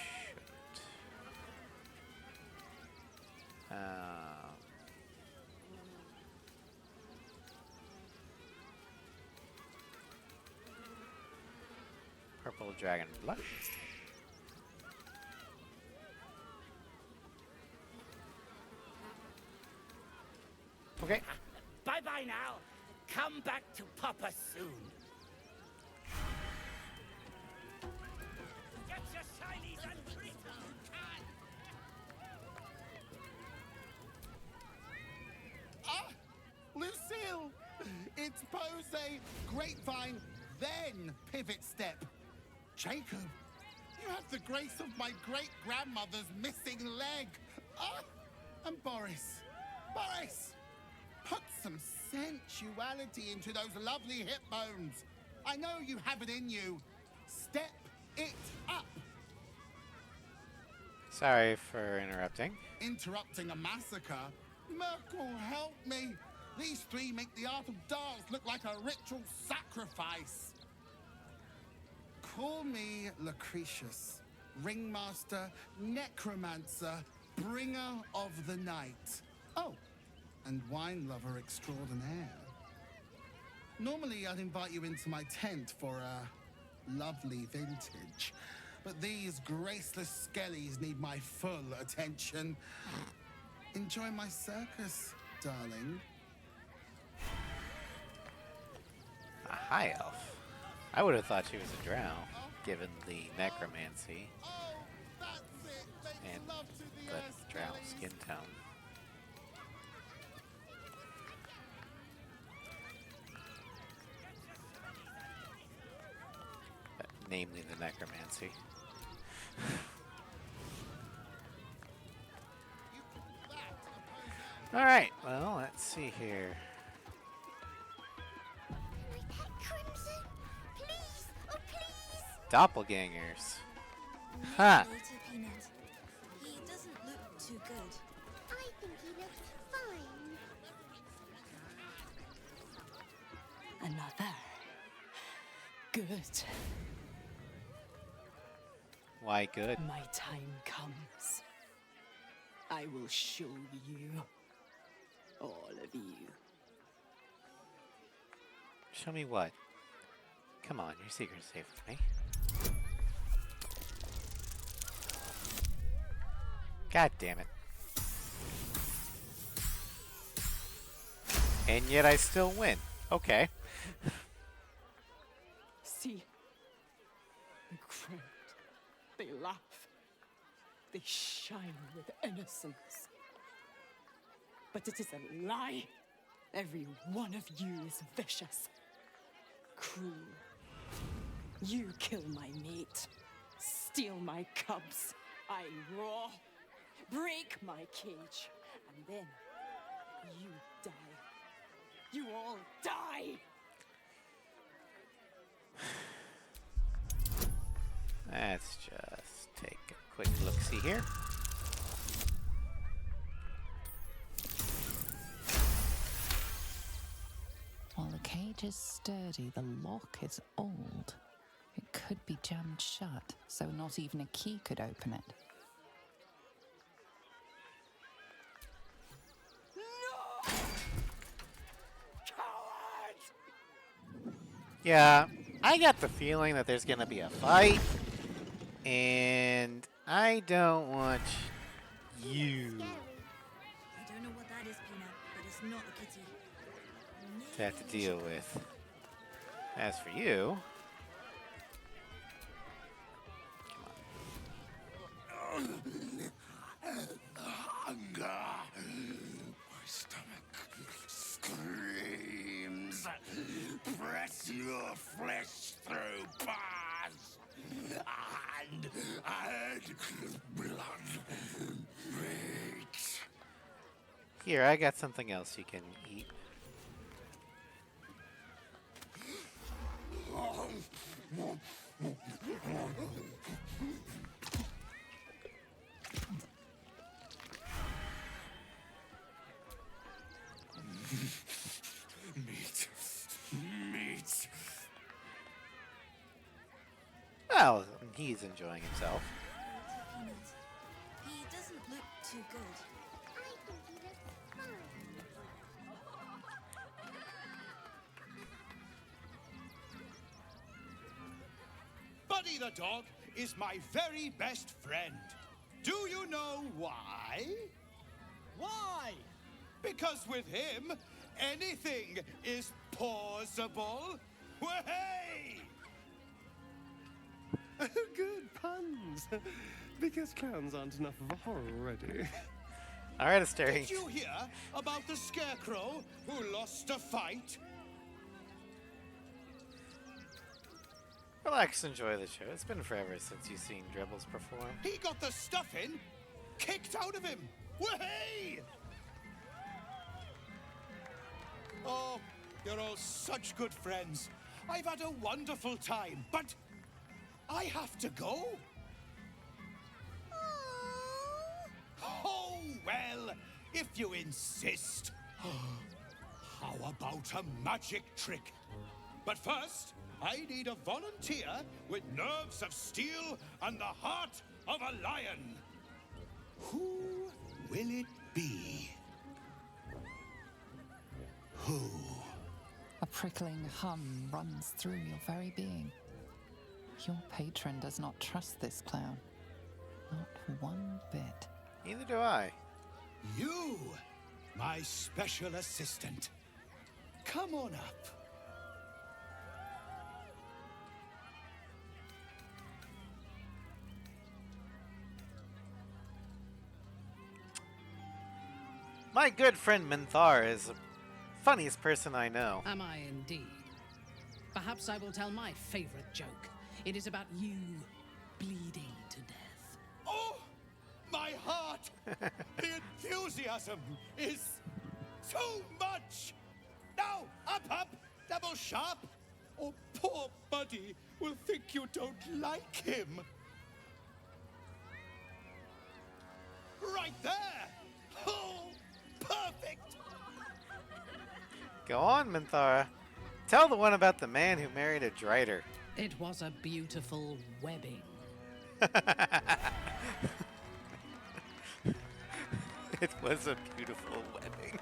A: Purple dragon blush. Okay.
L: Bye-bye now. Come back to Papa soon. Get your shinies and treatos.
E: Ah! Lucille! It's pose grapevine, then pivot step. Jacob, you have the grace of my great-grandmother's missing leg. Ah! And Boris. Boris! Put some sensuality into those lovely hip bones. I know you have it in you. Step it up.
A: Sorry for interrupting.
E: Interrupting a massacre? Merkel, help me. These three make the art of dance look like a ritual sacrifice. Call me Lucretius, ringmaster, necromancer, bringer of the night. Oh, and wine lover extraordinaire. Normally, I'd invite you into my tent for a lovely vintage, but these graceless skellies need my full attention. Enjoy my circus, darling.
A: A high elf. I would have thought she was a drow, given the necromancy and the drow skin tone. Namely the necromancy. Alright, well, let's see here.
R: Crimson, please, oh please.
A: Doppelgangers. Ha!
R: Later, Peanut. He doesn't look too good. I think he looks fine.
K: Another. Good.
A: Why good?
K: My time comes. I will show you. All of you.
A: Show me what? Come on, your secret's safe with me. God damn it. And yet I still win. Okay.
K: See? The crowd. They laugh. They shine with innocence.
F: But it is a lie. Every one of you is vicious, cruel. You kill my mate, steal my cubs, I roar, break my cage, and then you die. You all die!
A: Let's just take a quick look-see here.
D: While the cage is sturdy, the lock is old. It could be jammed shut, so not even a key could open it.
A: Yeah, I got the feeling that there's gonna be a fight, and I don't want you
R: I don't know what that is, Peanut, but it's not a kitty.
A: to have to deal with. As for you,
L: Hunger. My stomach screams. Press your flesh through bars. And add blood. Meat.
A: here, I got something else you can eat.
L: Meat.
A: Well, he's enjoying himself.
R: Peanut. He doesn't look too good. I think he looks fine.
L: Buddy the dog is my very best friend. Do you know why? Why? Because with him, anything is possible. Way!
U: Good puns. Because clowns aren't enough of a horror already.
A: Alright, Asteri.
L: Did you hear about the scarecrow who lost a fight?
A: Relax, enjoy the show. It's been forever since you've seen Dribbles perform.
L: He got the stuffing kicked out of him. Way! Oh, you're all such good friends. I've had a wonderful time, but I have to go. Oh, well, if you insist. How about a magic trick? But first, I need a volunteer with nerves of steel and the heart of a lion. Who will it be? Who?
D: A prickling hum runs through your very being. Your patron does not trust this clown. Not one bit.
A: Neither do I.
L: You, my special assistant. Come on up.
A: My good friend Minthar is the funniest person I know.
O: Am I indeed? Perhaps I will tell my favorite joke. It is about you bleeding to death.
L: Oh, my heart! The enthusiasm is so much! Now, up, double sharp, or poor Buddy will think you don't like him. Right there! Oh, perfect!
A: Go on, Minthara. Tell the one about the man who married a Drider.
O: It was a beautiful webbing.
A: It was a beautiful wedding.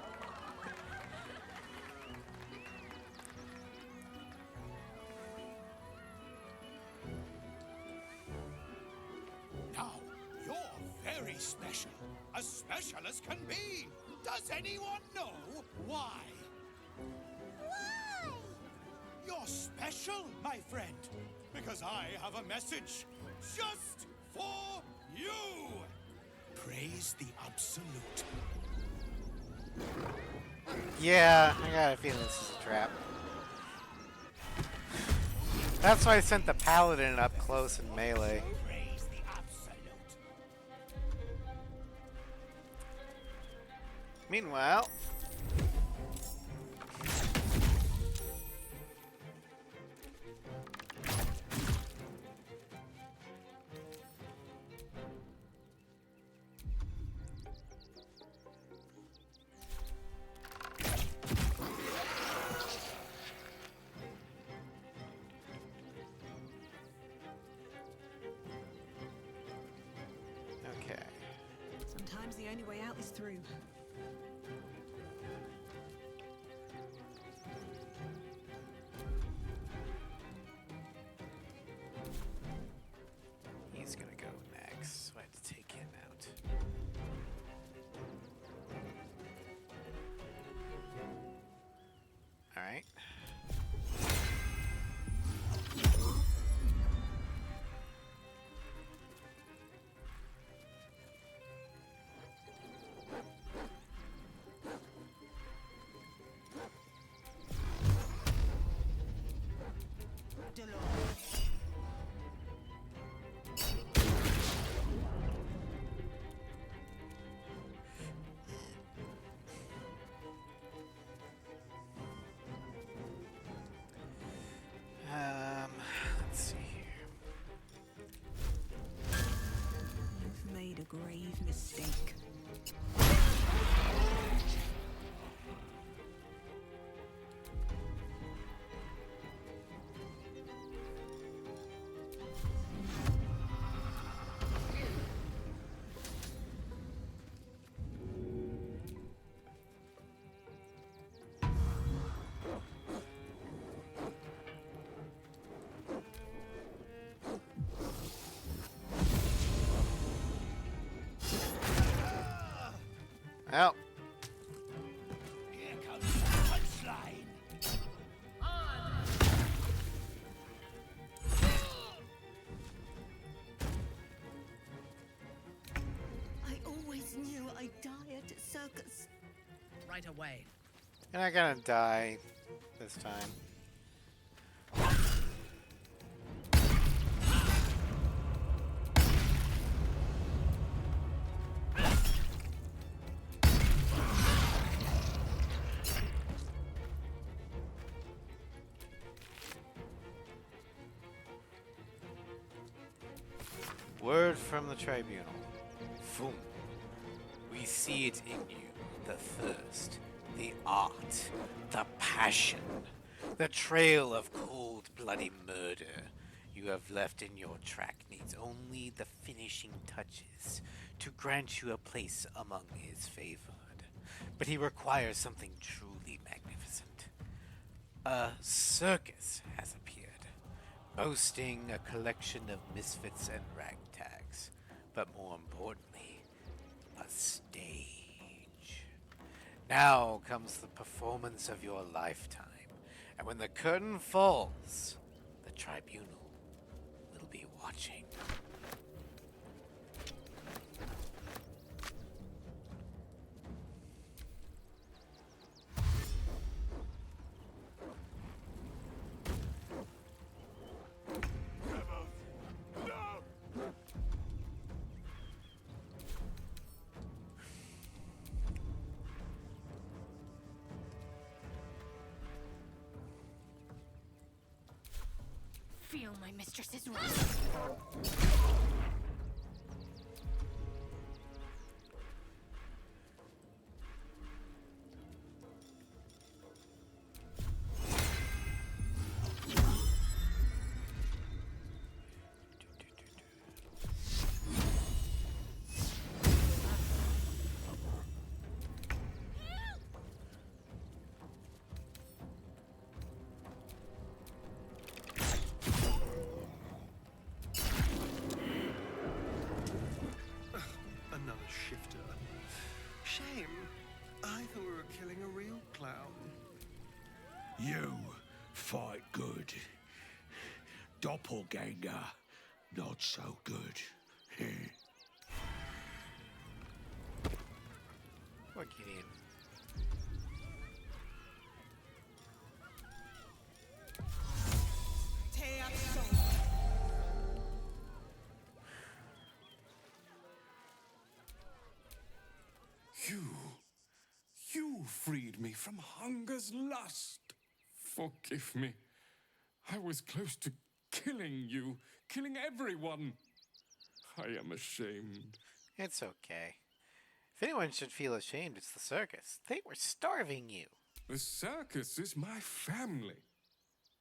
L: Now, you're very special. As special as can be. Does anyone know why?
R: Why?
L: You're special, my friend. Because I have a message just for you. Praise the Absolute.
A: Yeah, I got a feeling this is a trap. That's why I sent the paladin up close and melee. Meanwhile... Okay.
S: Sometimes the only way out is through.
A: He's gonna go next, so I have to take him out. Alright. Let's see here.
S: You've made a grave mistake.
A: Well.
L: Here comes the punchline.
R: I always knew I'd die at a circus.
O: Right away.
A: You're not gonna die this time. Word from the tribunal. Foom. We see it in you. The thirst, the art, the passion, the trail of cold, bloody murder you have left in your track needs only the finishing touches to grant you a place among his favored. But he requires something truly magnificent. A circus has appeared, boasting a collection of misfits and ragtags, but more importantly, a stage. Now comes the performance of your lifetime, and when the curtain falls, the tribunal will be watching.
G: Feel my mistress's wrath.
U: Another shifter. Shame. I thought we were killing a real clown.
L: You fight good. Doppelganger, not so good.
A: What, Gideon?
C: me from hunger's lust. Forgive me. I was close to killing you, killing everyone. I am ashamed.
A: It's okay. If anyone should feel ashamed, it's the circus. They were starving you.
C: The circus is my family.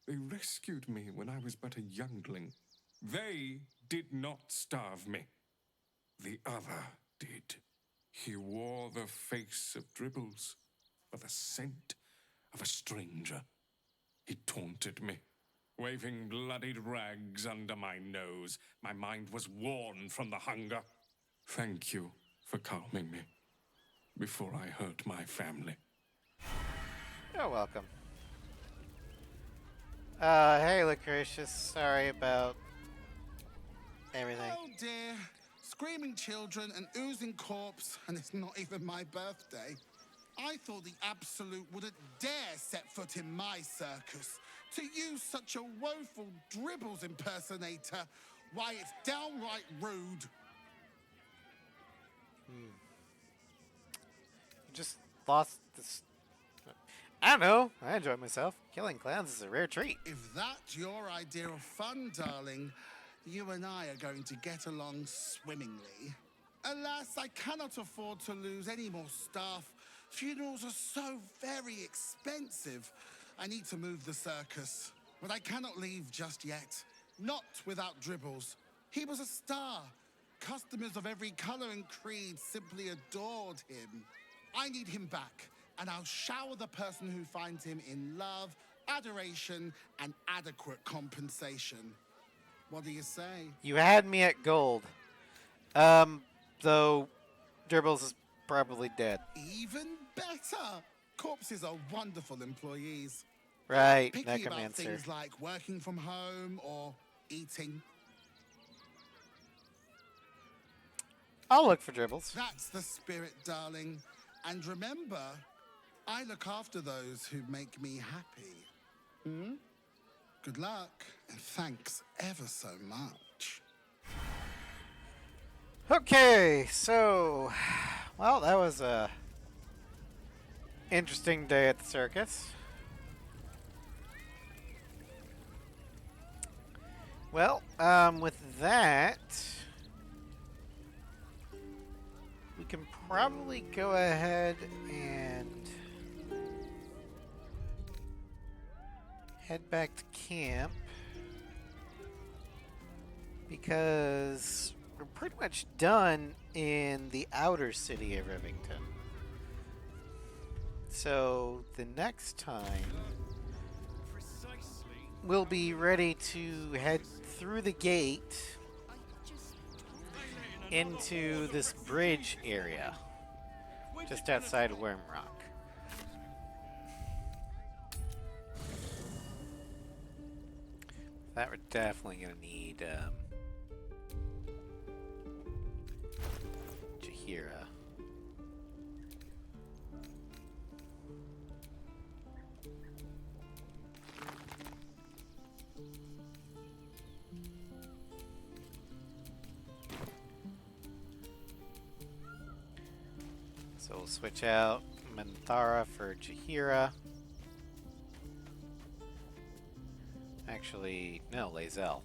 C: They rescued me when I was but a youngling. They did not starve me. The other did. He wore the face of Dribbles, with the scent of a stranger. He taunted me, waving bloodied rags under my nose. My mind was worn from the hunger. Thank you for calming me before I hurt my family.
A: You're welcome. Hey, Lucretius. Sorry about everything.
E: Oh dear. Screaming children, an oozing corpse, and it's not even my birthday. I thought the Absolute wouldn't dare set foot in my circus. To use such a woeful Dribbles impersonator, why, it's downright rude.
A: You just lost this. I don't know. I enjoy myself. Killing clowns is a rare treat.
E: If that's your idea of fun, darling, you and I are going to get along swimmingly. Alas, I cannot afford to lose any more staff. Funerals are so very expensive. I need to move the circus, but I cannot leave just yet. Not without Dribbles. He was a star. Customers of every color and creed simply adored him. I need him back, and I'll shower the person who finds him in love, adoration, and adequate compensation. What do you say?
A: You had me at gold. Though Dribbles is probably dead.
E: Even better. Corpses are wonderful employees.
A: Right,
E: Picky about
A: necromancer.
E: things like working from home or eating.
A: I'll look for Dribbles.
E: That's the spirit, darling. And remember, I look after those who make me happy. Hmm? Good luck, and thanks ever so much.
A: Okay, so, well, that was a interesting day at the circus. Well, with that, we can probably go ahead and head back to camp, because we're pretty much done in the outer city of Rivington. So the next time we'll be ready to head through the gate into this bridge area just outside of Wormrock. That we're definitely gonna need Jahira. So we'll switch out Manthara for Jahira. Actually, no, Lae'zel.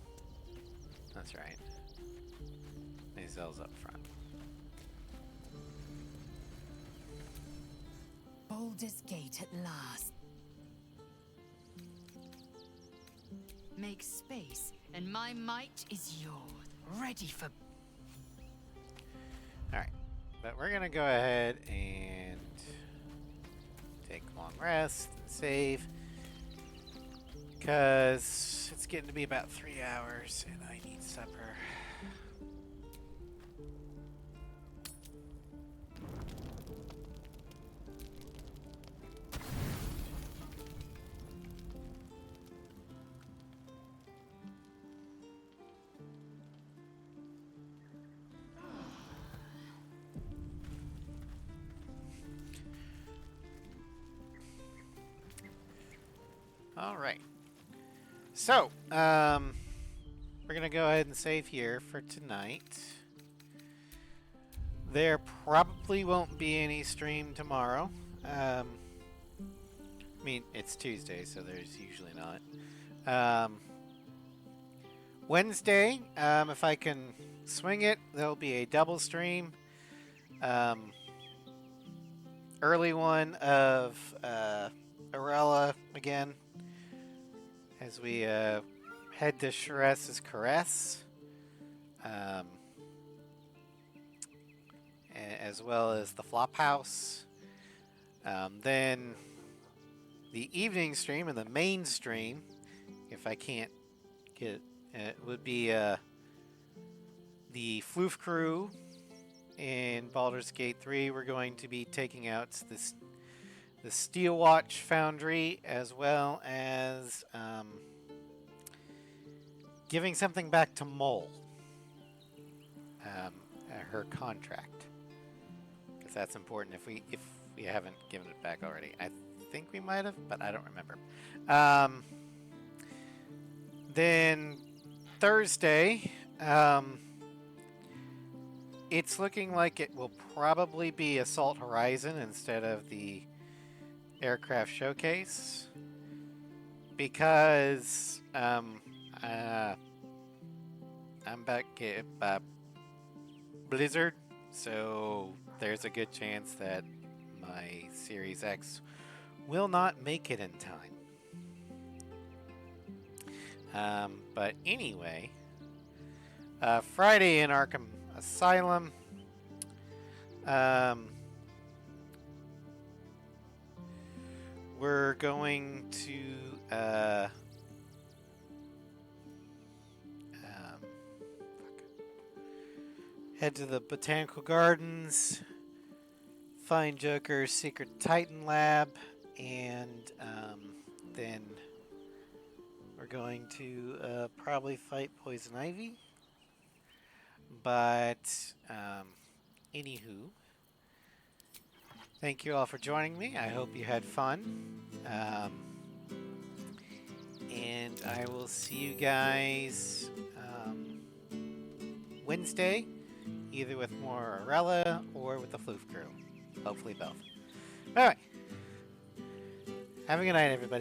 A: That's right. Lae'zel's up front.
G: Baldur's Gate at last. Make space, and my might is yours. Ready for...
A: Alright. But we're gonna go ahead and take a long rest and save, because it's getting to be about 3 hours and I need supper. All right. So, we're going to go ahead and save here for tonight. There probably won't be any stream tomorrow. I mean, it's Tuesday, so there's usually not. Wednesday, if I can swing it, there'll be a double stream. Early one of Arella again, as we head to Sorceress's Caress, as well as the Flophouse. Then the evening stream and the main stream, if I can't get it, would be the Floof Crew in Baldur's Gate 3. We're going to be taking out the Steelwatch Foundry, as well as giving something back to Mole, her contract, because that's important. If we haven't given it back already, I think we might have, but I don't remember. Then Thursday, it's looking like it will probably be Assault Horizon instead of the Aircraft Showcase, because I'm back at Blizzard, so there's a good chance that my Series X will not make it in time. But anyway, Friday in Arkham Asylum, we're going to head to the Botanical Gardens, find Joker's Secret Titan Lab, and then we're going to probably fight Poison Ivy. But anywho, thank you all for joining me. I hope you had fun. And I will see you guys Wednesday, either with more Arella or with the Floof Crew. Hopefully both. Alright. Have a good night, everybody.